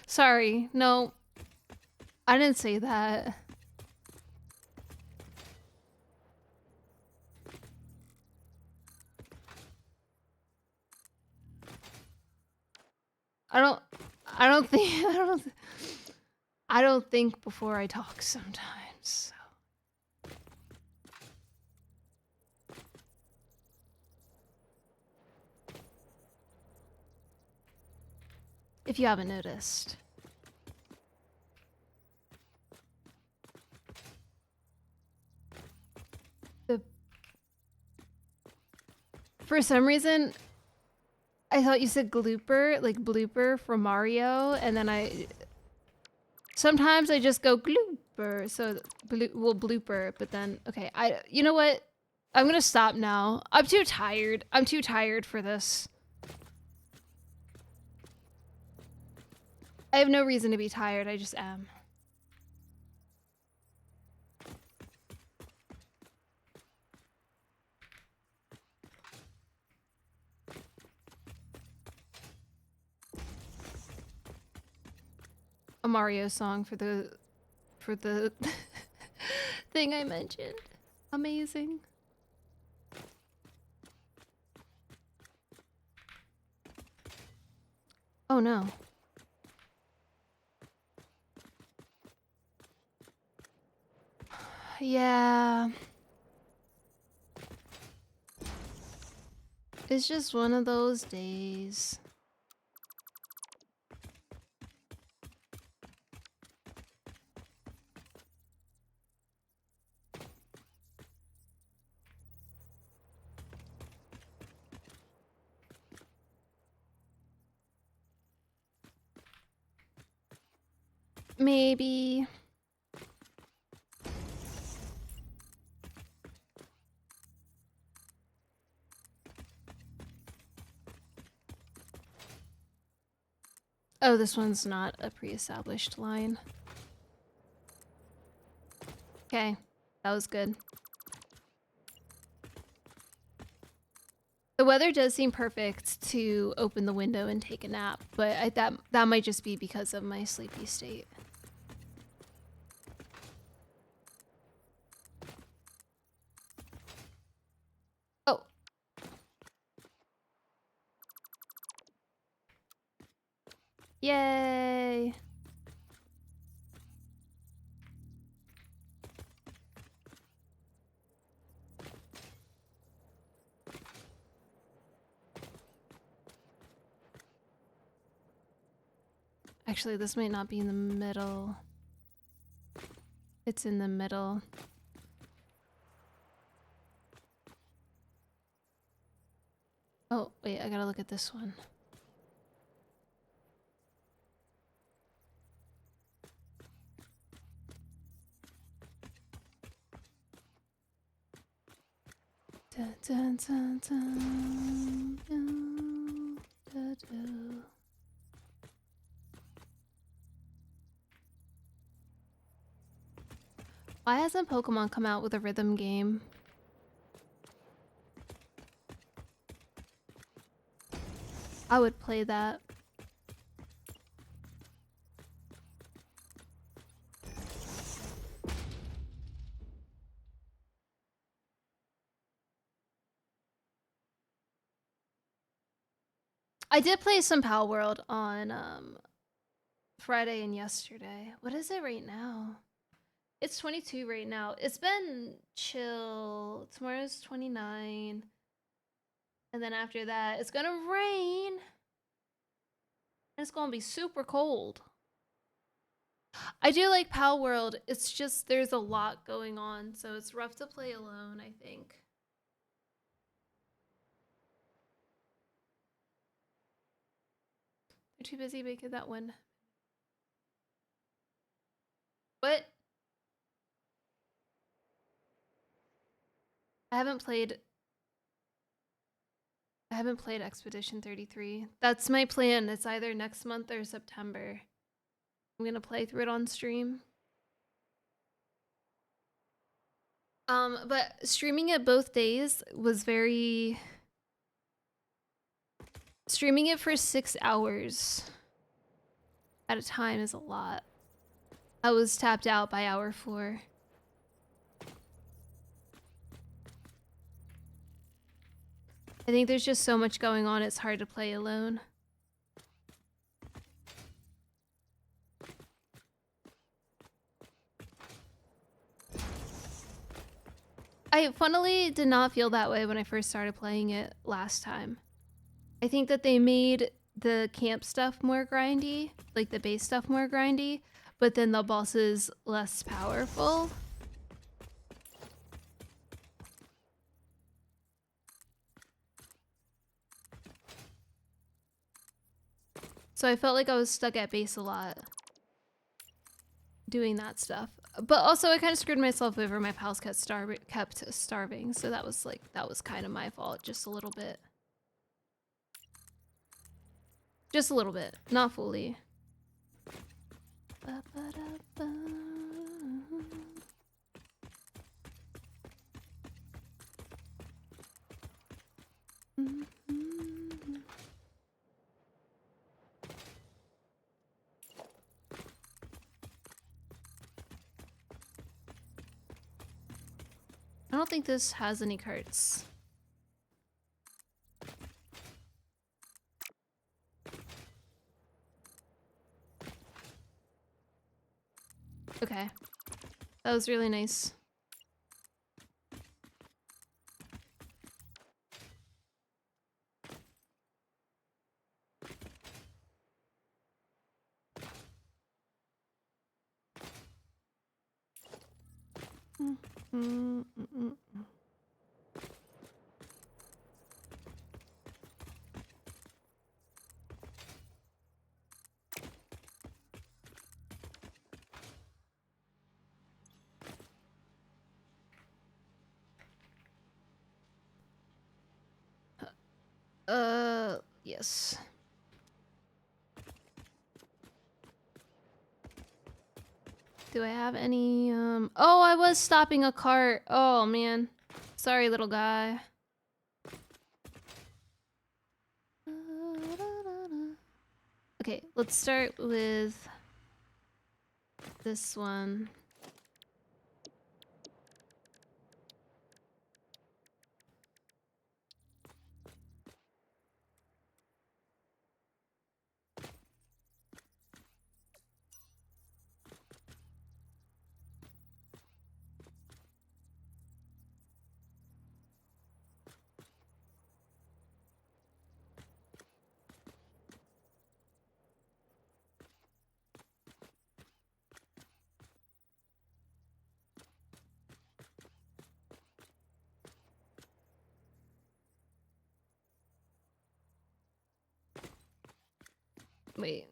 Sorry, no. I didn't say that. I don't think before I talk sometimes. So. If you haven't noticed. For some reason, I thought you said glooper, like blooper from Mario, and then sometimes I just go glooper, so blooper, but then, okay, you know what? I'm gonna stop now. I'm too tired. I'm too tired for this. I have no reason to be tired, I just am. A Mario song for the thing I mentioned. Amazing. Oh no. Yeah. It's just one of those days. Maybe. Oh, this one's not a pre-established line. Okay, that was good. The weather does seem perfect to open the window and take a nap, but that might just be because of my sleepy state. Oh. Yay. Actually, this might not be in the middle. It's in the middle. Oh, wait, I gotta look at this one. Dun, dun, dun, dun, dun, dun, dun. Why hasn't Pokemon come out with a rhythm game? I would play that. I did play some Pal World on Friday and yesterday. What is it right now? It's 22 right now. It's been chill. Tomorrow's 29. And then after that, it's gonna rain. And it's gonna be super cold. I do like Pal World. It's just there's a lot going on, so it's rough to play alone, I think. They're too busy making that one. What? I haven't played Expedition 33. That's my plan. It's either next month or September. I'm gonna play through it on stream. But streaming it both days was very... Streaming it for 6 hours at a time is a lot. I was tapped out by hour 4. I think there's just so much going on, it's hard to play alone. I funnily did not feel that way when I first started playing it last time. I think that they made the camp stuff more grindy, like the base stuff more grindy, but then the bosses less powerful. So I felt like I was stuck at base a lot doing that stuff. But also I kind of screwed myself over. My pals kept starving. So that was like, that was kind of my fault just a little bit. Just a little bit, not fully. Ba-ba-da-ba. Mhm. I don't think this has any carts. Okay. That was really nice. Yes. Do I have any, oh, I was stopping a cart. Oh, man. Sorry, little guy. Okay, let's start with this one. Wait.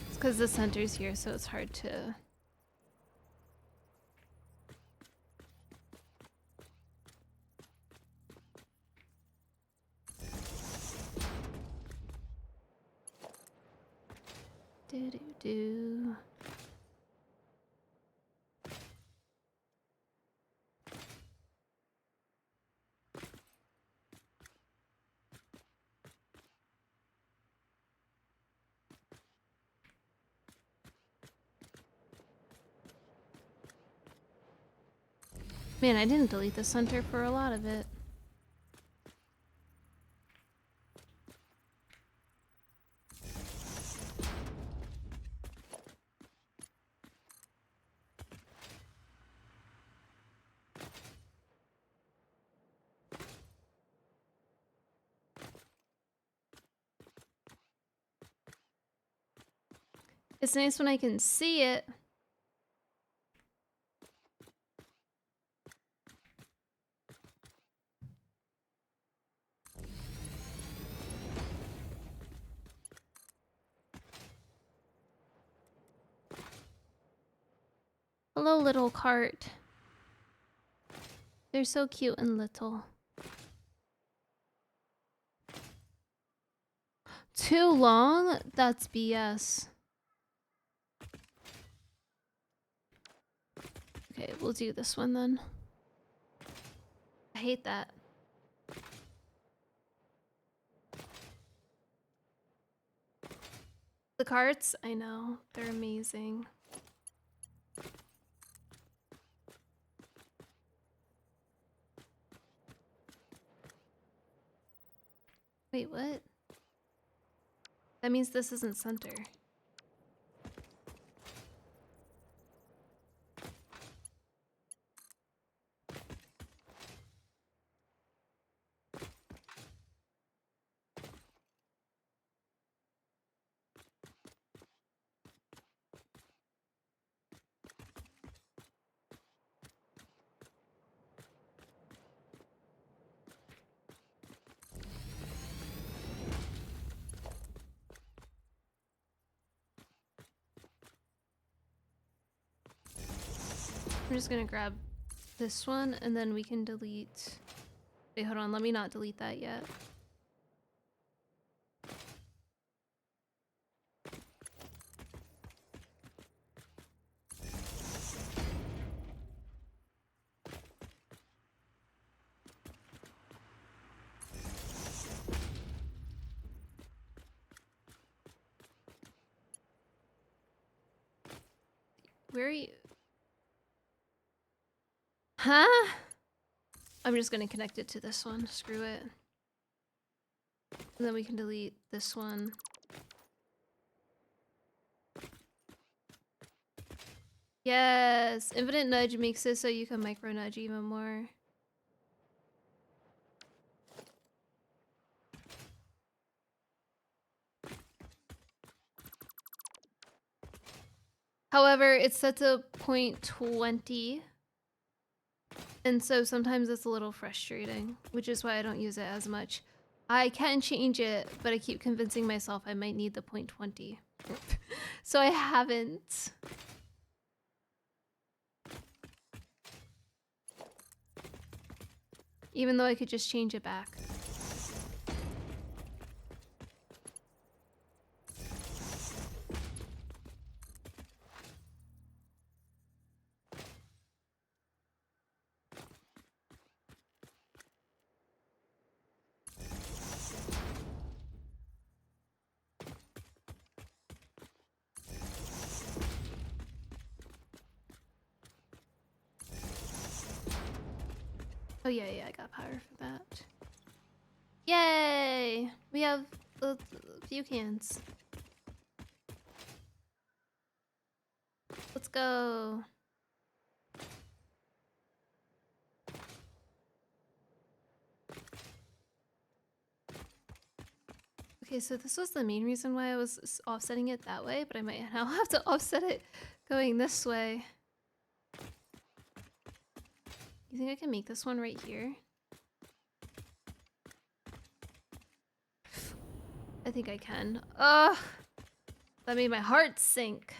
It's because the center's here, so it's hard to... Do-do-do. Man, I didn't delete the center for a lot of it. It's nice when I can see it. Hello, little cart. They're so cute and little. Too long? That's BS. Okay, we'll do this one then. I hate that. The carts? I know. They're amazing. Wait, what? That means this isn't center. I'm just gonna grab this one and then we can delete. Wait, hold on. Let me not delete that yet. Where are you? Huh? I'm just gonna connect it to this one. Screw it. And then we can delete this one. Yes! Infinite nudge makes it so you can micro nudge even more. However, it's set to 0.20. And so sometimes it's a little frustrating, which is why I don't use it as much. I can change it, but I keep convincing myself I might need the 0.20. So I haven't. Even though I could just change it back. Oh yeah, I got power for that. Yay! We have a few cans. Let's go. Okay, so this was the main reason why I was offsetting it that way, but I might now have to offset it going this way. You think I can make this one right here? I think I can. Ugh! That made my heart sink.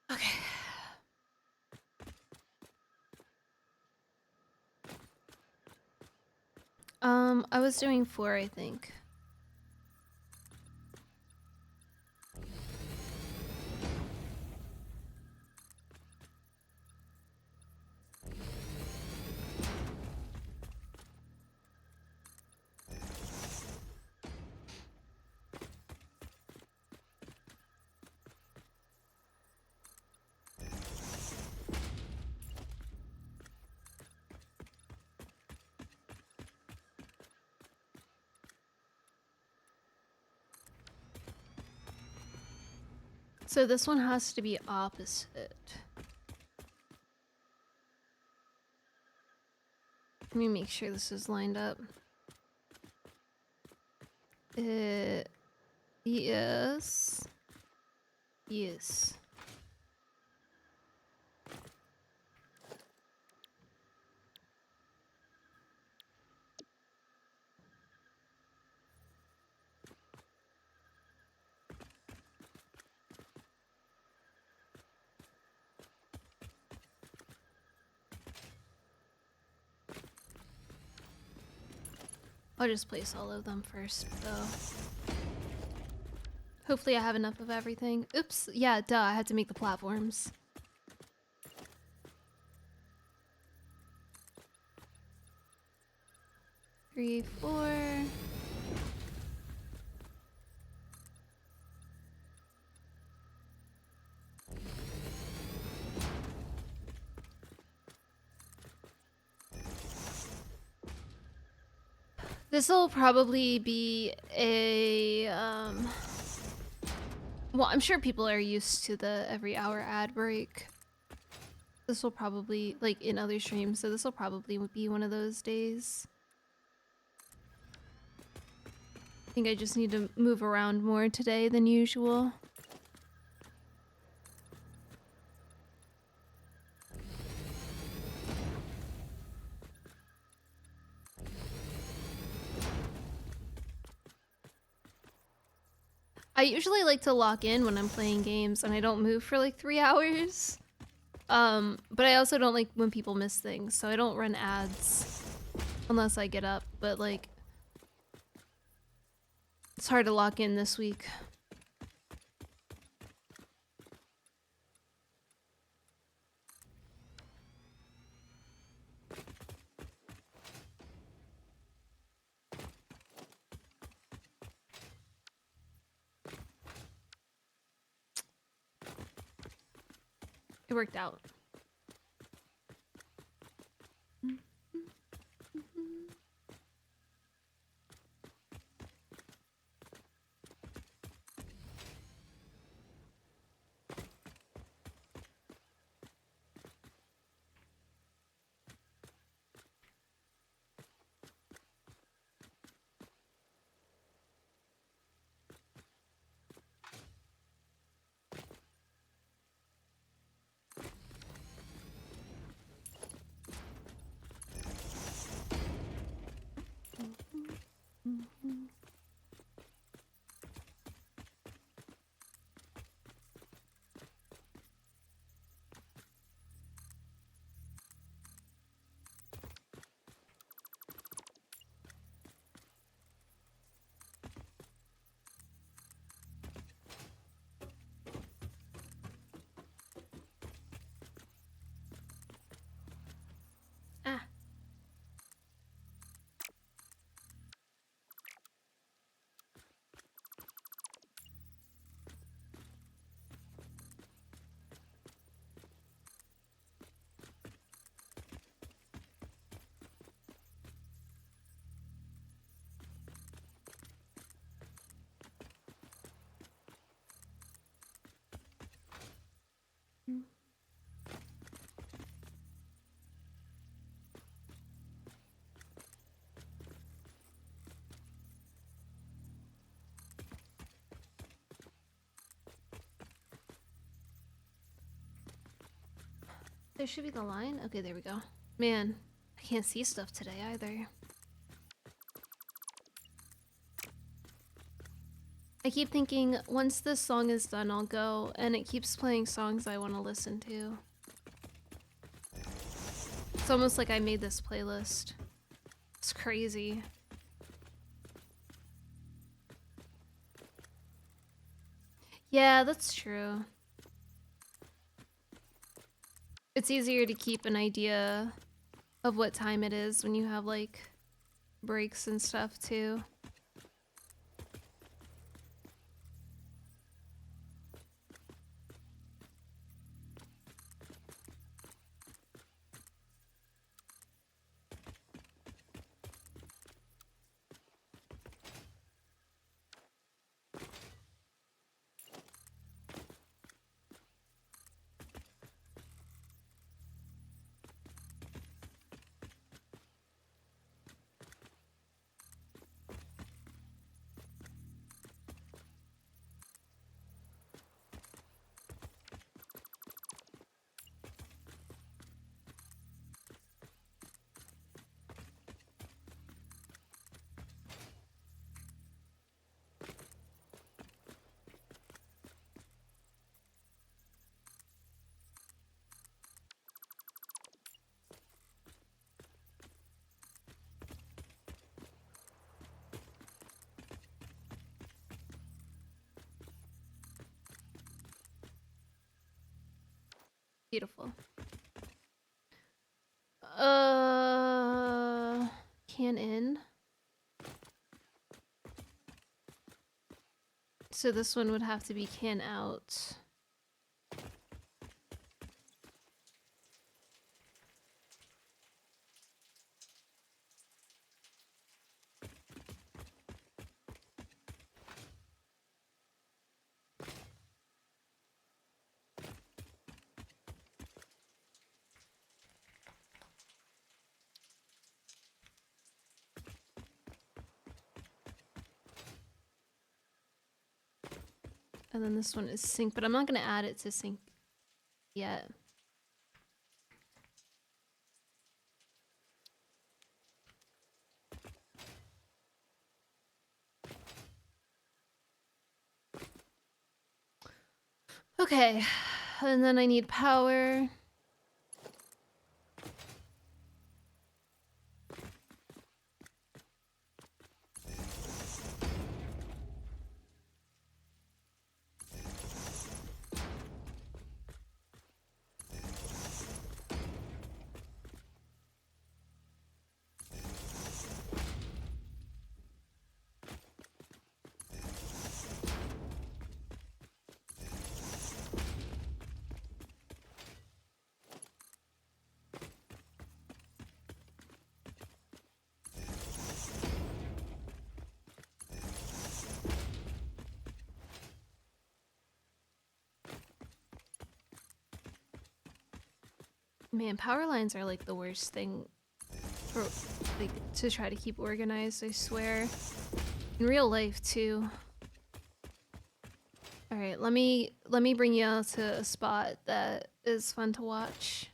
Okay. I was doing 4, I think. So this one has to be opposite. Let me make sure this is lined up. Yes. Yes. I'll just place all of them first, though. Hopefully I have enough of everything. Oops, yeah, duh, I had to make the platforms. 3, 4. This will probably be a well, I'm sure people are used to the every hour ad break. This will probably, like, in other streams, so this will probably be one of those days. I think I just need to move around more today than usual. I usually like to lock in when I'm playing games and I don't move for like 3 hours. But I also don't like when people miss things, so I don't run ads unless I get up, but like it's hard to lock in this week. It worked out. Ah. There should be the line. Okay, there we go. Man, I can't see stuff today either. I keep thinking once this song is done, I'll go, and it keeps playing songs I want to listen to. It's almost like I made this playlist. It's crazy. Yeah, that's true. It's easier to keep an idea of what time it is when you have like breaks and stuff too. Beautiful. Can in. So this one would have to be can out. And then this one is sync, but I'm not going to add it to sync yet. Okay, and then I need power. Man, power lines are like the worst thing for like to try to keep organized, I swear. In real life too. All right, let me bring you out to a spot that is fun to watch.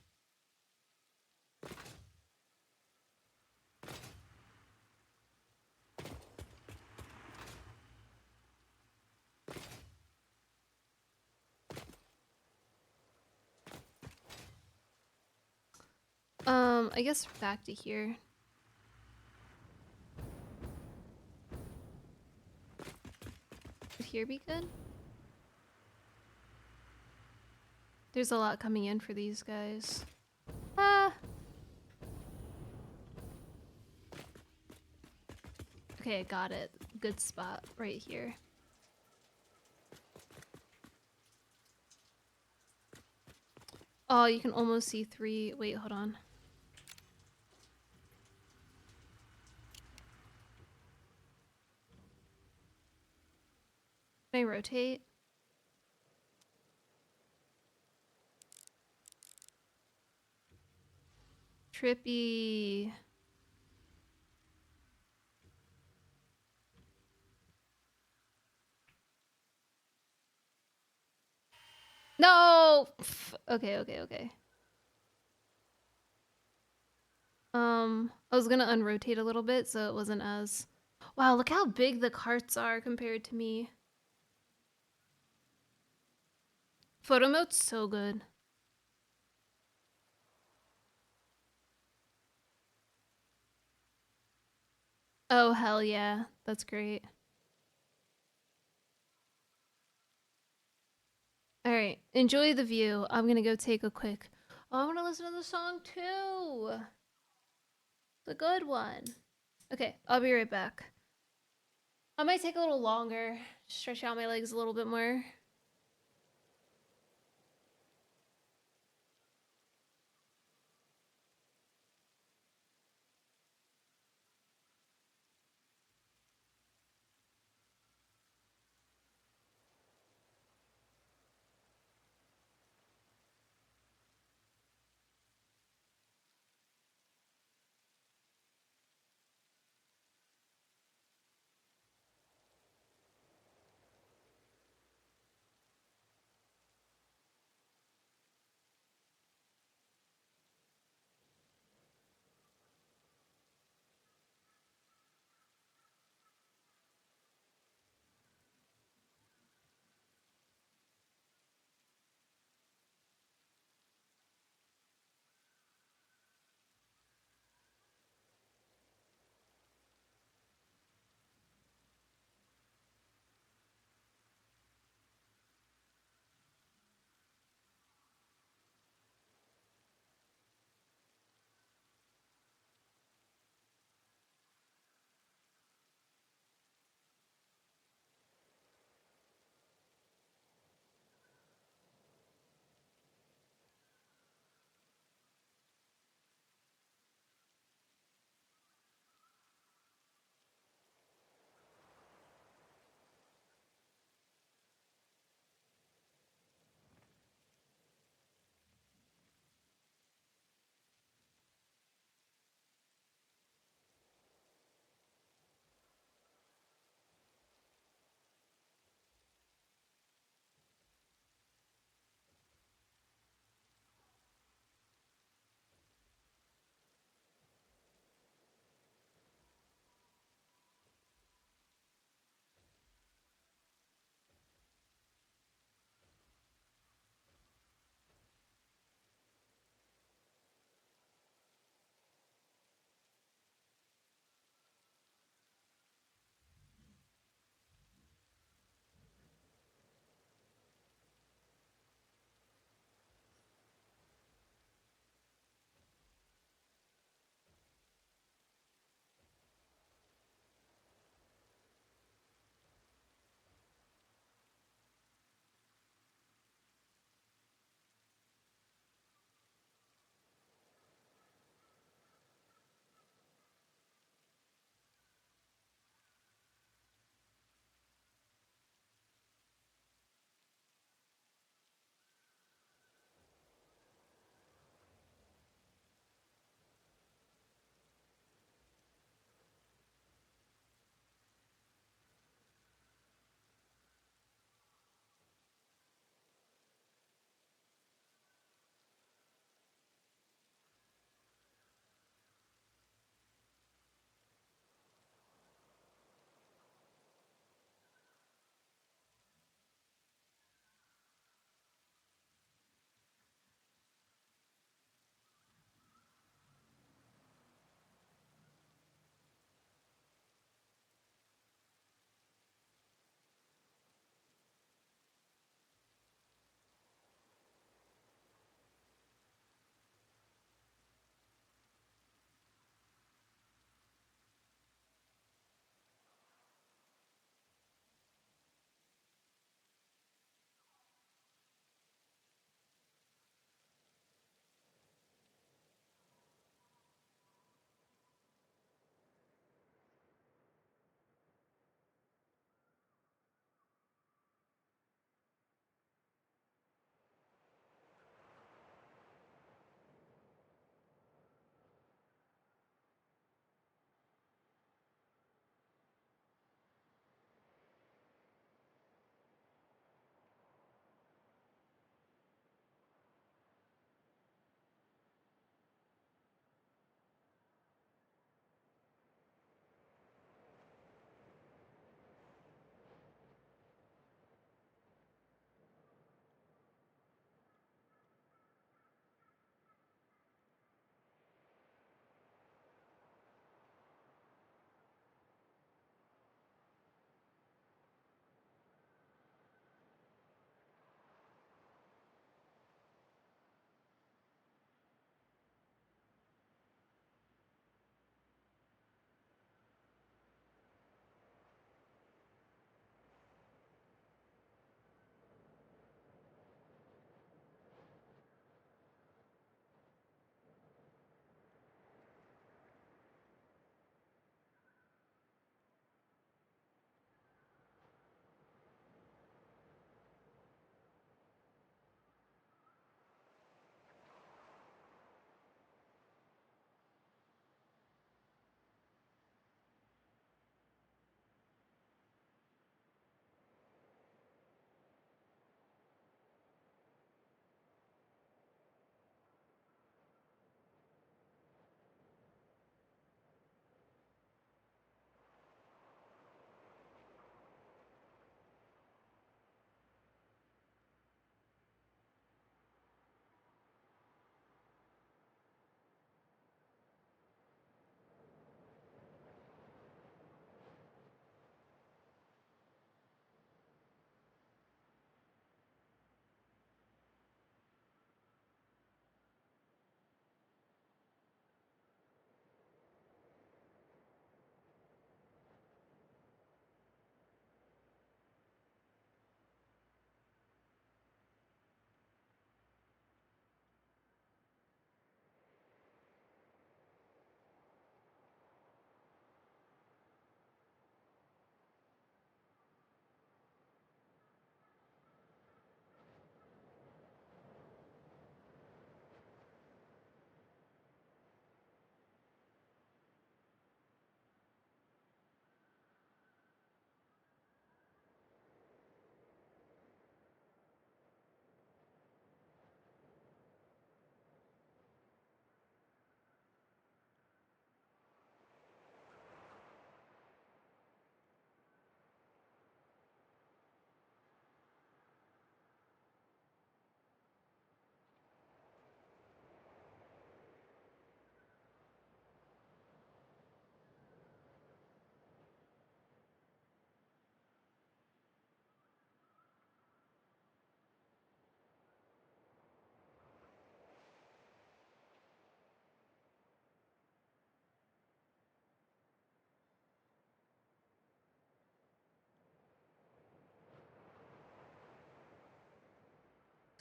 I guess back to here. Would here be good? There's a lot coming in for these guys. Ah! Okay, I got it. Good spot right here. Oh, you can almost see 3. Wait, hold on. Can I rotate? Trippy. No! Pff, okay, okay, okay. I was gonna unrotate a little bit so it wasn't as... Wow, look how big the carts are compared to me. Photo mode's so good. Oh, hell yeah. That's great. Alright, enjoy the view. I'm gonna go take a quick... Oh, I wanna listen to the song too! The good one. Okay, I'll be right back. I might take a little longer. Stretch out my legs a little bit more.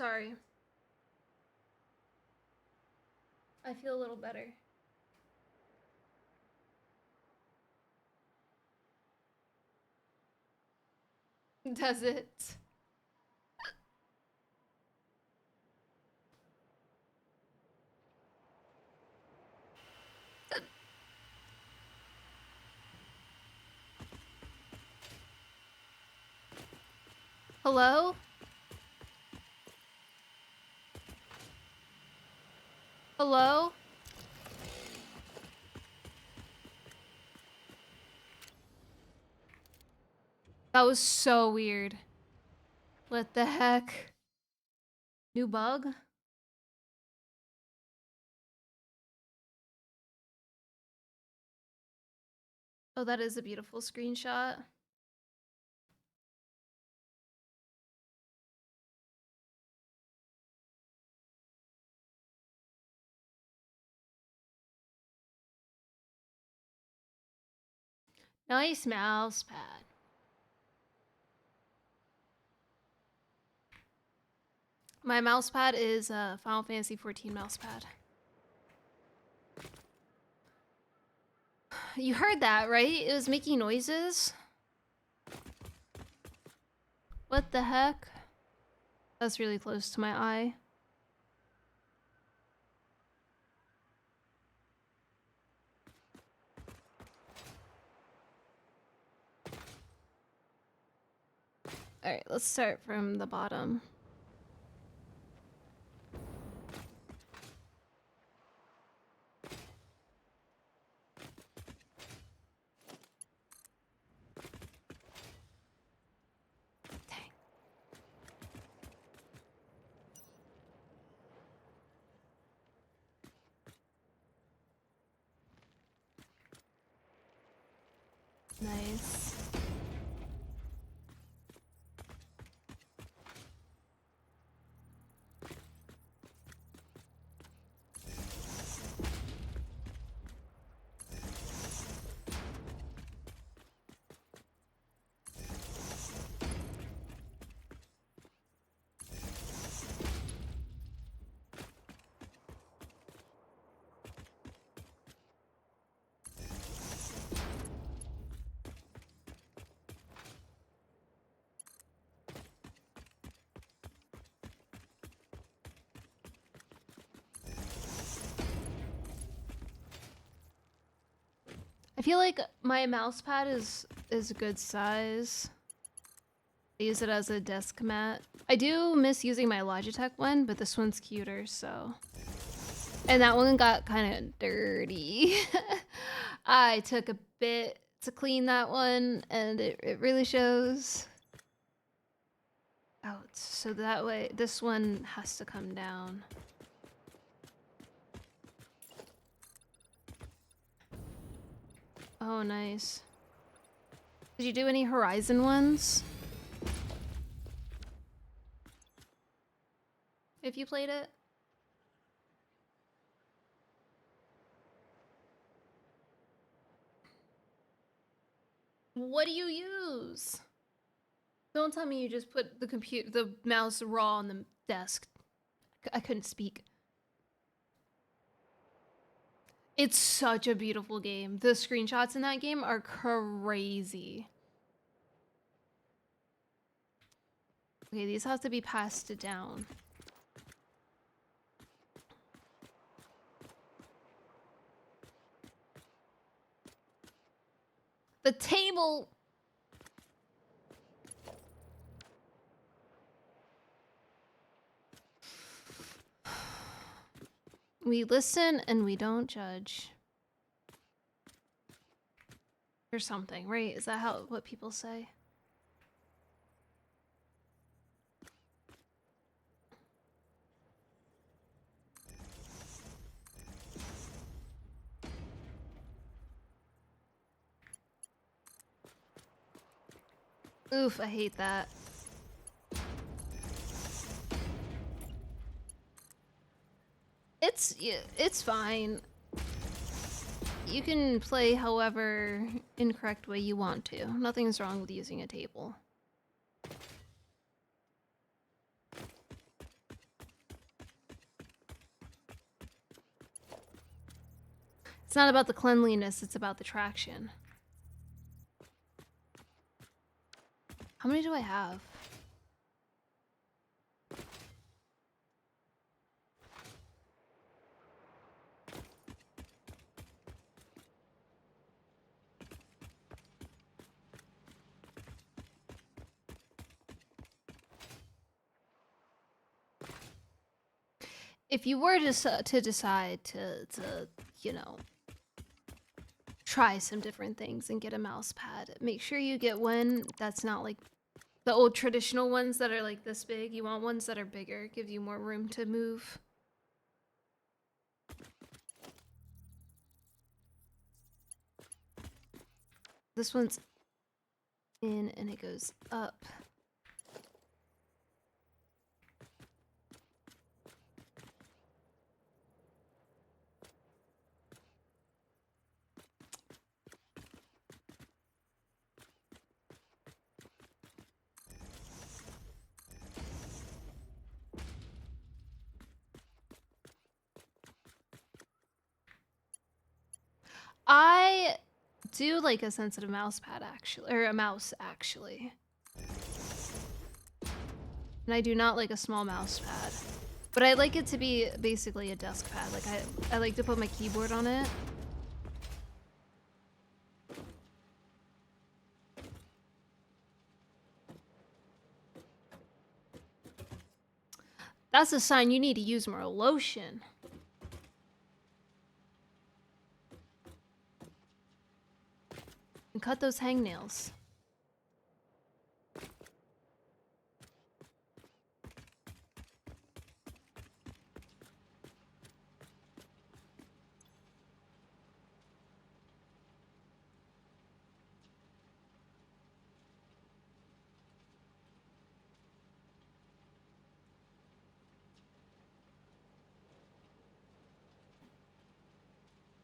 Sorry. I feel a little better. Does it? Hello? Hello? That was so weird. What the heck? New bug? Oh, that is a beautiful screenshot. Nice mouse pad. My mouse pad is a Final Fantasy 14 mouse pad. You heard that, right? It was making noises. What the heck? That's really close to my eye. Alright, let's start from the bottom. Dang. Nice. I feel like my mouse pad is a good size. I use it as a desk mat. I do miss using my Logitech one, but this one's cuter, so. And that one got kind of dirty. I took a bit to clean that one, and it really shows. Out. So that way, this one has to come down. Oh, nice. Did you do any Horizon ones? If you played it? What do you use? Don't tell me you just put the mouse raw on the desk. I couldn't speak. It's such a beautiful game. The screenshots in that game are crazy. Okay, these have to be passed down. The table! We listen and we don't judge. Or something, right? Is that what people say? Oof, I hate that. It's fine. You can play however incorrect way you want to. Nothing's wrong with using a table. It's not about the cleanliness, it's about the traction. How many do I have? If you were to decide to, you know, try some different things and get a mouse pad, make sure you get one that's not like the old traditional ones that are like this big. You want ones that are bigger, give you more room to move. This one's in and it goes up. I do like a sensitive mouse pad actually, or a mouse actually. And I do not like a small mouse pad. But I like it to be basically a desk pad. Like I like to put my keyboard on it. That's a sign you need to use more lotion. And cut those hangnails.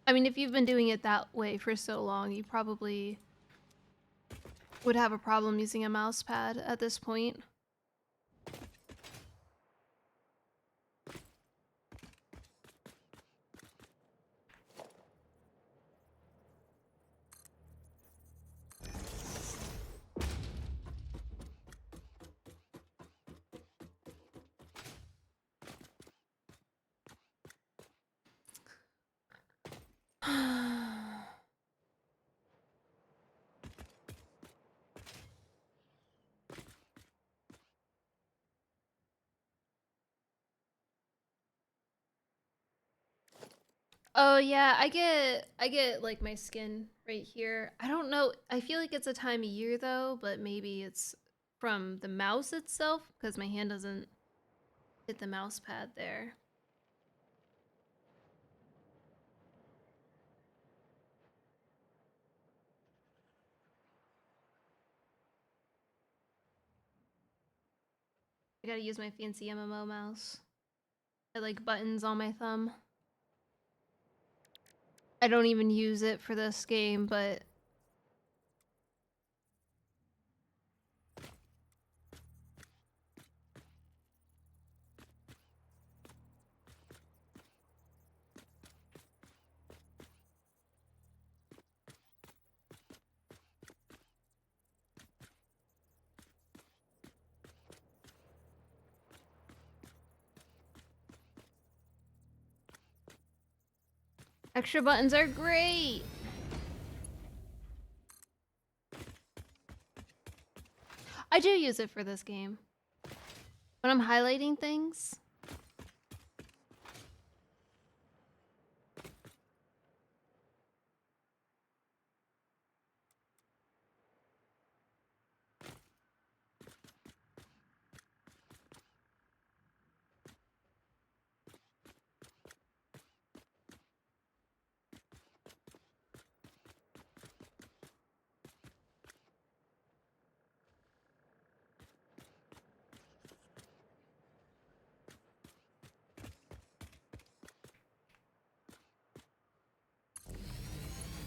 I mean, if you've been doing it that way for so long, you probably would have a problem using a mouse pad at this point. Oh yeah, I get like my skin right here. I don't know. I feel like it's a time of year though, but maybe it's from the mouse itself because my hand doesn't hit the mouse pad there. I gotta use my fancy MMO mouse. I like buttons on my thumb. I don't even use it for this game, but extra buttons are great. I do use it for this game. When I'm highlighting things.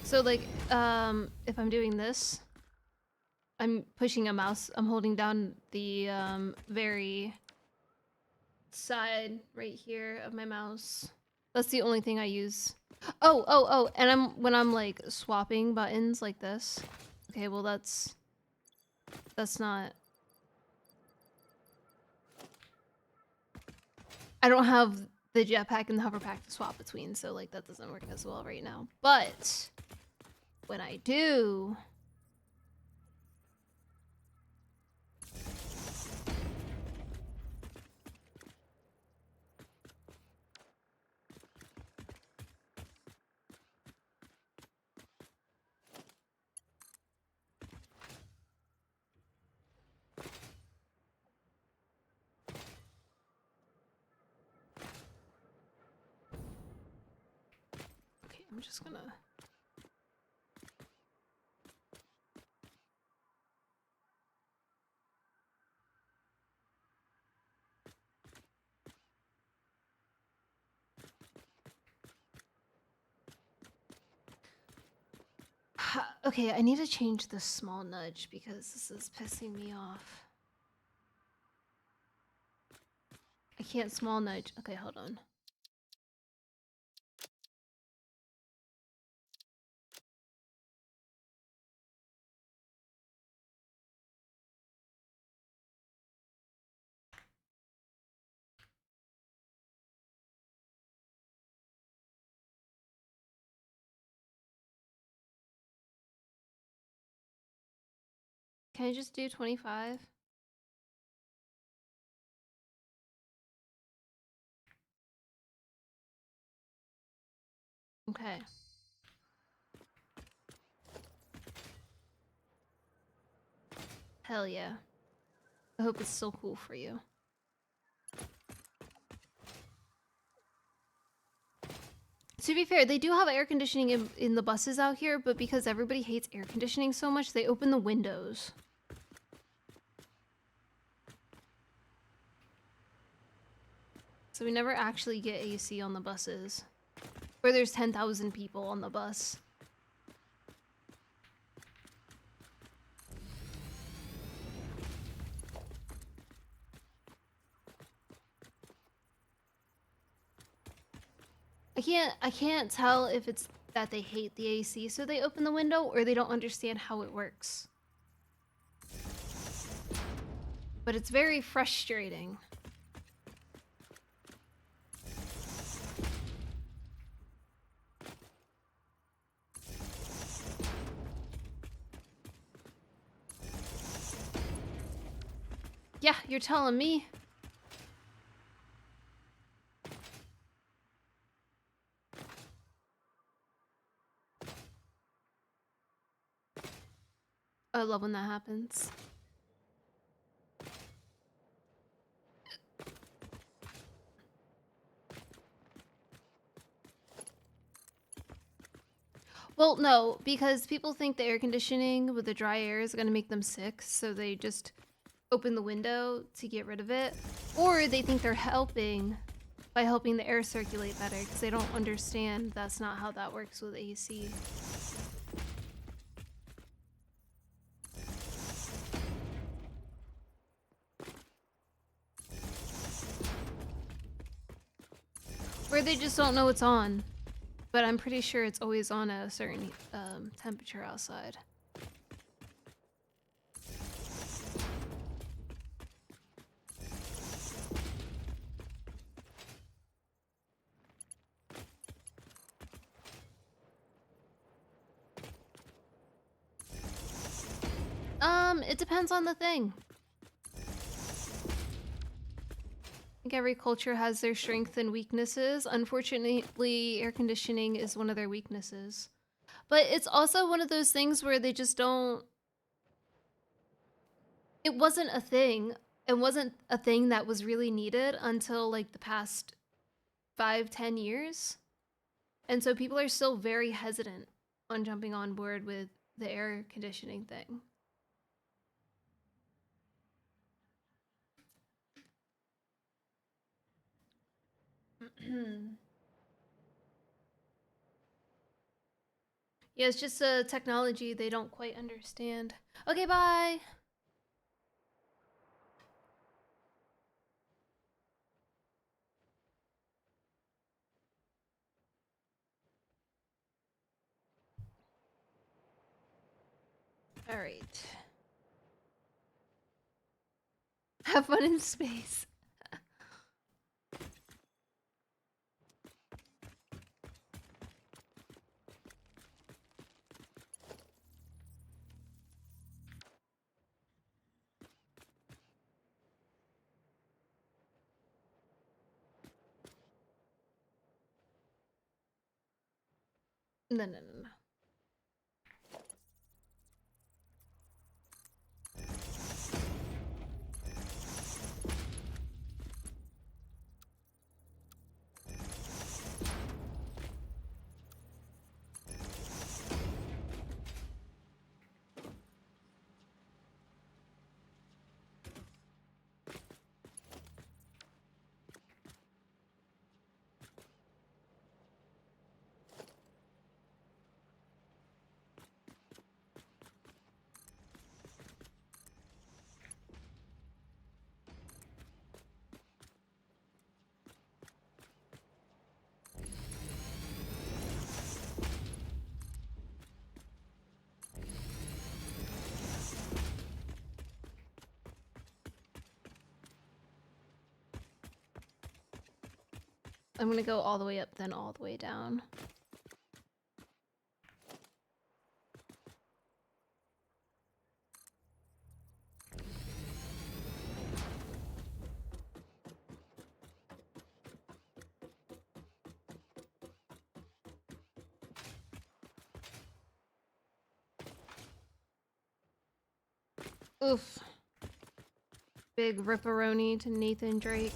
So like, if I'm doing this, I'm pushing a mouse, I'm holding down the very side right here of my mouse. That's the only thing I use. Oh, and when I'm like swapping buttons like this. Okay, well that's not. I don't have the jetpack and the hover pack to swap between, so like that doesn't work as well right now. But when I do, okay, I'm just gonna. Okay, I need to change the small nudge because this is pissing me off. I can't small nudge. Okay, hold on. Can I just do 25? Okay. Hell yeah. I hope it's still cool for you. To be fair, they do have air conditioning in the buses out here, but because everybody hates air conditioning so much, they open the windows. So we never actually get AC on the buses. Where there's 10,000 people on the bus. I can't tell if it's that they hate the AC so they open the window or they don't understand how it works. But it's very frustrating. Yeah, you're telling me. I love when that happens. Well, no, because people think the air conditioning with the dry air is going to make them sick, so they just open the window to get rid of it. Or they think they're helping by helping the air circulate better because they don't understand that's not how that works with AC. Or they just don't know it's on. But I'm pretty sure it's always on at a certain temperature outside. It depends on the thing. I think every culture has their strengths and weaknesses. Unfortunately, air conditioning is one of their weaknesses. But it's also one of those things where they just don't... It wasn't a thing. It wasn't a thing that was really needed until like the past 5-10 years. And so people are still very hesitant on jumping on board with the air conditioning thing. Yeah, it's just a technology they don't quite understand. Okay, bye! All right. Have fun in space. No, no, no, no. I'm gonna go all the way up, then all the way down. Oof. Big ripperoni to Nathan Drake.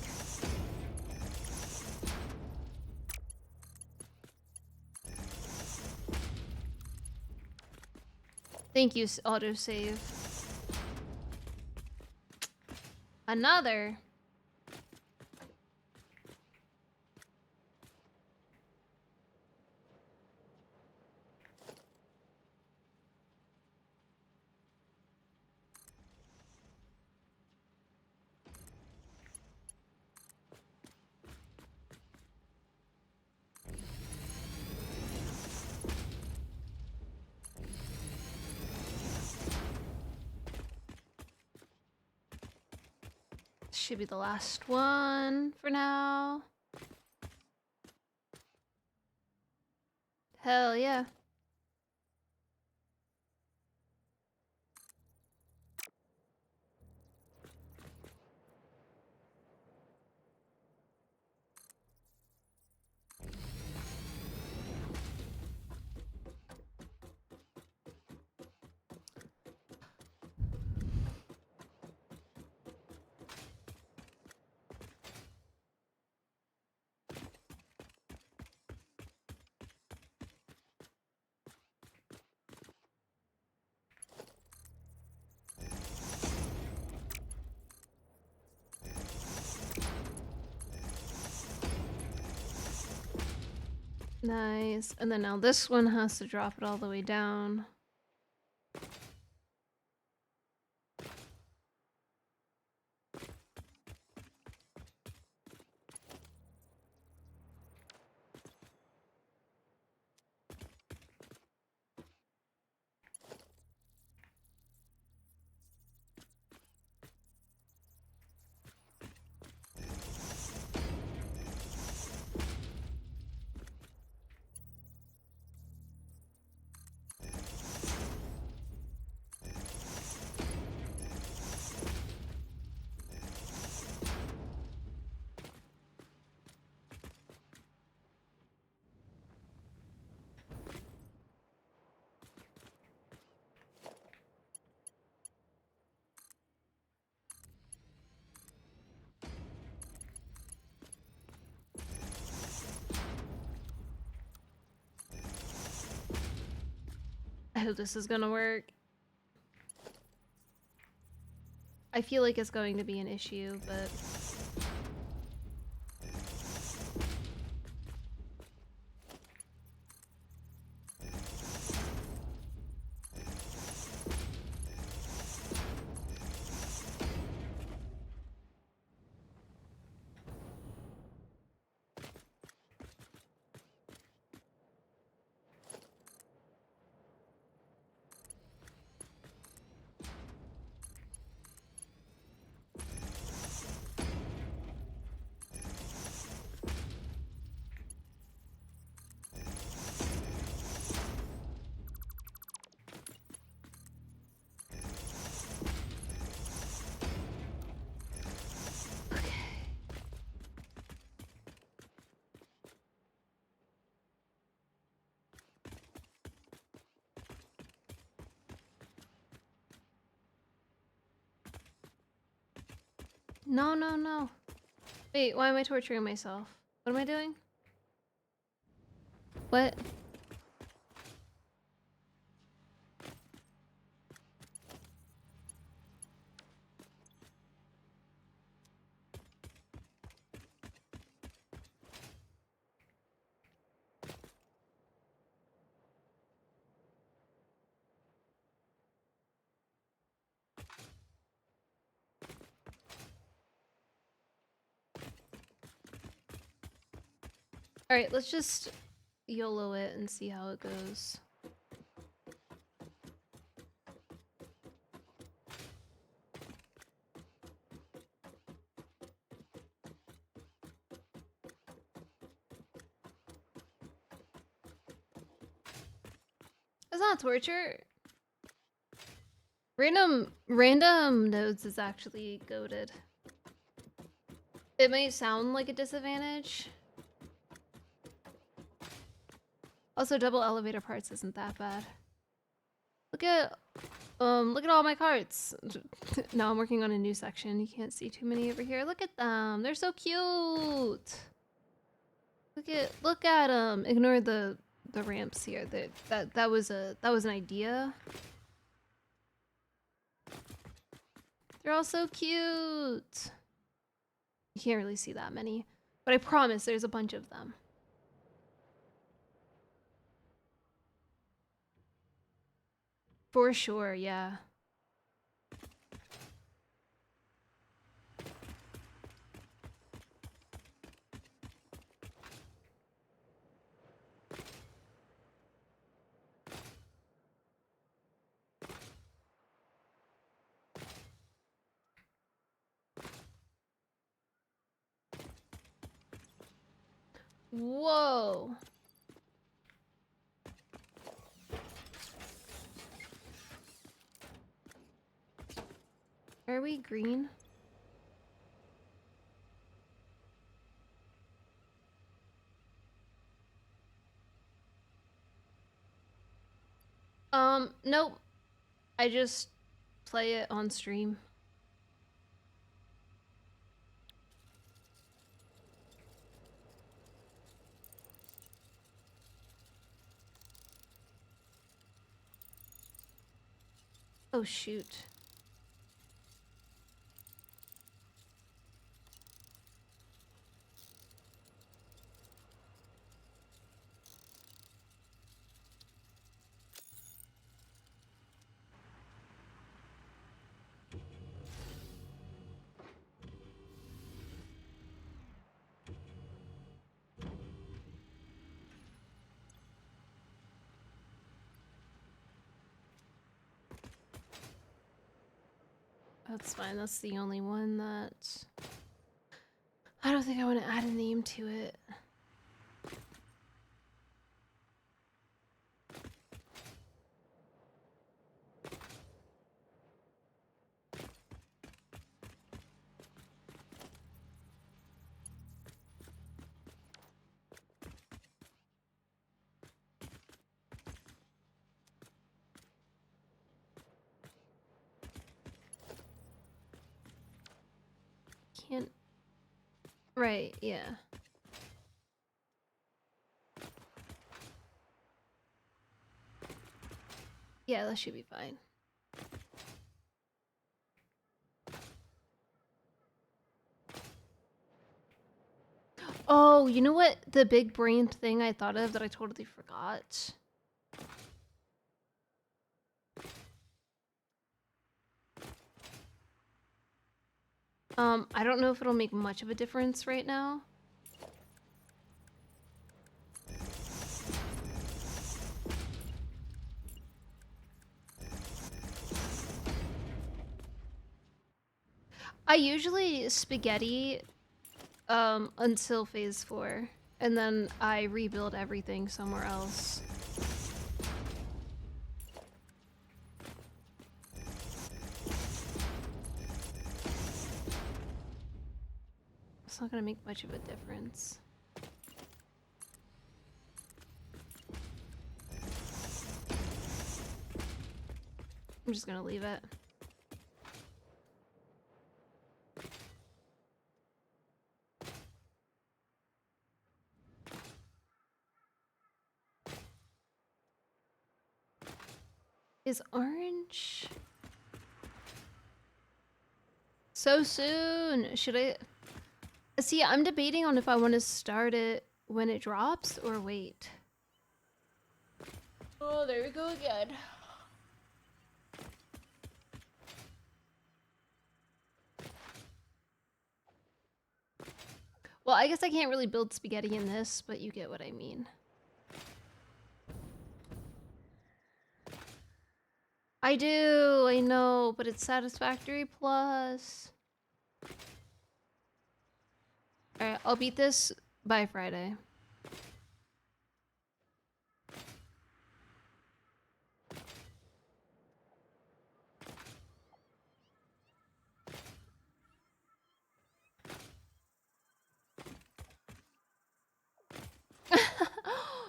Thank you, autosave. Another. Should be the last one for now. Hell yeah. Nice. And then now this one has to drop it all the way down. I hope this is gonna work. I feel like it's going to be an issue, but... No, no, no. Wait, why am I torturing myself? What am I doing? What? Alright, let's just YOLO it and see how it goes. It's not torture. Random nodes is actually goated. It might sound like a disadvantage. Also, double elevator parts isn't that bad. Look at all my carts. No, I'm working on a new section. You can't see too many over here. Look at them. They're so cute. Look at them. Ignore the ramps here. That was an idea. They're all so cute. You can't really see that many, but I promise there's a bunch of them. For sure, yeah. Whoa. Are we green? Nope. I just play it on stream. Oh shoot. That's fine. That's the only one that I don't think I want to add a name to it. Can't. Right, yeah. Yeah, that should be fine. Oh, you know what? The big brain thing I thought of that I totally forgot. I don't know if it'll make much of a difference right now. I usually spaghetti until phase 4, and then I rebuild everything somewhere else. It's not gonna make much of a difference. I'm just gonna leave it. Is orange so soon? Should I see? I'm debating on if I want to start it when it drops or wait. Oh, there we go again. Well, I guess I can't really build spaghetti in this, but you get what I mean. I do, I know, but it's satisfactory plus. Alright, I'll beat this by Friday.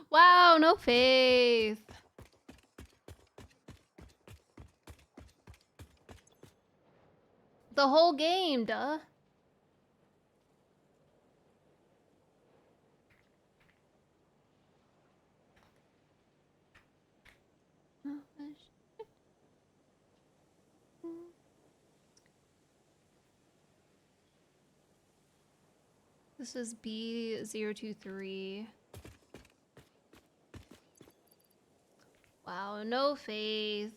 Wow, no faith. The whole game, duh. This is B023. Wow, no faith.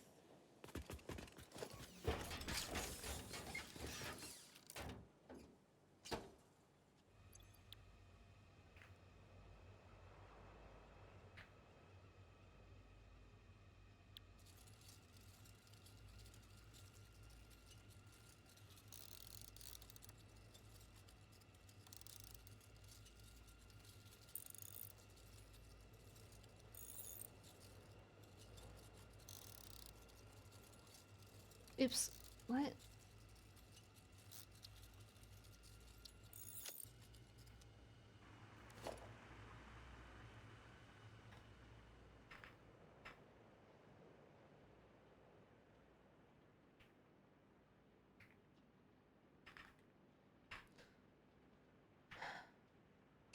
Oops. What?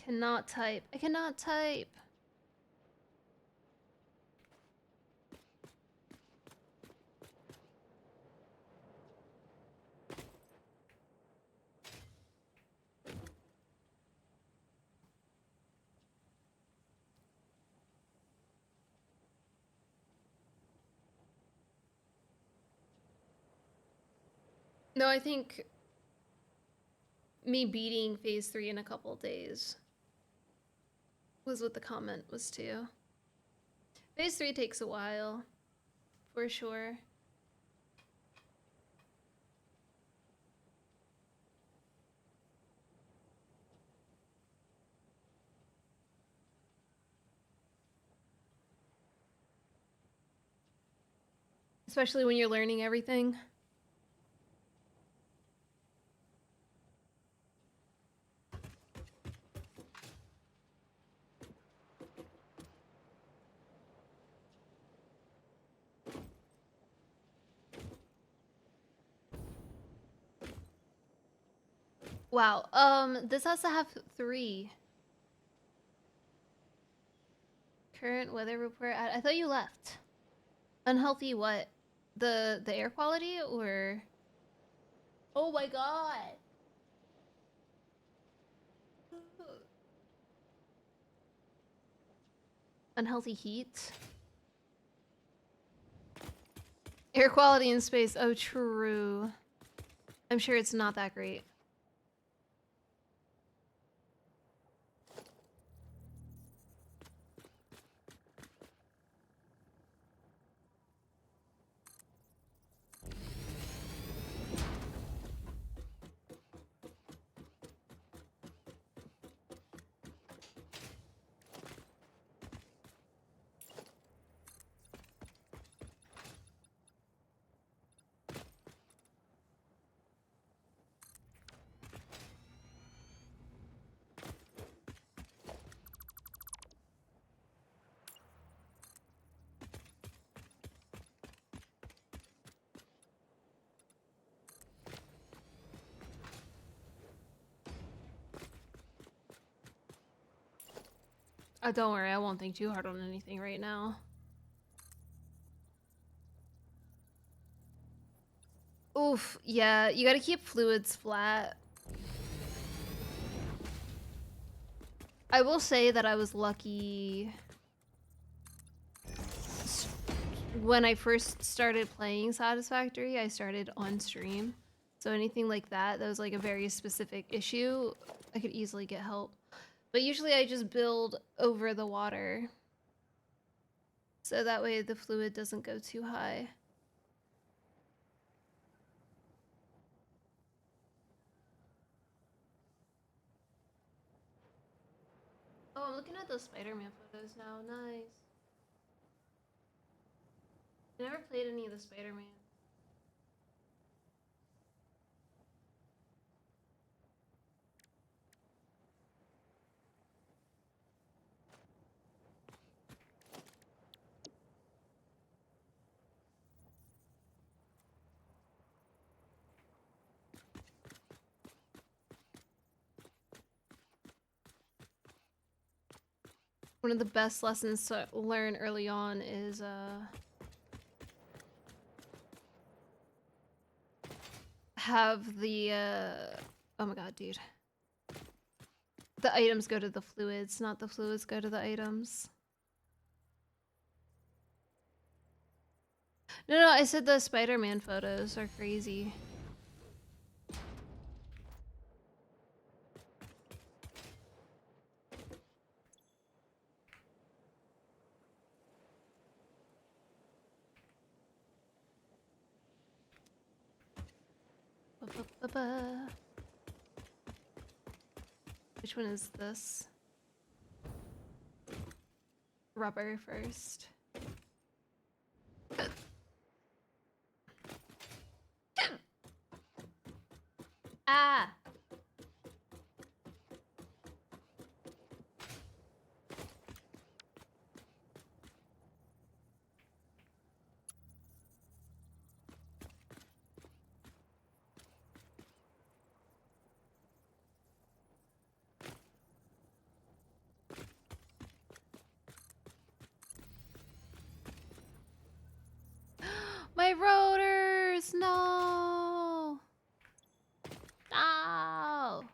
Cannot type. I cannot type. No, I think me beating phase 3 in a couple days was what the comment was too. Phase 3 takes a while, for sure. Especially when you're learning everything. Wow, this has to have 3. Current weather report. I thought you left. Unhealthy what? The air quality or? Oh my god. Unhealthy heat. Air quality in space. Oh, true. I'm sure it's not that great. Don't worry, I won't think too hard on anything right now. Oof, yeah, you gotta keep fluids flat. I will say that I was lucky when I first started playing Satisfactory, I started on stream. So anything like that was like a very specific issue, I could easily get help. But usually I just build over the water. So that way the fluid doesn't go too high. Oh, I'm looking at those Spider-Man photos now. Nice. I never played any of the Spider-Man. One of the best lessons to learn early on is have the oh my god, dude. The items go to the fluids, not the fluids go to the items. No, I said the Spider-Man photos are crazy. Ba-ba-ba-ba. Which one is this? Rubber first. Ah! My rotors! No! No!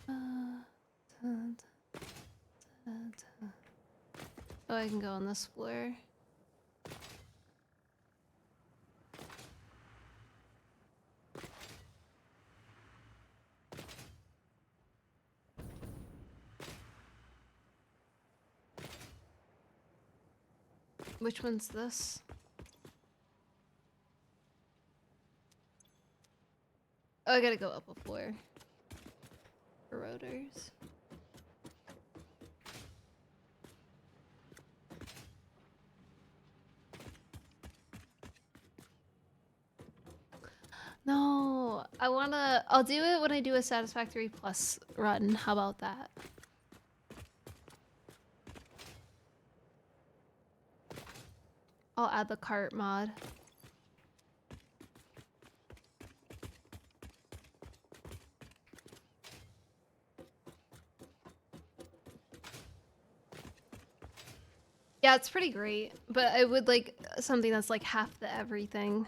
Dun, dun, dun. Oh, I can go on this floor. Which one's this? Oh, I gotta go up a floor. For rotors. No, I'll do it when I do a Satisfactory Plus run. How about that? I'll add the cart mod. Yeah, it's pretty great, but I would like something that's like half the everything.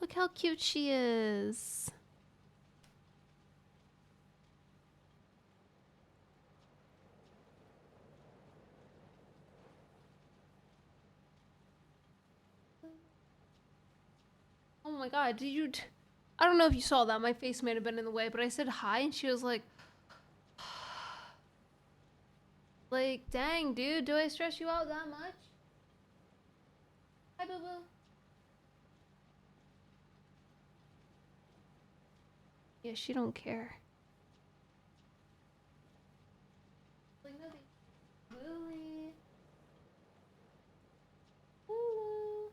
Look how cute she is. Oh my god, did you... I don't know if you saw that. My face might have been in the way, but I said hi and she was like... Like, dang, dude, do I stress you out that much? Hi, boo-boo. Yeah, she don't care. Like, no, Lily. Lulu.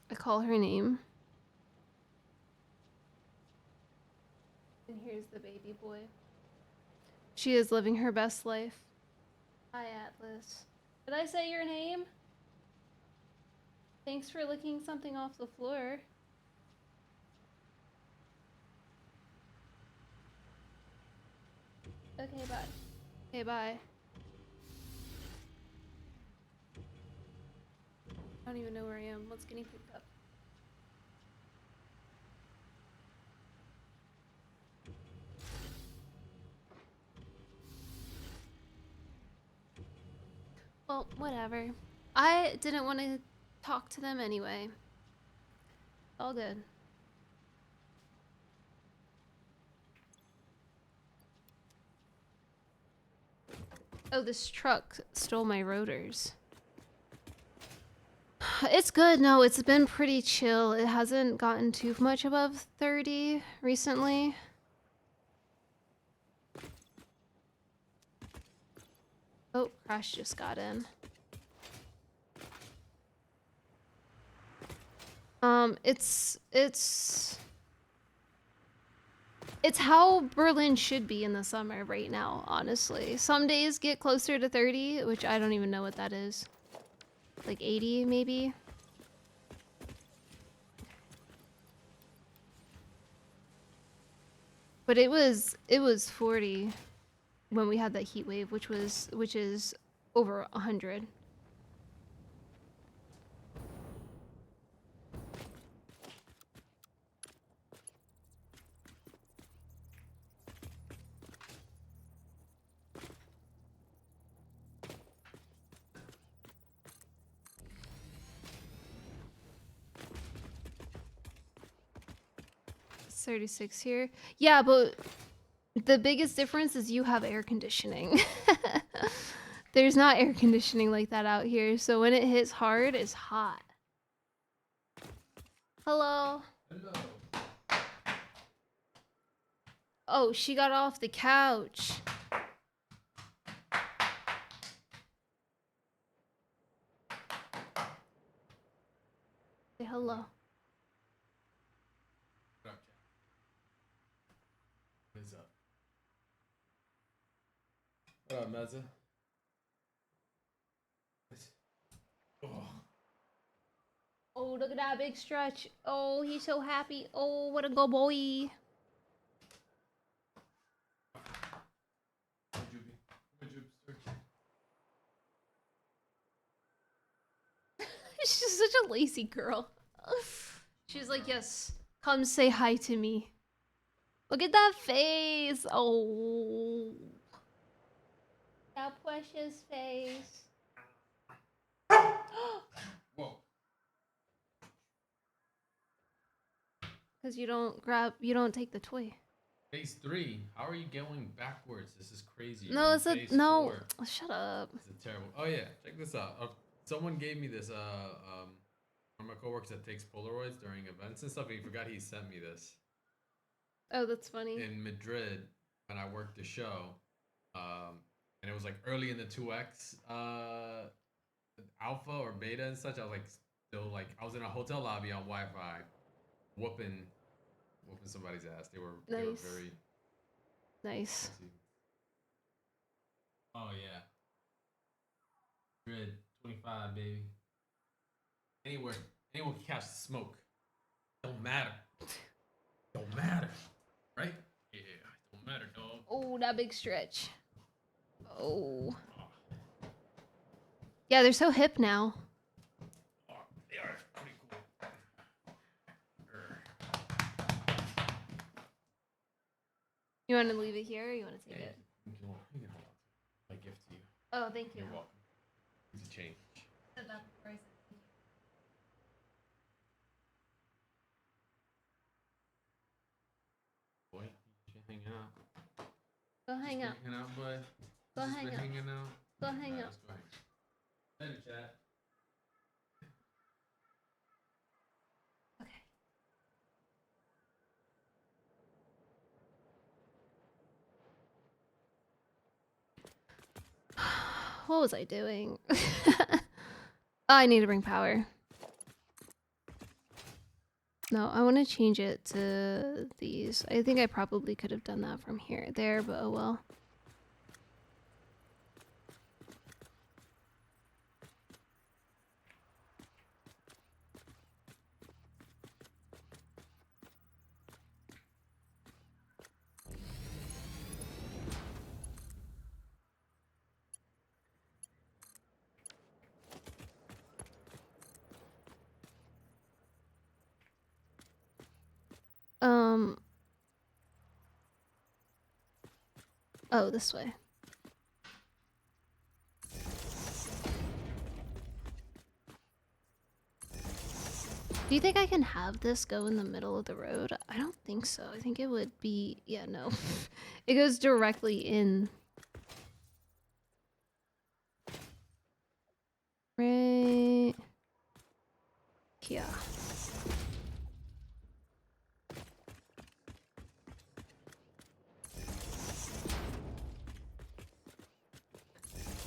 I call her name. And here's He's the baby boy. She is living her best life. Hi, Atlas. Did I say your name? Thanks for licking something off the floor. Okay, bye. Okay, bye. I don't even know where I am. What's getting picked up? Well, whatever. I didn't want to talk to them anyway. All good. Oh, this truck stole my rotors. It's good. No, it's been pretty chill. It hasn't gotten too much above 30 recently. Oh, Crash just got in. It's how Berlin should be in the summer right now, honestly. Some days get closer to 30, which I don't even know what that is. Like 80 maybe. But it was 40 when we had that heat wave, which is over 100. It's 36 here. Yeah, but the biggest difference is you have air conditioning. There's not air conditioning like that out here, so when it hits hard, it's hot. Hello. Hello. Oh, she got off the couch. Say hello. What is up? What up, Mezza? Oh. Oh, look at that big stretch. Oh, he's so happy. Oh, what a go boy. She's just such a lazy girl. She's like, yes, come say hi to me. Look at that face. Oh. That precious face. Whoa. Because you don't take the toy. Phase 3. How are you going backwards? This is crazy. No, You're it's in a, phase no. 4. Shut up. This is terrible. Oh yeah, check this out. Someone gave me this from a coworker that takes Polaroids during events and stuff. And he forgot he sent me this. Oh, that's funny. In Madrid when I worked the show. And it was like early in the 2X alpha or beta and such. I was like still like I was in a hotel lobby on Wi-Fi, whooping somebody's ass. They were very nice. crazy. Oh yeah. Grid 25, baby. Anyone can catch the smoke. Don't matter. Don't matter. Right? Yeah, don't matter, dog. Oh, that big stretch. Oh. Yeah, they're so hip now. Oh, they are pretty cool. You want to leave it here or you want to take it? You can hold on. My gift to you. Oh, thank you. You're welcome. It's a change. Boy, you should hang out. Go hang out. Hanging out, boy. Go hang out. Hanging out. Go hang out. Let's go hang. Later, chat. Okay. What was I doing? Oh, I need to bring power. No, I want to change it to these. I think I probably could have done that from here, there, but oh well. Oh, this way. Do you think I can have this go in the middle of the road? I don't think so. I think it would be, yeah, no. It goes directly in. Right. Yeah.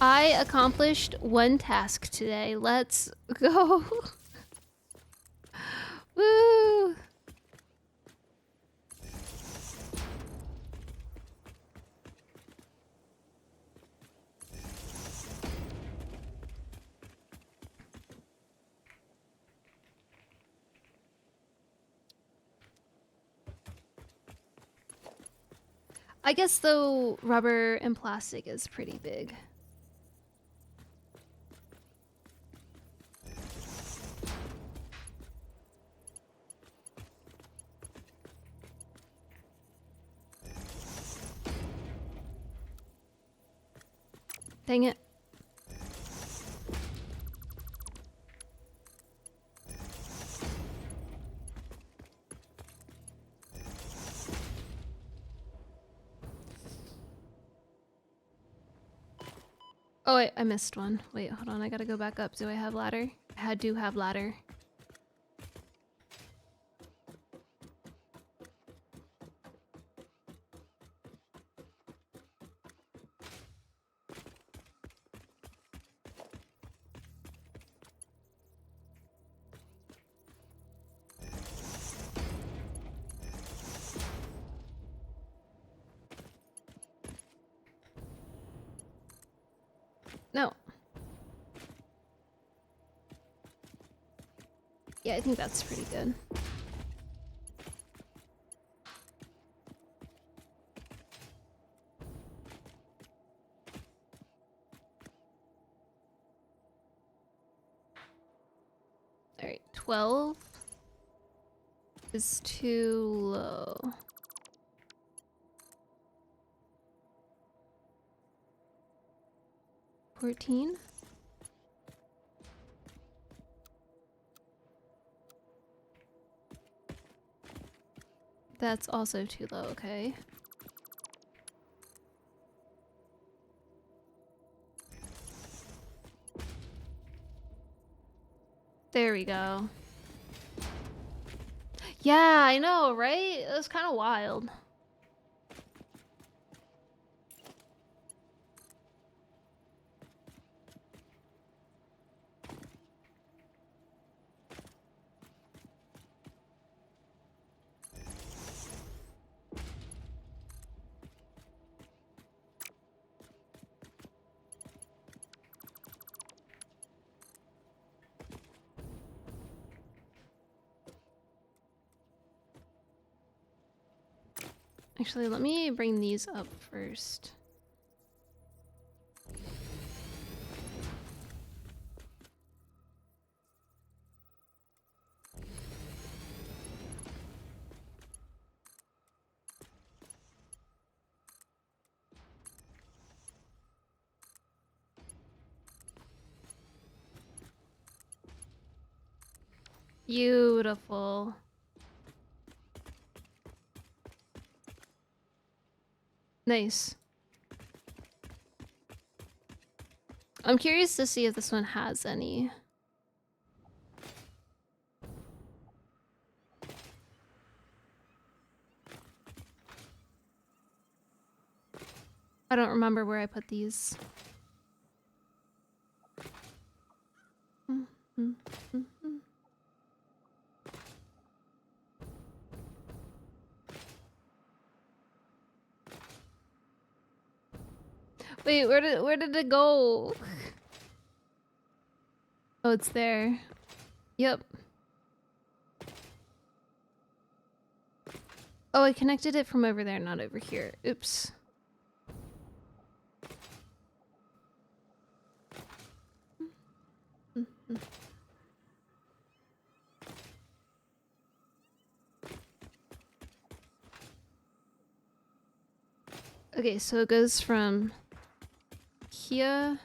I accomplished one task today. Let's go. Woo! I guess though rubber and plastic is pretty big. Dang it. Oh wait, I missed one. Wait, hold on, I gotta go back up. Do I have ladder? I do have ladder. No. Yeah, I think that's pretty good. Alright, 12 is too low. 14? That's also too low, okay. There we go. Yeah, I know, right? It was kind of wild. Actually, let me bring these up first. Beautiful. Nice. I'm curious to see if this one has any. I don't remember where I put these. Wait, where did it go? Oh, it's there. Yep. Oh, I connected it from over there, not over here. Oops. Okay, so it goes from here.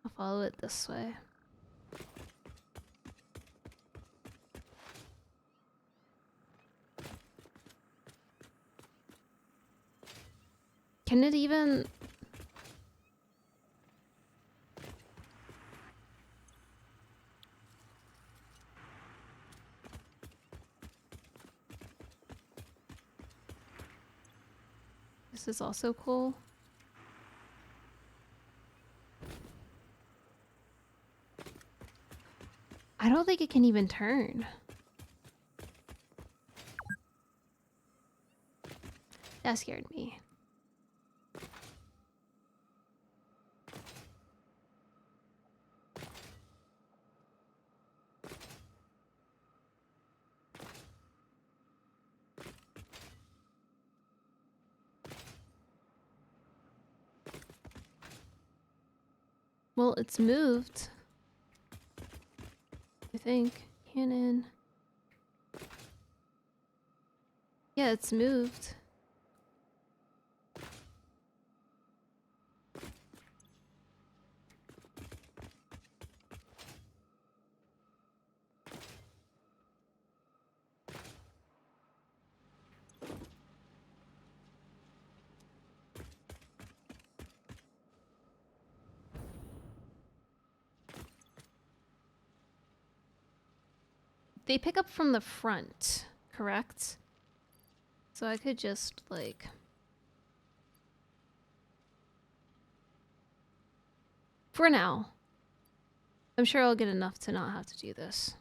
I'll follow it this way. Can it even... This is also cool. I don't think it can even turn. That scared me. Well, it's moved. I think. Cannon. Yeah, it's moved. They pick up from the front, correct? So I could just, like... For now. I'm sure I'll get enough to not have to do this.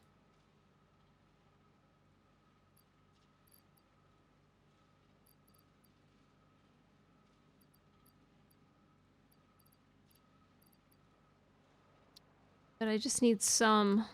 But I just need some...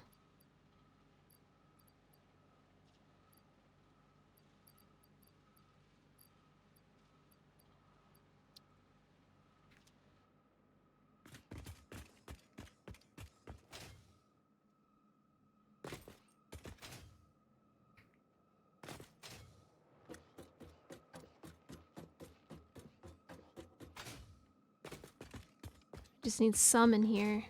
Just need some in here.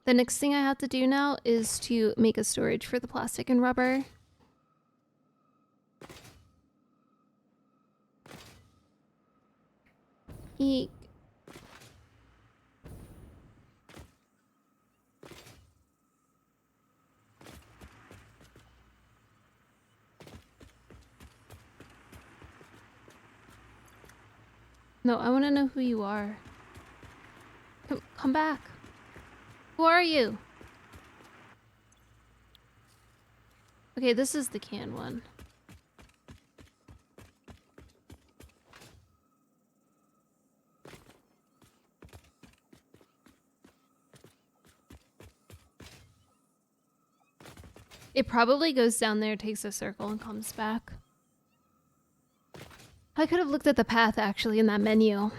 The next thing I have to do now is to make a storage for the plastic and rubber. Eek. No, I want to know who you are. Come back. Who are you? Okay, this is the can one. It probably goes down there, takes a circle, and comes back. I could have looked at the path actually in that menu.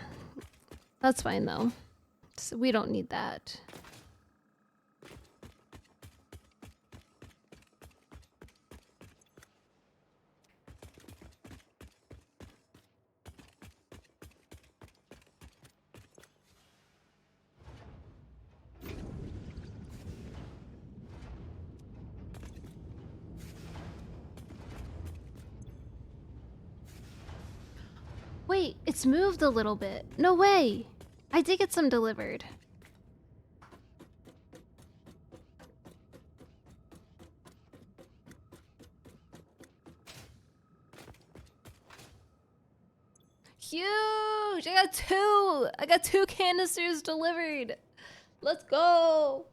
That's fine though. So we don't need that. Wait, it's moved a little bit. No way! I did get some delivered. Huge! I got two canisters delivered. Let's go.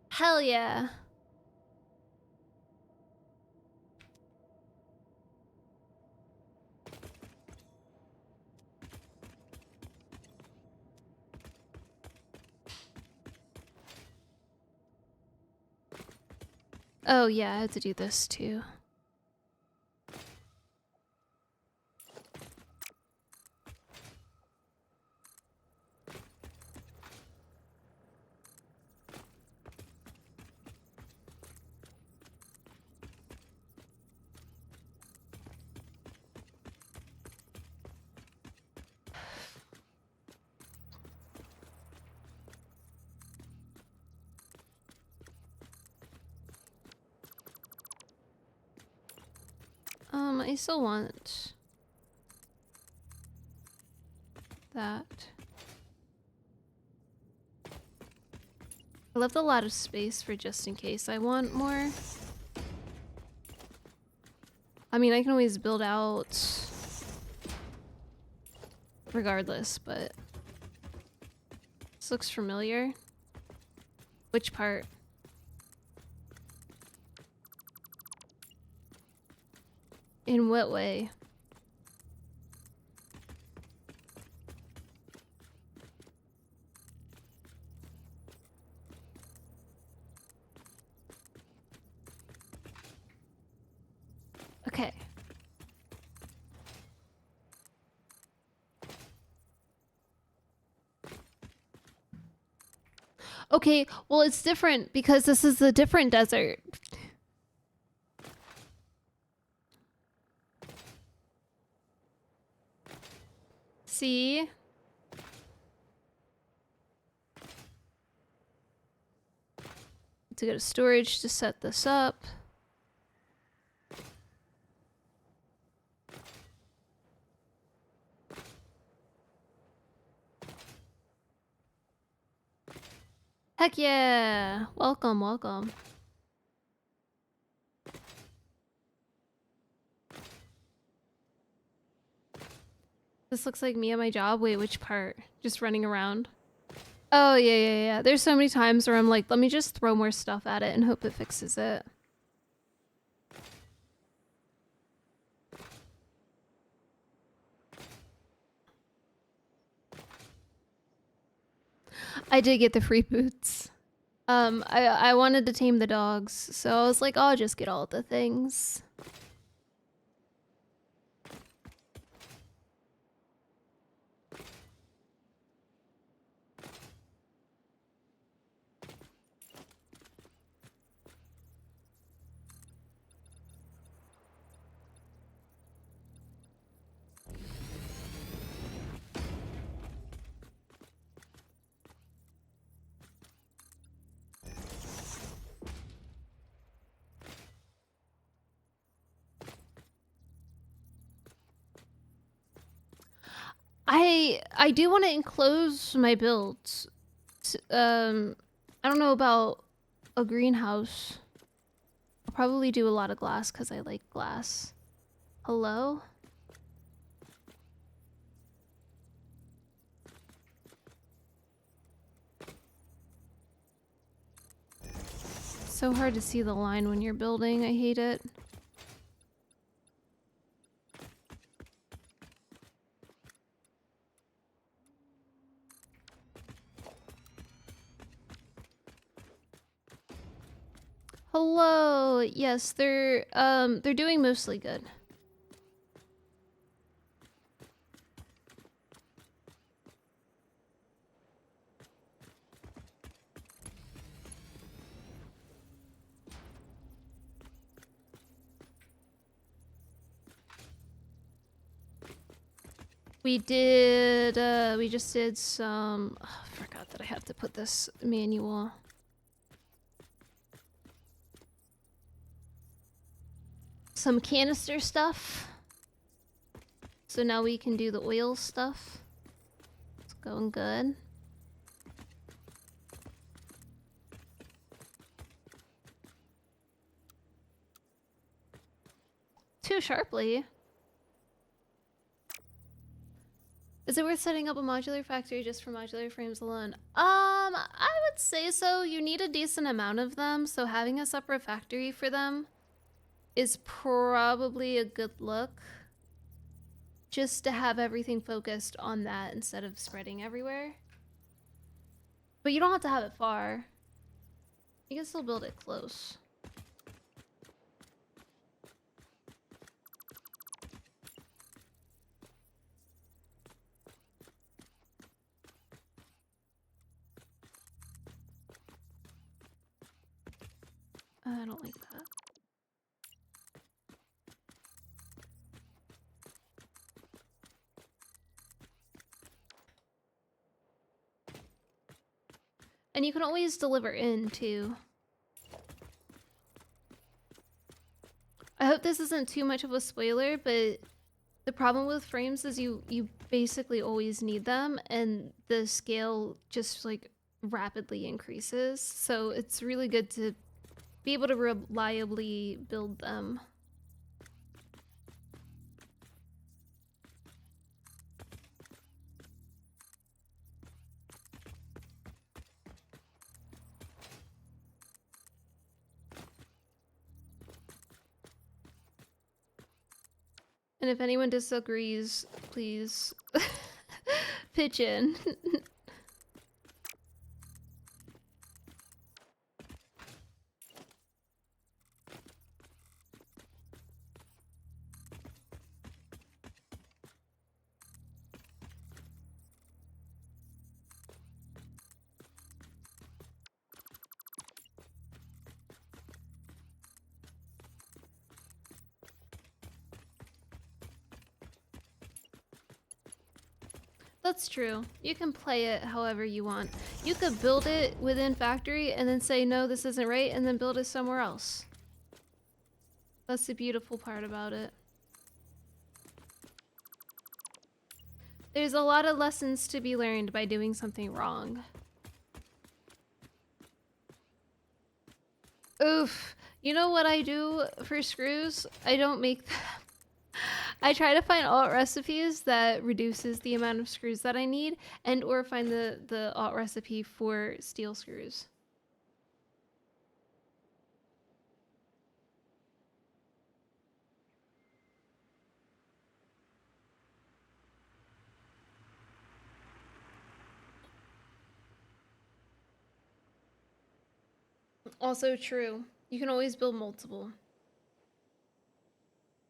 Hell yeah. Oh yeah, I have to do this too. I still want that. I left a lot of space for just in case I want more. I mean, I can always build out regardless, but this looks familiar. Which part? In what way? Okay. Okay, well it's different because this is a different desert. See? To go to storage to set this up. Heck yeah! Welcome, welcome. This looks like me at my job. Wait, which part? Just running around? Oh, yeah. There's so many times where I'm like, let me just throw more stuff at it and hope it fixes it. I did get the free boots. I wanted to tame the dogs, so I was like, I'll just get all the things. I do want to enclose my builds. I don't know about a greenhouse. I'll probably do a lot of glass because I like glass. Hello? So hard to see the line when you're building. I hate it. Hello. Yes, they're doing mostly good. We did we just did some I forgot that I have to put this manual. Some canister stuff. So now we can do the oil stuff. It's going good. Too sharply. Is it worth setting up a modular factory just for modular frames alone? I would say so. You need a decent amount of them, so having a separate factory for them is probably a good look. Just to have everything focused on that instead of spreading everywhere. But you don't have to have it far. You can still build it close. I don't like that. And you can always deliver in too. I hope this isn't too much of a spoiler, but the problem with frames is you basically always need them, and the scale just like rapidly increases. So it's really good to be able to reliably build them. And if anyone disagrees, please pitch in. That's true. You can play it however you want. You could build it within factory and then say, no, this isn't right, and then build it somewhere else. That's the beautiful part about it. There's a lot of lessons to be learned by doing something wrong. Oof. You know what I do for screws? I don't make them. I try to find alt recipes that reduces the amount of screws that I need, and or find the alt recipe for steel screws. Also true. You can always build multiple.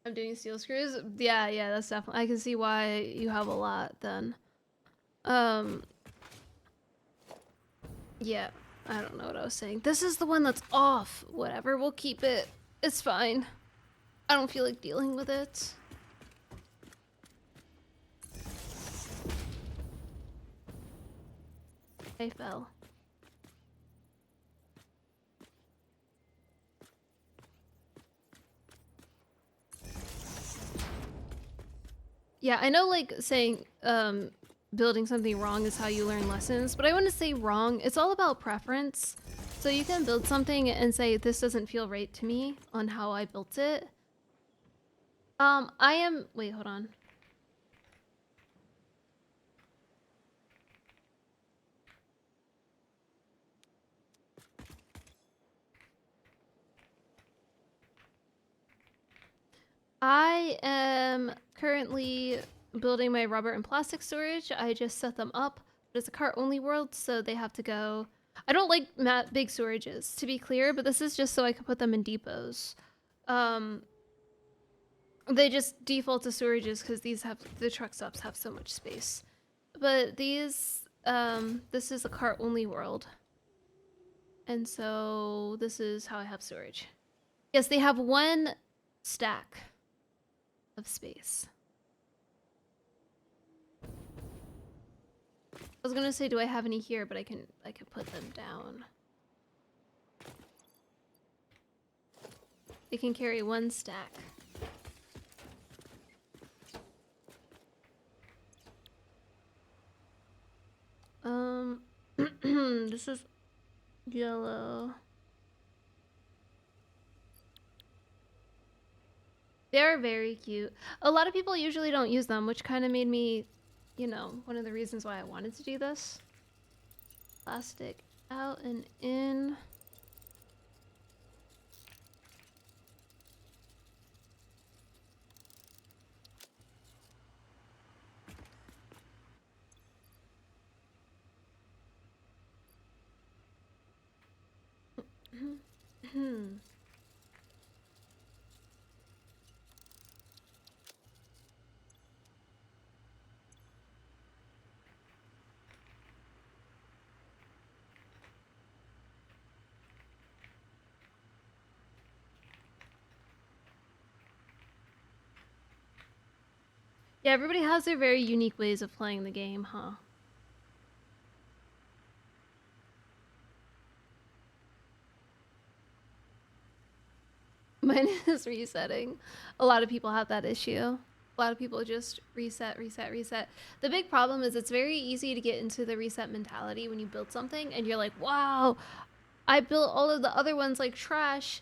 I'm doing steel screws. Yeah, that's definitely. I can see why you have a lot then. Yeah, I don't know what I was saying. This is the one that's off. Whatever, we'll keep it. It's fine. I don't feel like dealing with it. I fell. Yeah, I know like saying building something wrong is how you learn lessons, but I want to say wrong. It's all about preference. So you can build something and say this doesn't feel right to me on how I built it. Wait, hold on. I am currently building my rubber and plastic storage. I just set them up, but it's a cart only world, so they have to go. I don't like big storages, to be clear, but this is just so I can put them in depots. They just default to storages because the truck stops have so much space. But this is a cart only world. And so this is how I have storage. Yes, they have one stack of space. I was gonna say, do I have any here? But I can put them down. They can carry one stack. This is yellow. They're very cute. A lot of people usually don't use them, which kind of made me you know, one of the reasons why I wanted to do this. Plastic out and in. Yeah, everybody has their very unique ways of playing the game, huh? Mine is resetting. A lot of people have that issue. A lot of people just reset, reset, reset. The big problem is it's very easy to get into the reset mentality when you build something and you're like, wow, I built all of the other ones like trash,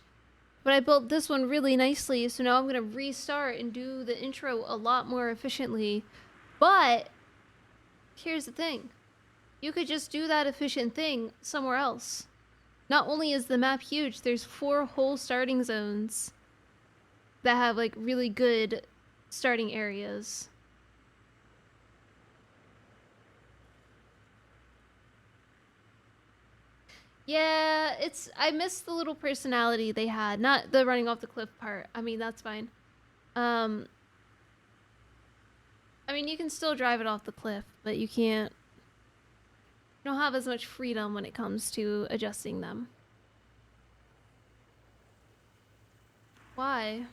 but I built this one really nicely, so now I'm gonna restart and do the intro a lot more efficiently. But here's the thing. You could just do that efficient thing somewhere else. Not only is the map huge, there's 4 whole starting zones that have like really good starting areas. Yeah, I miss the little personality they had. Not the running off the cliff part. I mean, that's fine. I mean, you can still drive it off the cliff, but you can't. You don't have as much freedom when it comes to adjusting them. Why?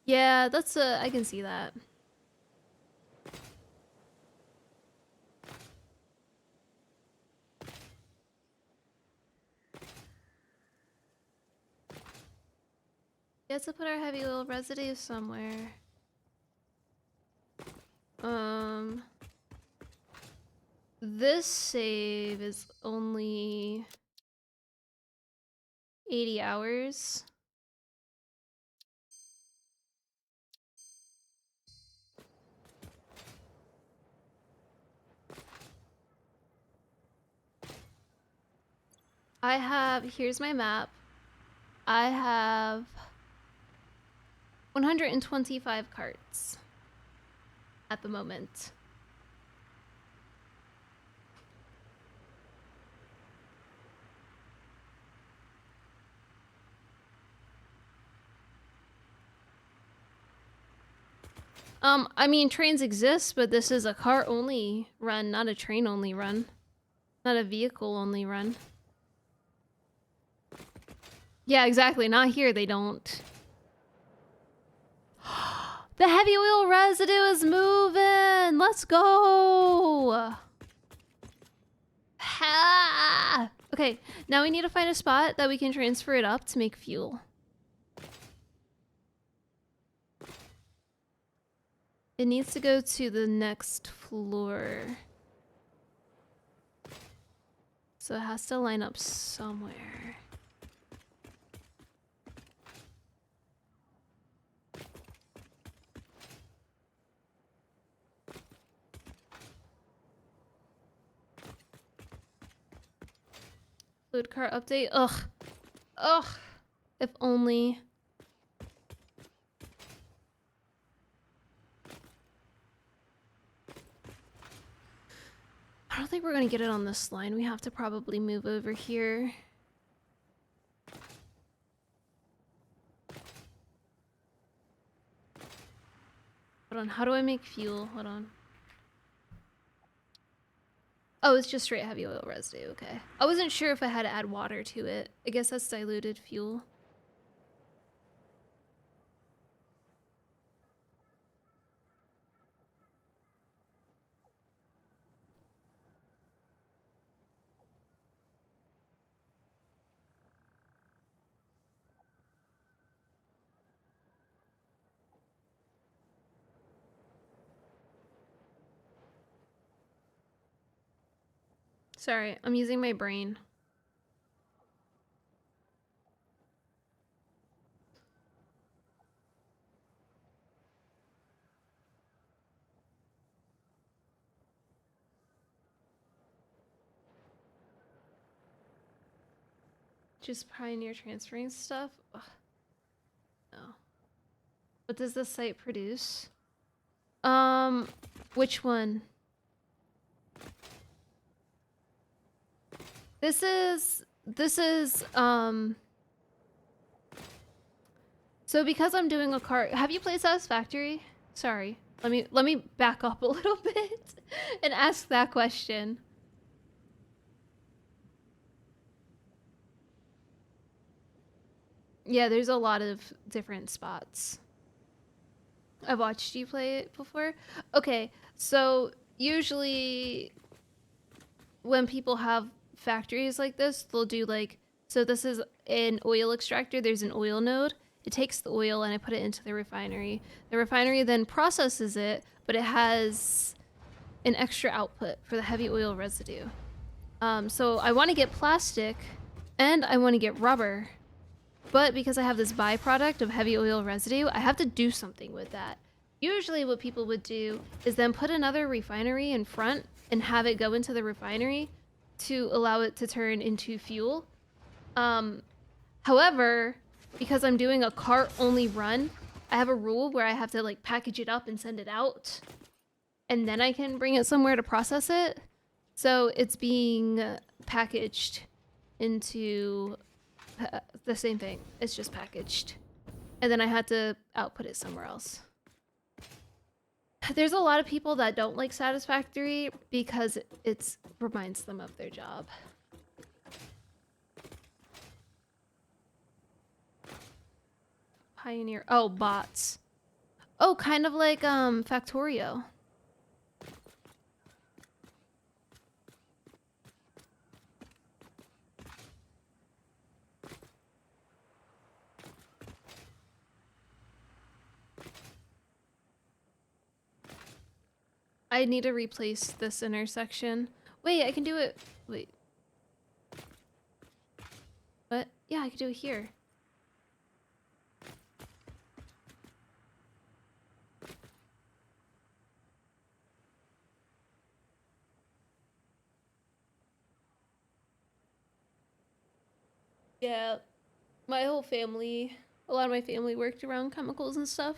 Yeah, that's I can see that. We have to put our heavy oil residue somewhere. This save is only 80 hours. Here's my map. I have 125 carts at the moment. I mean, trains exist, but this is a car-only run, not a train-only run. Not a vehicle-only run. Yeah, exactly. Not here, they don't. The heavy oil residue is moving! Let's go! Ha! Okay, now we need to find a spot that we can transfer it up to make fuel. It needs to go to the next floor. So it has to line up somewhere. Food cart update. Ugh. Ugh. If only. I don't think we're gonna get it on this line. We have to probably move over here. Hold on, how do I make fuel? Hold on. Oh, it's just straight heavy oil residue, okay. I wasn't sure if I had to add water to it. I guess that's diluted fuel. Sorry, I'm using my brain. Just Pioneer transferring stuff? Ugh. No. What does this site produce? Which one? This is, so because I'm doing a cart, have you played Satisfactory? Sorry, let me back up a little bit and ask that question. Yeah, there's a lot of different spots. I've watched you play it before. Okay, so usually when people have factories like this, they'll do like, so this is an oil extractor, there's an oil node. It takes the oil and I put it into the refinery. The refinery then processes it, but it has an extra output for the heavy oil residue. So I want to get plastic and I want to get rubber, but because I have this byproduct of heavy oil residue, I have to do something with that. Usually what people would do is then put another refinery in front and have it go into the refinery to allow it to turn into fuel. However, because I'm doing a cart only run, I have a rule where I have to like package it up and send it out, and then I can bring it somewhere to process it. So it's being packaged into the same thing. It's just packaged. And then I had to output it somewhere else. There's a lot of people that don't like Satisfactory because it reminds them of their job. Pioneer. Oh, bots. Oh, kind of like Factorio. I need to replace this intersection. Wait, I can do it. Wait. What? Yeah, I can do it here. Yeah, my whole family, a lot of my family worked around chemicals and stuff.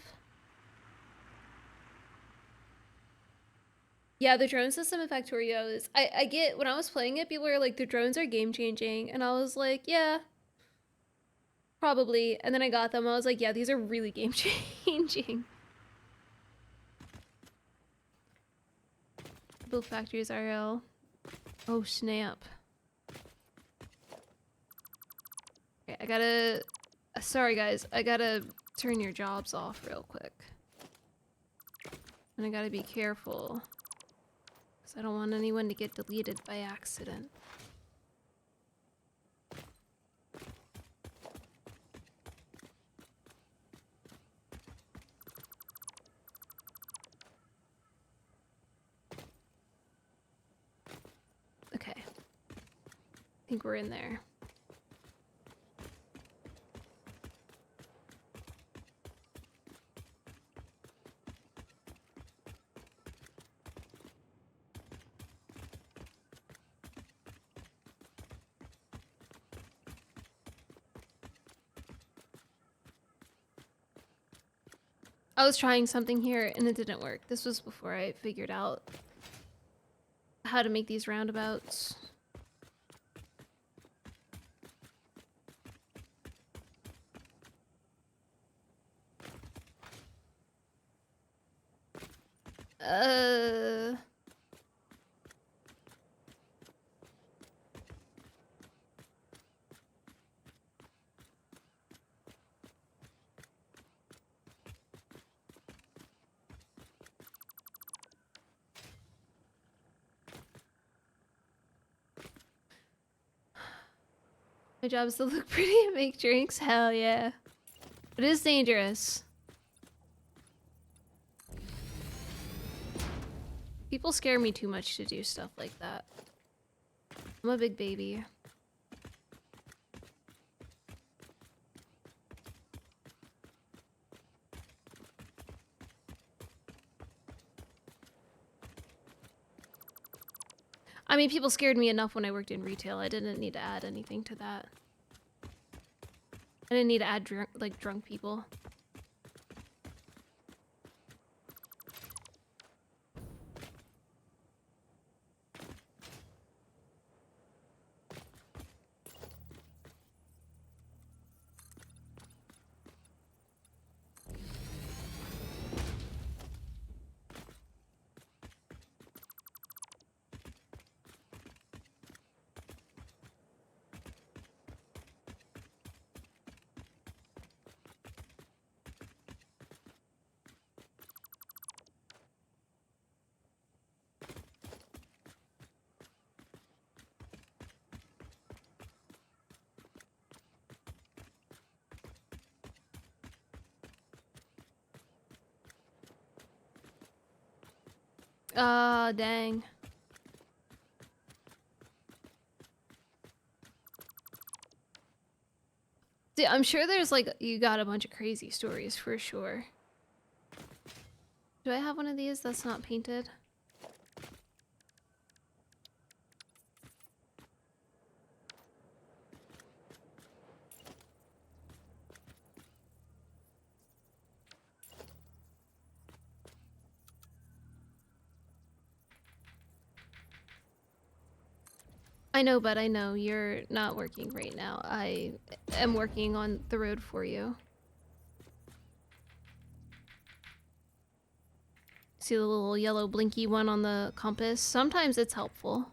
Yeah, the drone system in Factorio is, I get, when I was playing it, people were like, the drones are game changing. And I was like, yeah, probably. And then I got them, I was like, yeah, these are really game changing. Build factories RL. Oh, snap. Okay, I gotta, sorry guys, I gotta turn your jobs off real quick. And I gotta be careful. I don't want anyone to get deleted by accident. Okay. I think we're in there. I was trying something here and it didn't work. This was before I figured out how to make these roundabouts. My job is to look pretty and make drinks. Hell yeah. It is dangerous. People scare me too much to do stuff like that. I'm a big baby. I mean, people scared me enough when I worked in retail. I didn't need to add anything to that. I didn't need to add drunk people. Dang. Dude, I'm sure there's like, you got a bunch of crazy stories for sure. Do I have one of these that's not painted? I know, but I know you're not working right now. I am working on the road for you. See the little yellow blinky one on the compass? Sometimes it's helpful.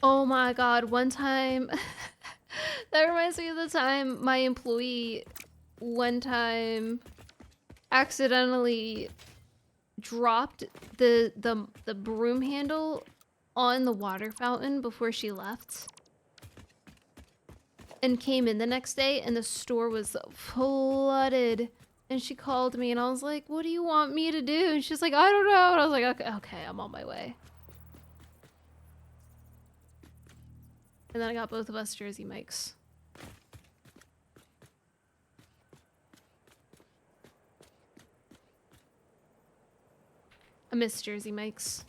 Oh my god, one time that reminds me of the time my employee one time accidentally dropped the broom handle on the water fountain before she left. And came in the next day and the store was flooded. And she called me and I was like, what do you want me to do? And she's like, I don't know. And I was like, okay, I'm on my way. And then I got both of us Jersey Mikes. I miss Jersey Mikes.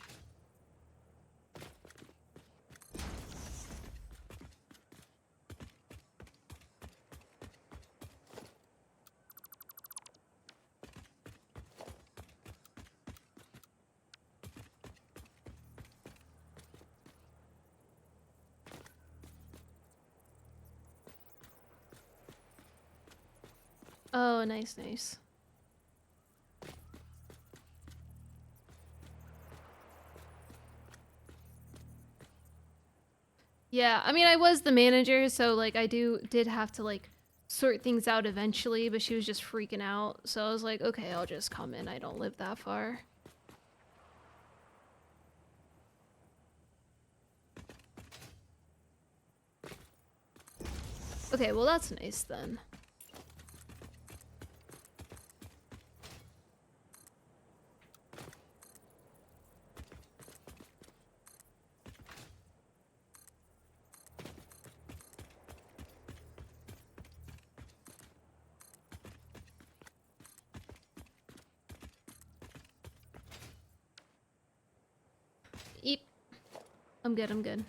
Oh, nice, nice. Yeah, I mean, I was the manager, so like I did have to like sort things out eventually, but she was just freaking out. So I was like, okay, I'll just come in. I don't live that far. Okay, well that's nice then. Eep. I'm good, I'm good.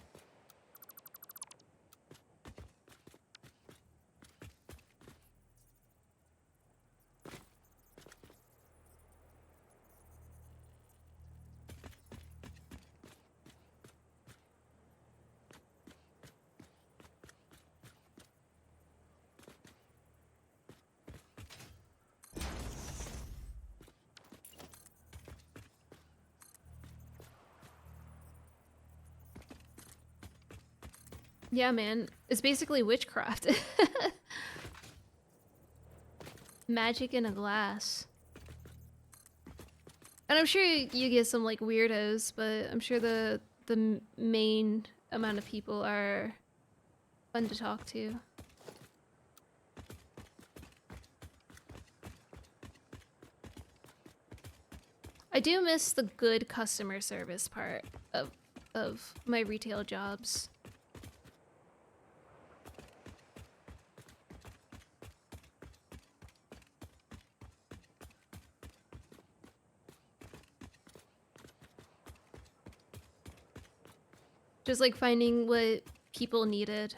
Yeah, man. It's basically witchcraft. Magic in a glass. And I'm sure you get some like weirdos, but I'm sure the main amount of people are fun to talk to. I do miss the good customer service part of my retail jobs. Just like finding what people needed.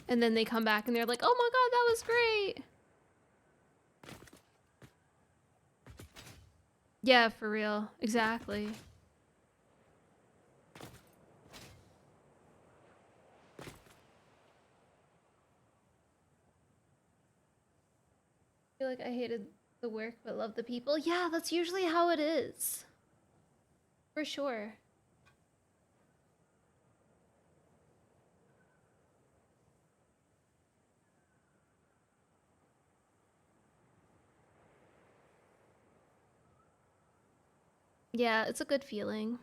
And then they come back and they're like, oh my god, that was great. Yeah, for real. Exactly. I feel like I hated the work but loved the people. Yeah, that's usually how it is. For sure. Yeah, it's a good feeling.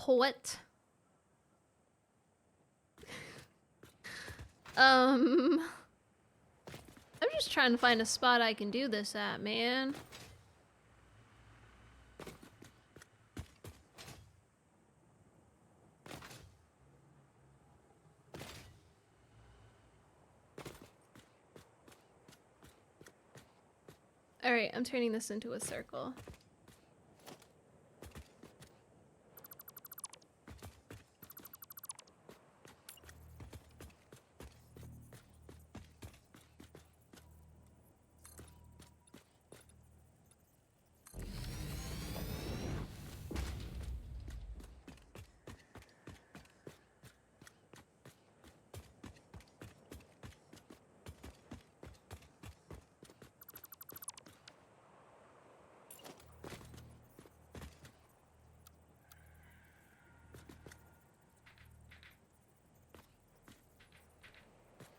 What? I'm just trying to find a spot I can do this at, man. Alright, I'm turning this into a circle.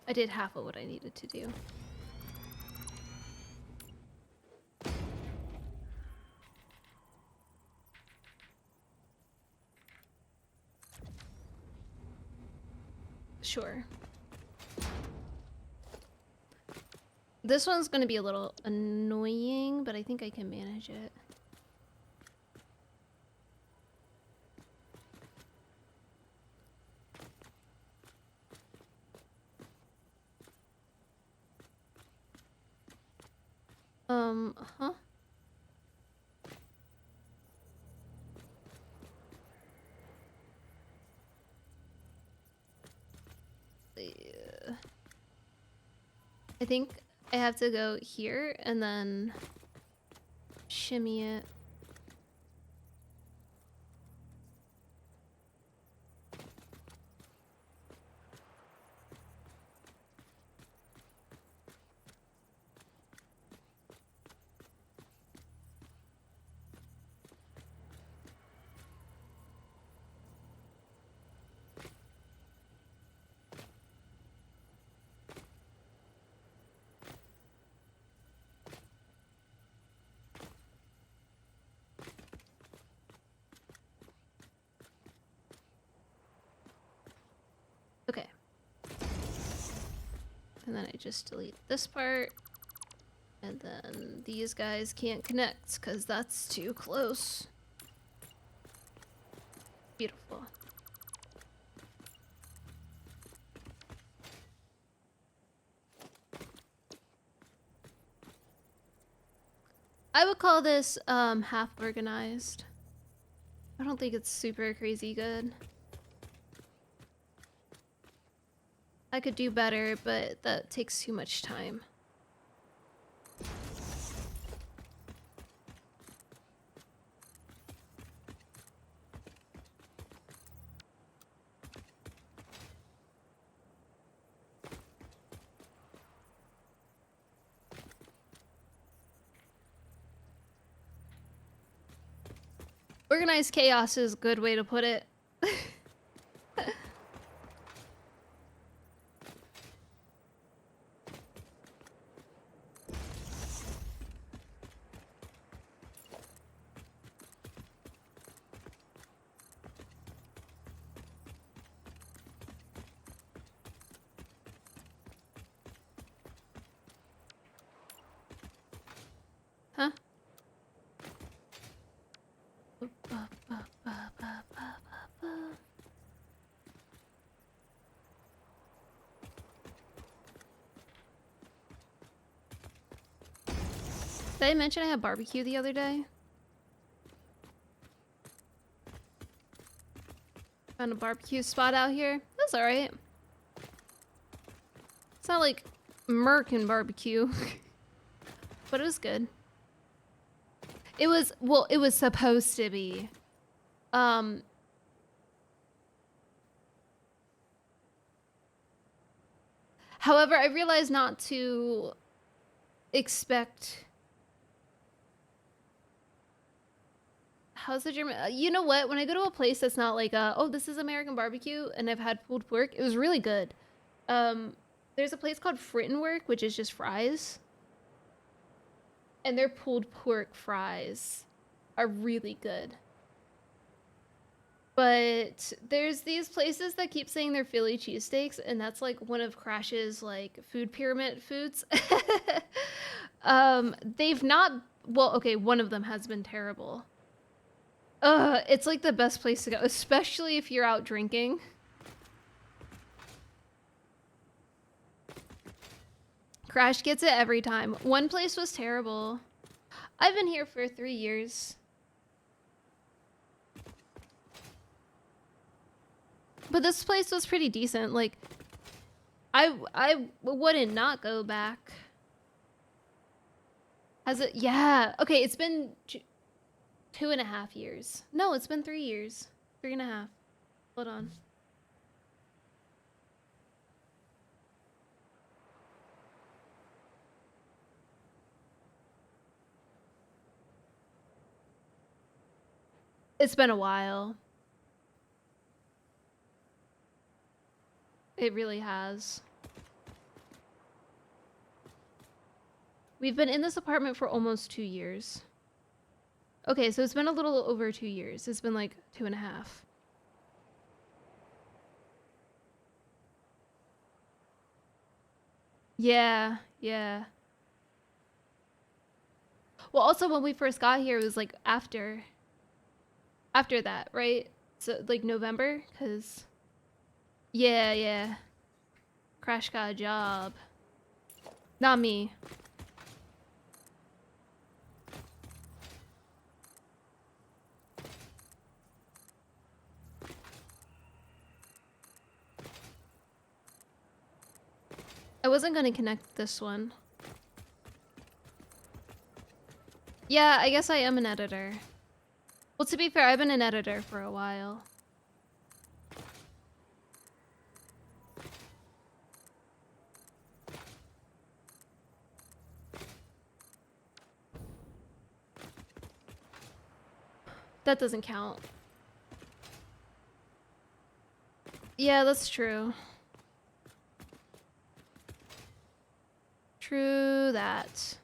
I did half of what I needed to do. Sure. This one's gonna be a little annoying, but I think I can manage it. Huh? Yeah. I think I have to go here and then shimmy it. Okay. And then I just delete this part. And then these guys can't connect because that's too close. Beautiful. I would call this half organized. I don't think it's super crazy good. I could do better, but that takes too much time. Organized chaos is a good way to put it. Huh? Did I mention I had barbecue the other day? Found a barbecue spot out here. That's alright. It's not like American barbecue. But it was good. It was, well, it was supposed to be. However, I realized not to expect... How's the German? You know what? When I go to a place that's not like, oh, this is American barbecue, and I've had pulled pork, it was really good. There's a place called Frittenwerk, which is just fries. And their pulled pork fries are really good. But there's these places that keep saying they're Philly cheesesteaks, and that's like one of Crash's like food pyramid foods. They've not, well, okay, one of them has been terrible. It's like the best place to go, especially if you're out drinking. Crash gets it every time. One place was terrible. I've been here for 3 years. But this place was pretty decent. Like, I wouldn't not go back. Has it? Yeah. Okay, it's been 2.5 years. No, it's been 3 years. 3.5. Hold on. It's been a while. It really has. We've been in this apartment for almost 2 years. Okay, so it's been a little over 2 years. It's been like 2.5. Yeah, yeah. Well, also when we first got here, it was like after that, right? So like November, cause yeah. Crash got a job. Not me. I wasn't gonna connect this one. Yeah, I guess I am an editor. Well, to be fair, I've been an editor for a while. That doesn't count. Yeah, that's true. True that.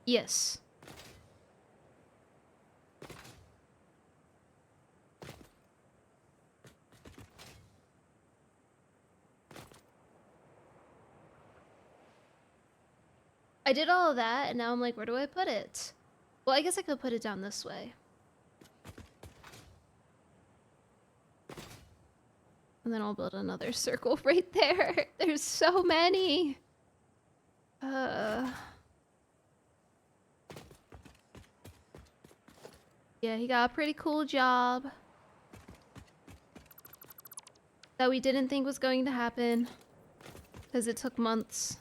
Yes. I did all of that, and now I'm like, where do I put it? Well, I guess I could put it down this way. And then I'll build another circle right there. There's so many. Yeah, he got a pretty cool job. That we didn't think was going to happen. Because it took months.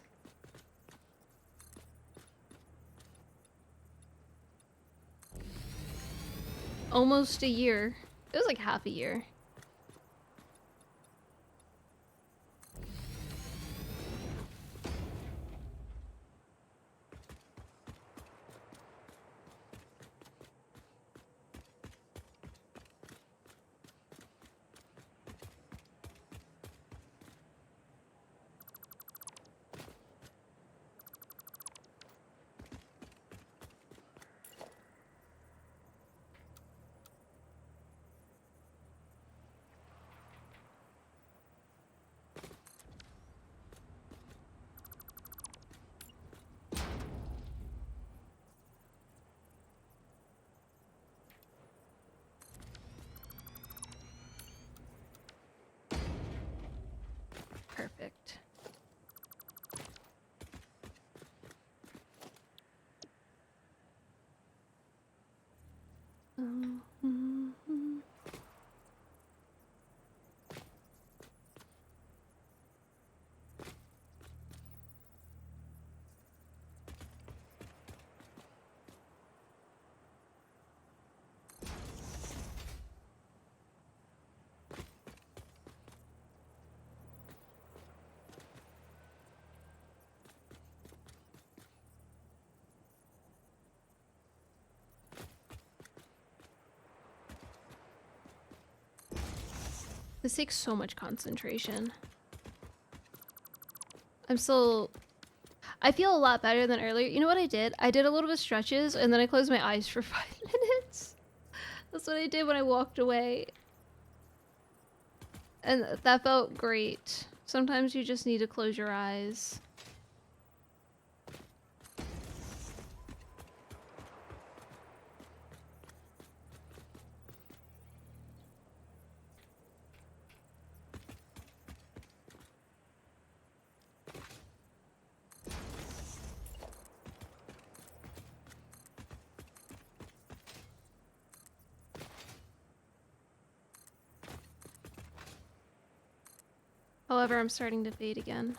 Almost a year. It was like half a year. This takes so much concentration. I feel a lot better than earlier. You know what I did? I did a little bit of stretches and then I closed my eyes for 5 minutes. That's what I did when I walked away. And that felt great. Sometimes you just need to close your eyes. However, I'm starting to fade again.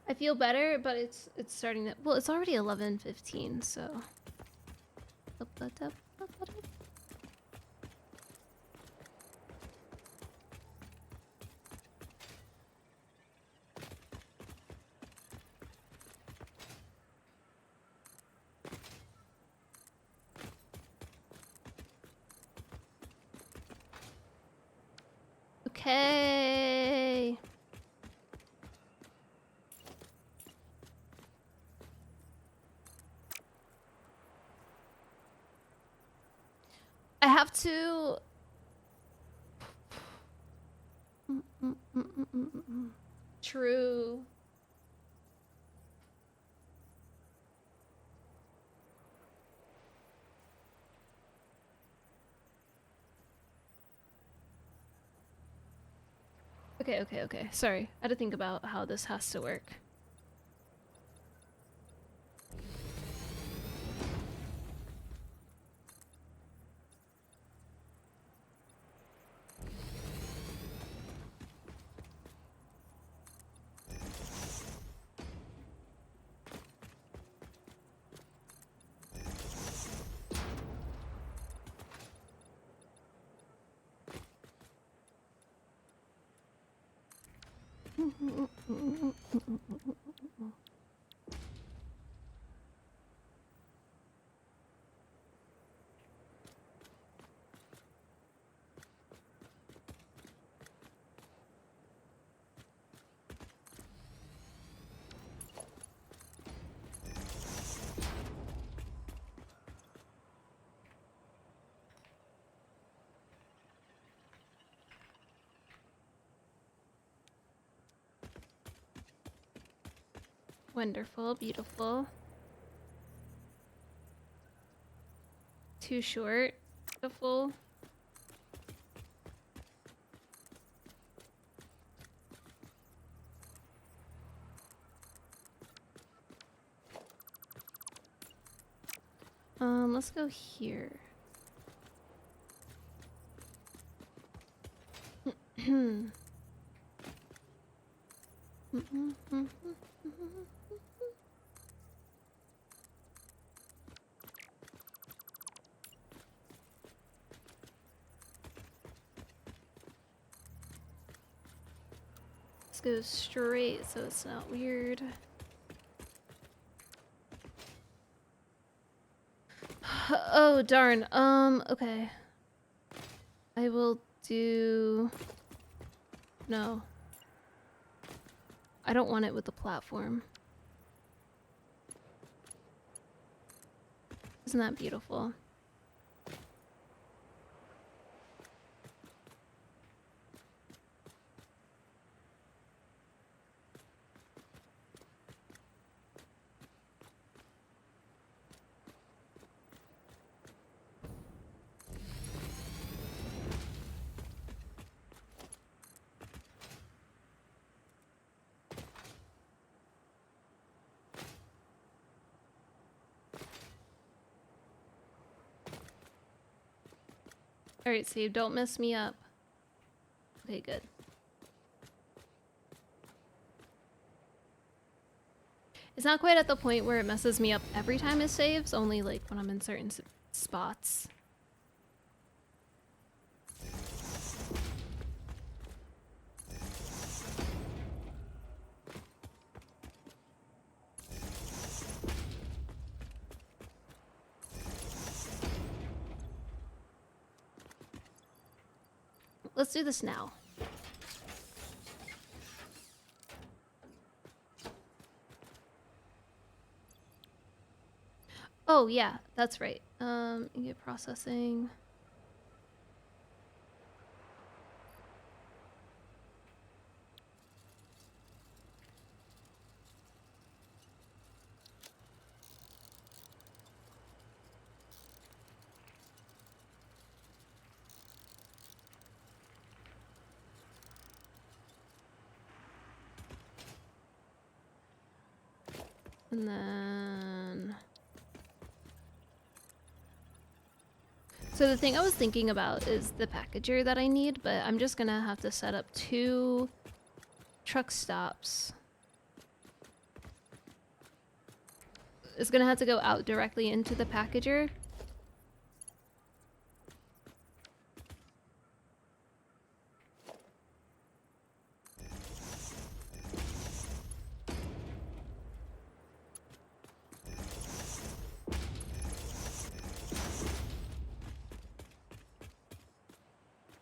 I feel better, but it's starting to... Well, it's already 11:15, so... Okay. I have to... True. Okay. Sorry. I had to think about how this has to work. Wonderful, beautiful. Too short, beautiful. Let's go here. Let's go straight so it's not weird. Oh, darn. Okay. I will do... No. I don't want it with the platform. Isn't that beautiful? Alright, save. Don't mess me up. Okay, good. It's not quite at the point where it messes me up every time it saves, only like when I'm in certain spots. let's do this now. Oh yeah, that's right. Get processing. And then... So the thing I was thinking about is the packager that I need, but I'm just gonna have to set up 2 truck stops. It's gonna have to go out directly into the packager.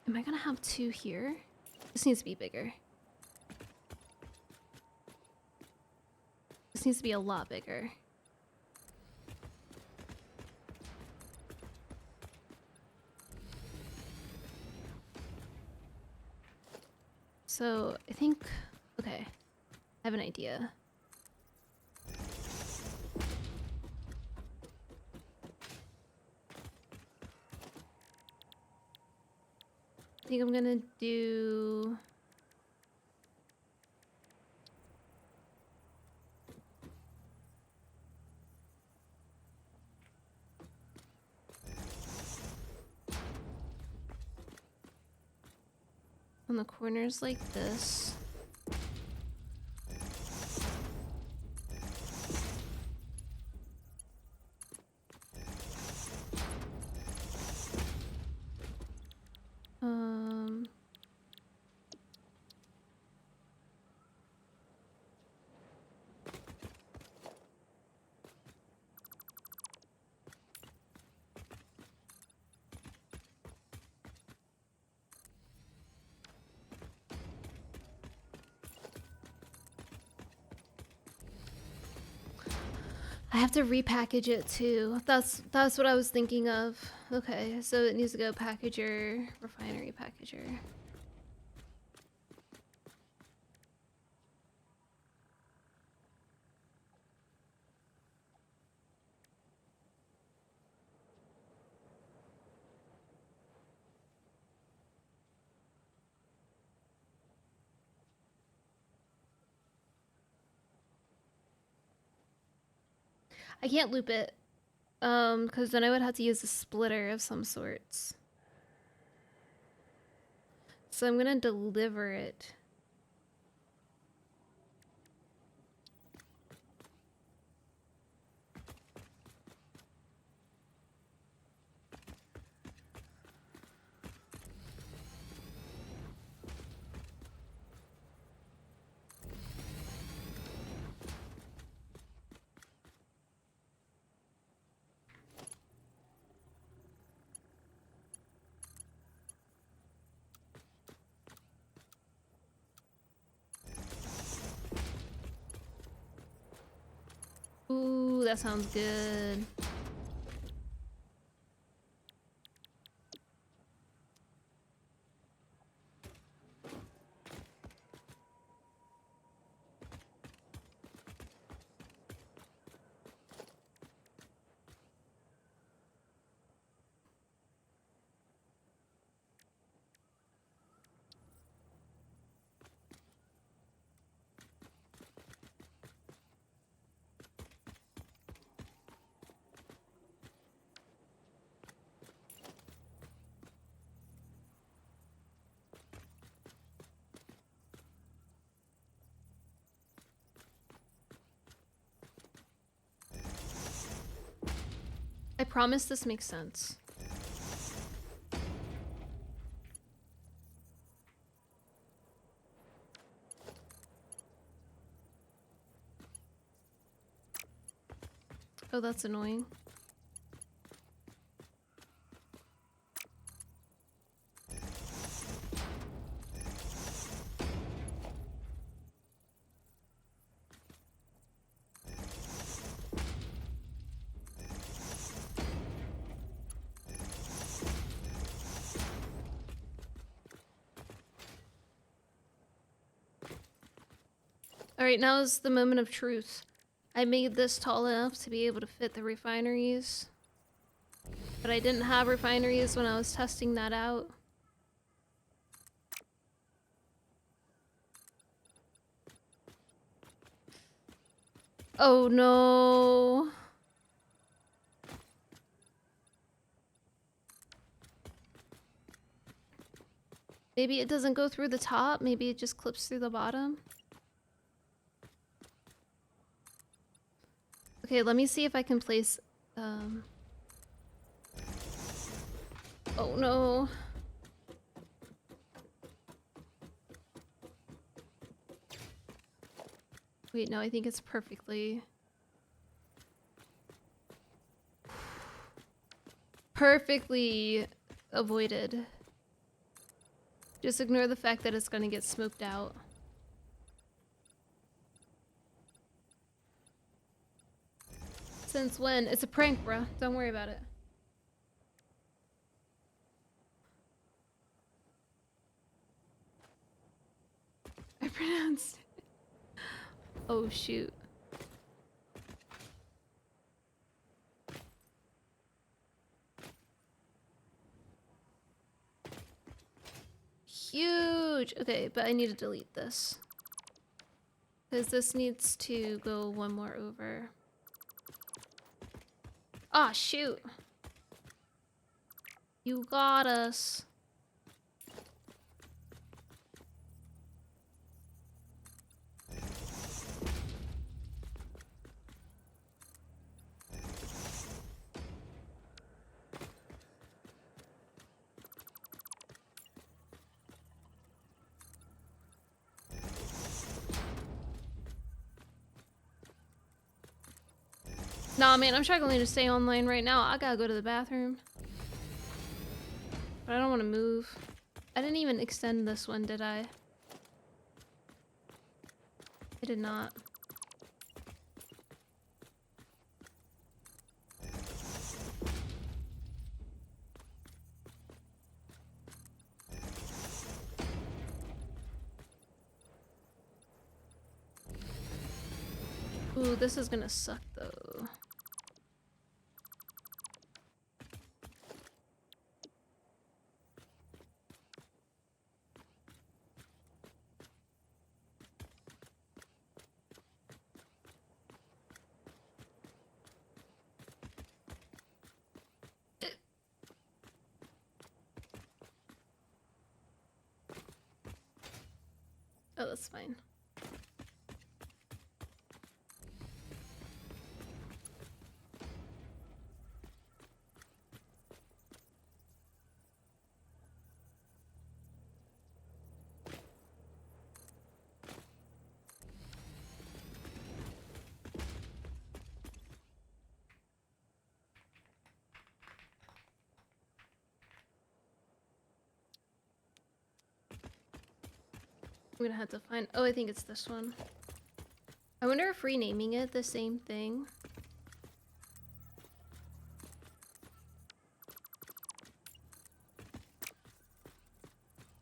Am I gonna have 2 here? This needs to be bigger. This needs to be a lot bigger. So I think, okay, I have an idea. I think I'm gonna do... on the corners like this. I have to repackage it too. That's what I was thinking of. Okay, so it needs to go packager, refinery packager. I can't loop it, because then I would have to use a splitter of some sorts. So I'm gonna deliver it. Ooh, that sounds good. I promise this makes sense. Oh, that's annoying. Alright, now is the moment of truth. I made this tall enough to be able to fit the refineries. But I didn't have refineries when I was testing that out. Oh no. Maybe it doesn't go through the top, maybe it just clips through the bottom. Okay, let me see if I can place, oh no. Wait, no, I think it's perfectly... perfectly avoided. Just ignore the fact that it's gonna get smoked out. Since when? It's a prank, bruh. Don't worry about it. I pronounced it. Oh shoot. Huge! Okay, but I need to delete this. Because this needs to go one more over. Ah, shoot! You got us. Nah, man, I'm struggling to stay online right now. I gotta go to the bathroom. But I don't want to move. I didn't even extend this one, did I? I did not. Ooh, this is gonna suck though. Oh, that's fine. I'm gonna have to find... Oh, I think it's this one. I wonder if renaming it the same thing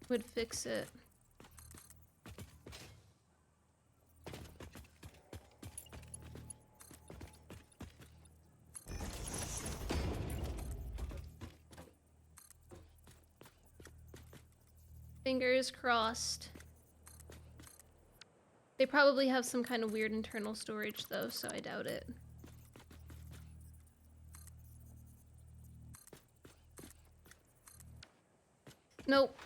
would fix it. Fingers crossed. They probably have some kind of weird internal storage though, so I doubt it. Nope.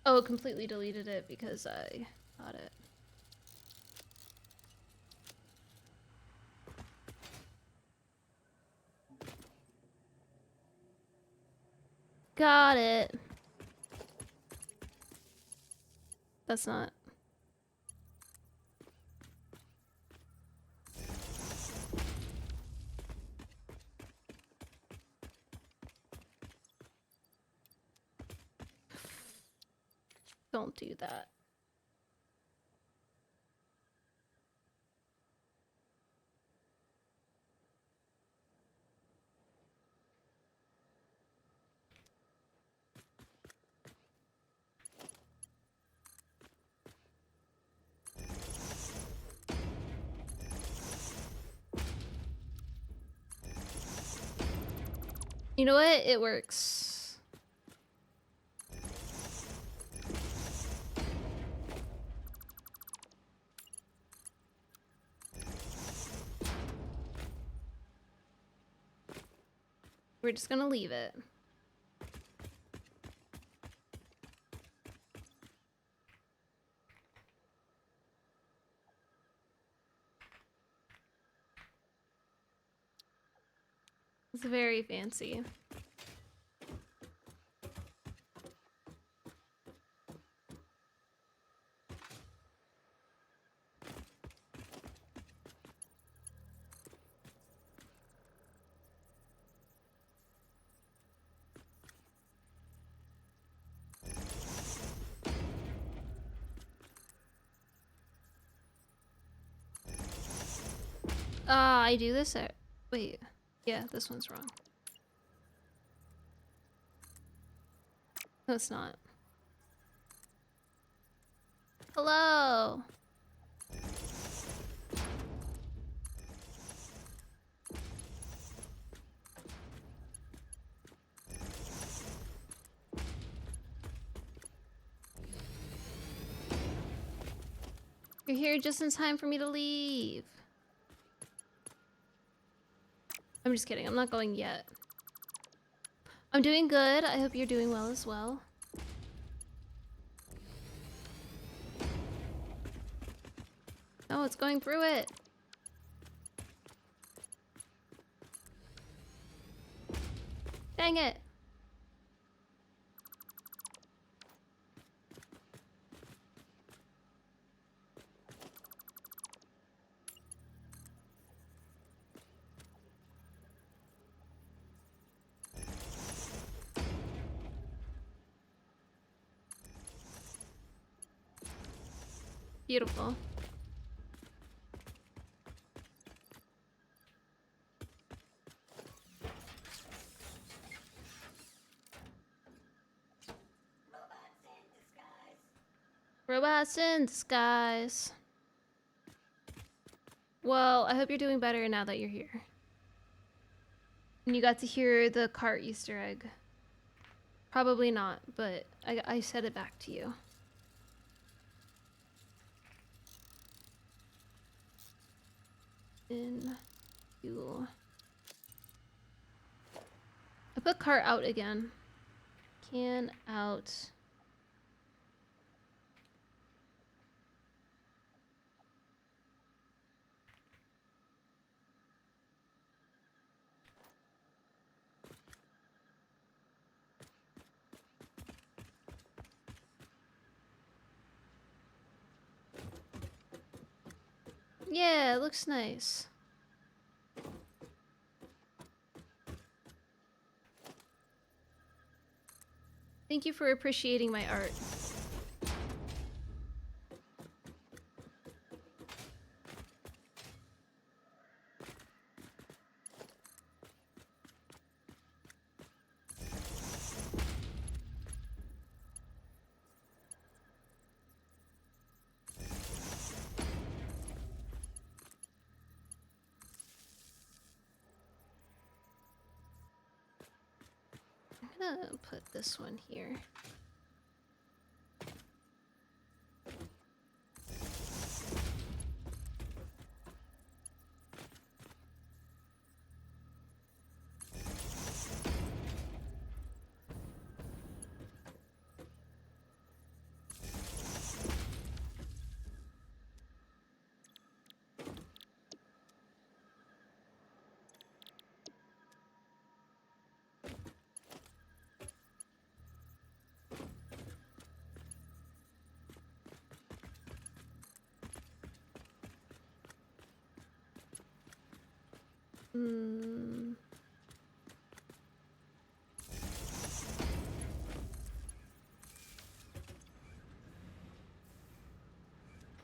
Oh, it completely deleted it because I got it. Got it. That's not... Don't do that. You know what? It works. We're just gonna leave it. It's very fancy. I do this at... Wait. Yeah, this one's wrong. No, it's not. Hello! You're here just in time for me to leave. I'm just kidding. I'm not going yet. I'm doing good. I hope you're doing well as well. Oh, it's going through it. Dang it. Beautiful. Robots in disguise. Well, I hope you're doing better now that you're here. And you got to hear the cart Easter egg. Probably not, but I said it back to you. In fuel. I put cart out again. Can out. Yeah, it looks nice. Thank you for appreciating my art. I'm gonna put this one here. Hmm.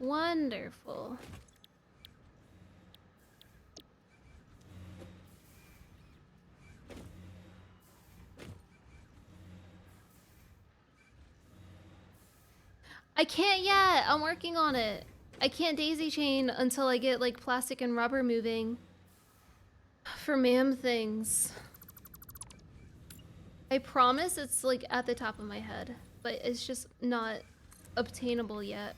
Wonderful. I can't yet. I'm working on it. I can't daisy chain until I get like plastic and rubber moving for ma'am things. I promise it's like at the top of my head, but it's just not obtainable yet.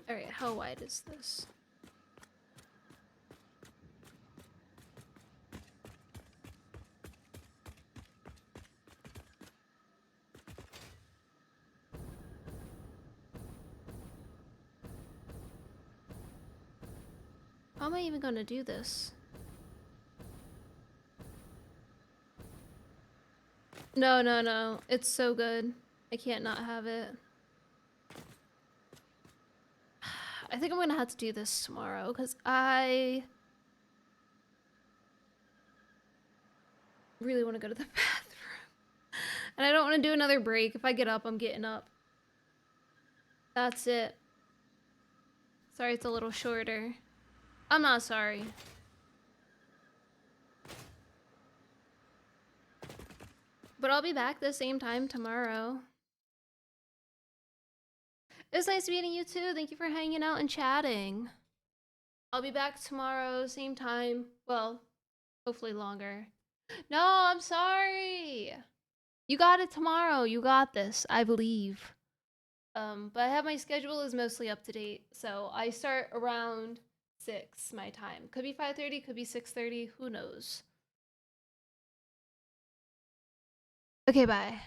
Alright, how wide is this? How am I even gonna do this? No, no, no. It's so good. I can't not have it. I think I'm gonna have to do this tomorrow because I really want to go to the bathroom. And I don't want to do another break. If I get up, I'm getting up. That's it. Sorry it's a little shorter. I'm not sorry. But I'll be back the same time tomorrow. It was nice meeting you too. Thank you for hanging out and chatting. I'll be back tomorrow, same time. Well, hopefully longer. No, I'm sorry. You got it tomorrow. You got this. I believe. But I have my schedule is mostly up to date. So I start around 6 my time. Could be 5:30, could be 6:30, who knows. Okay, bye.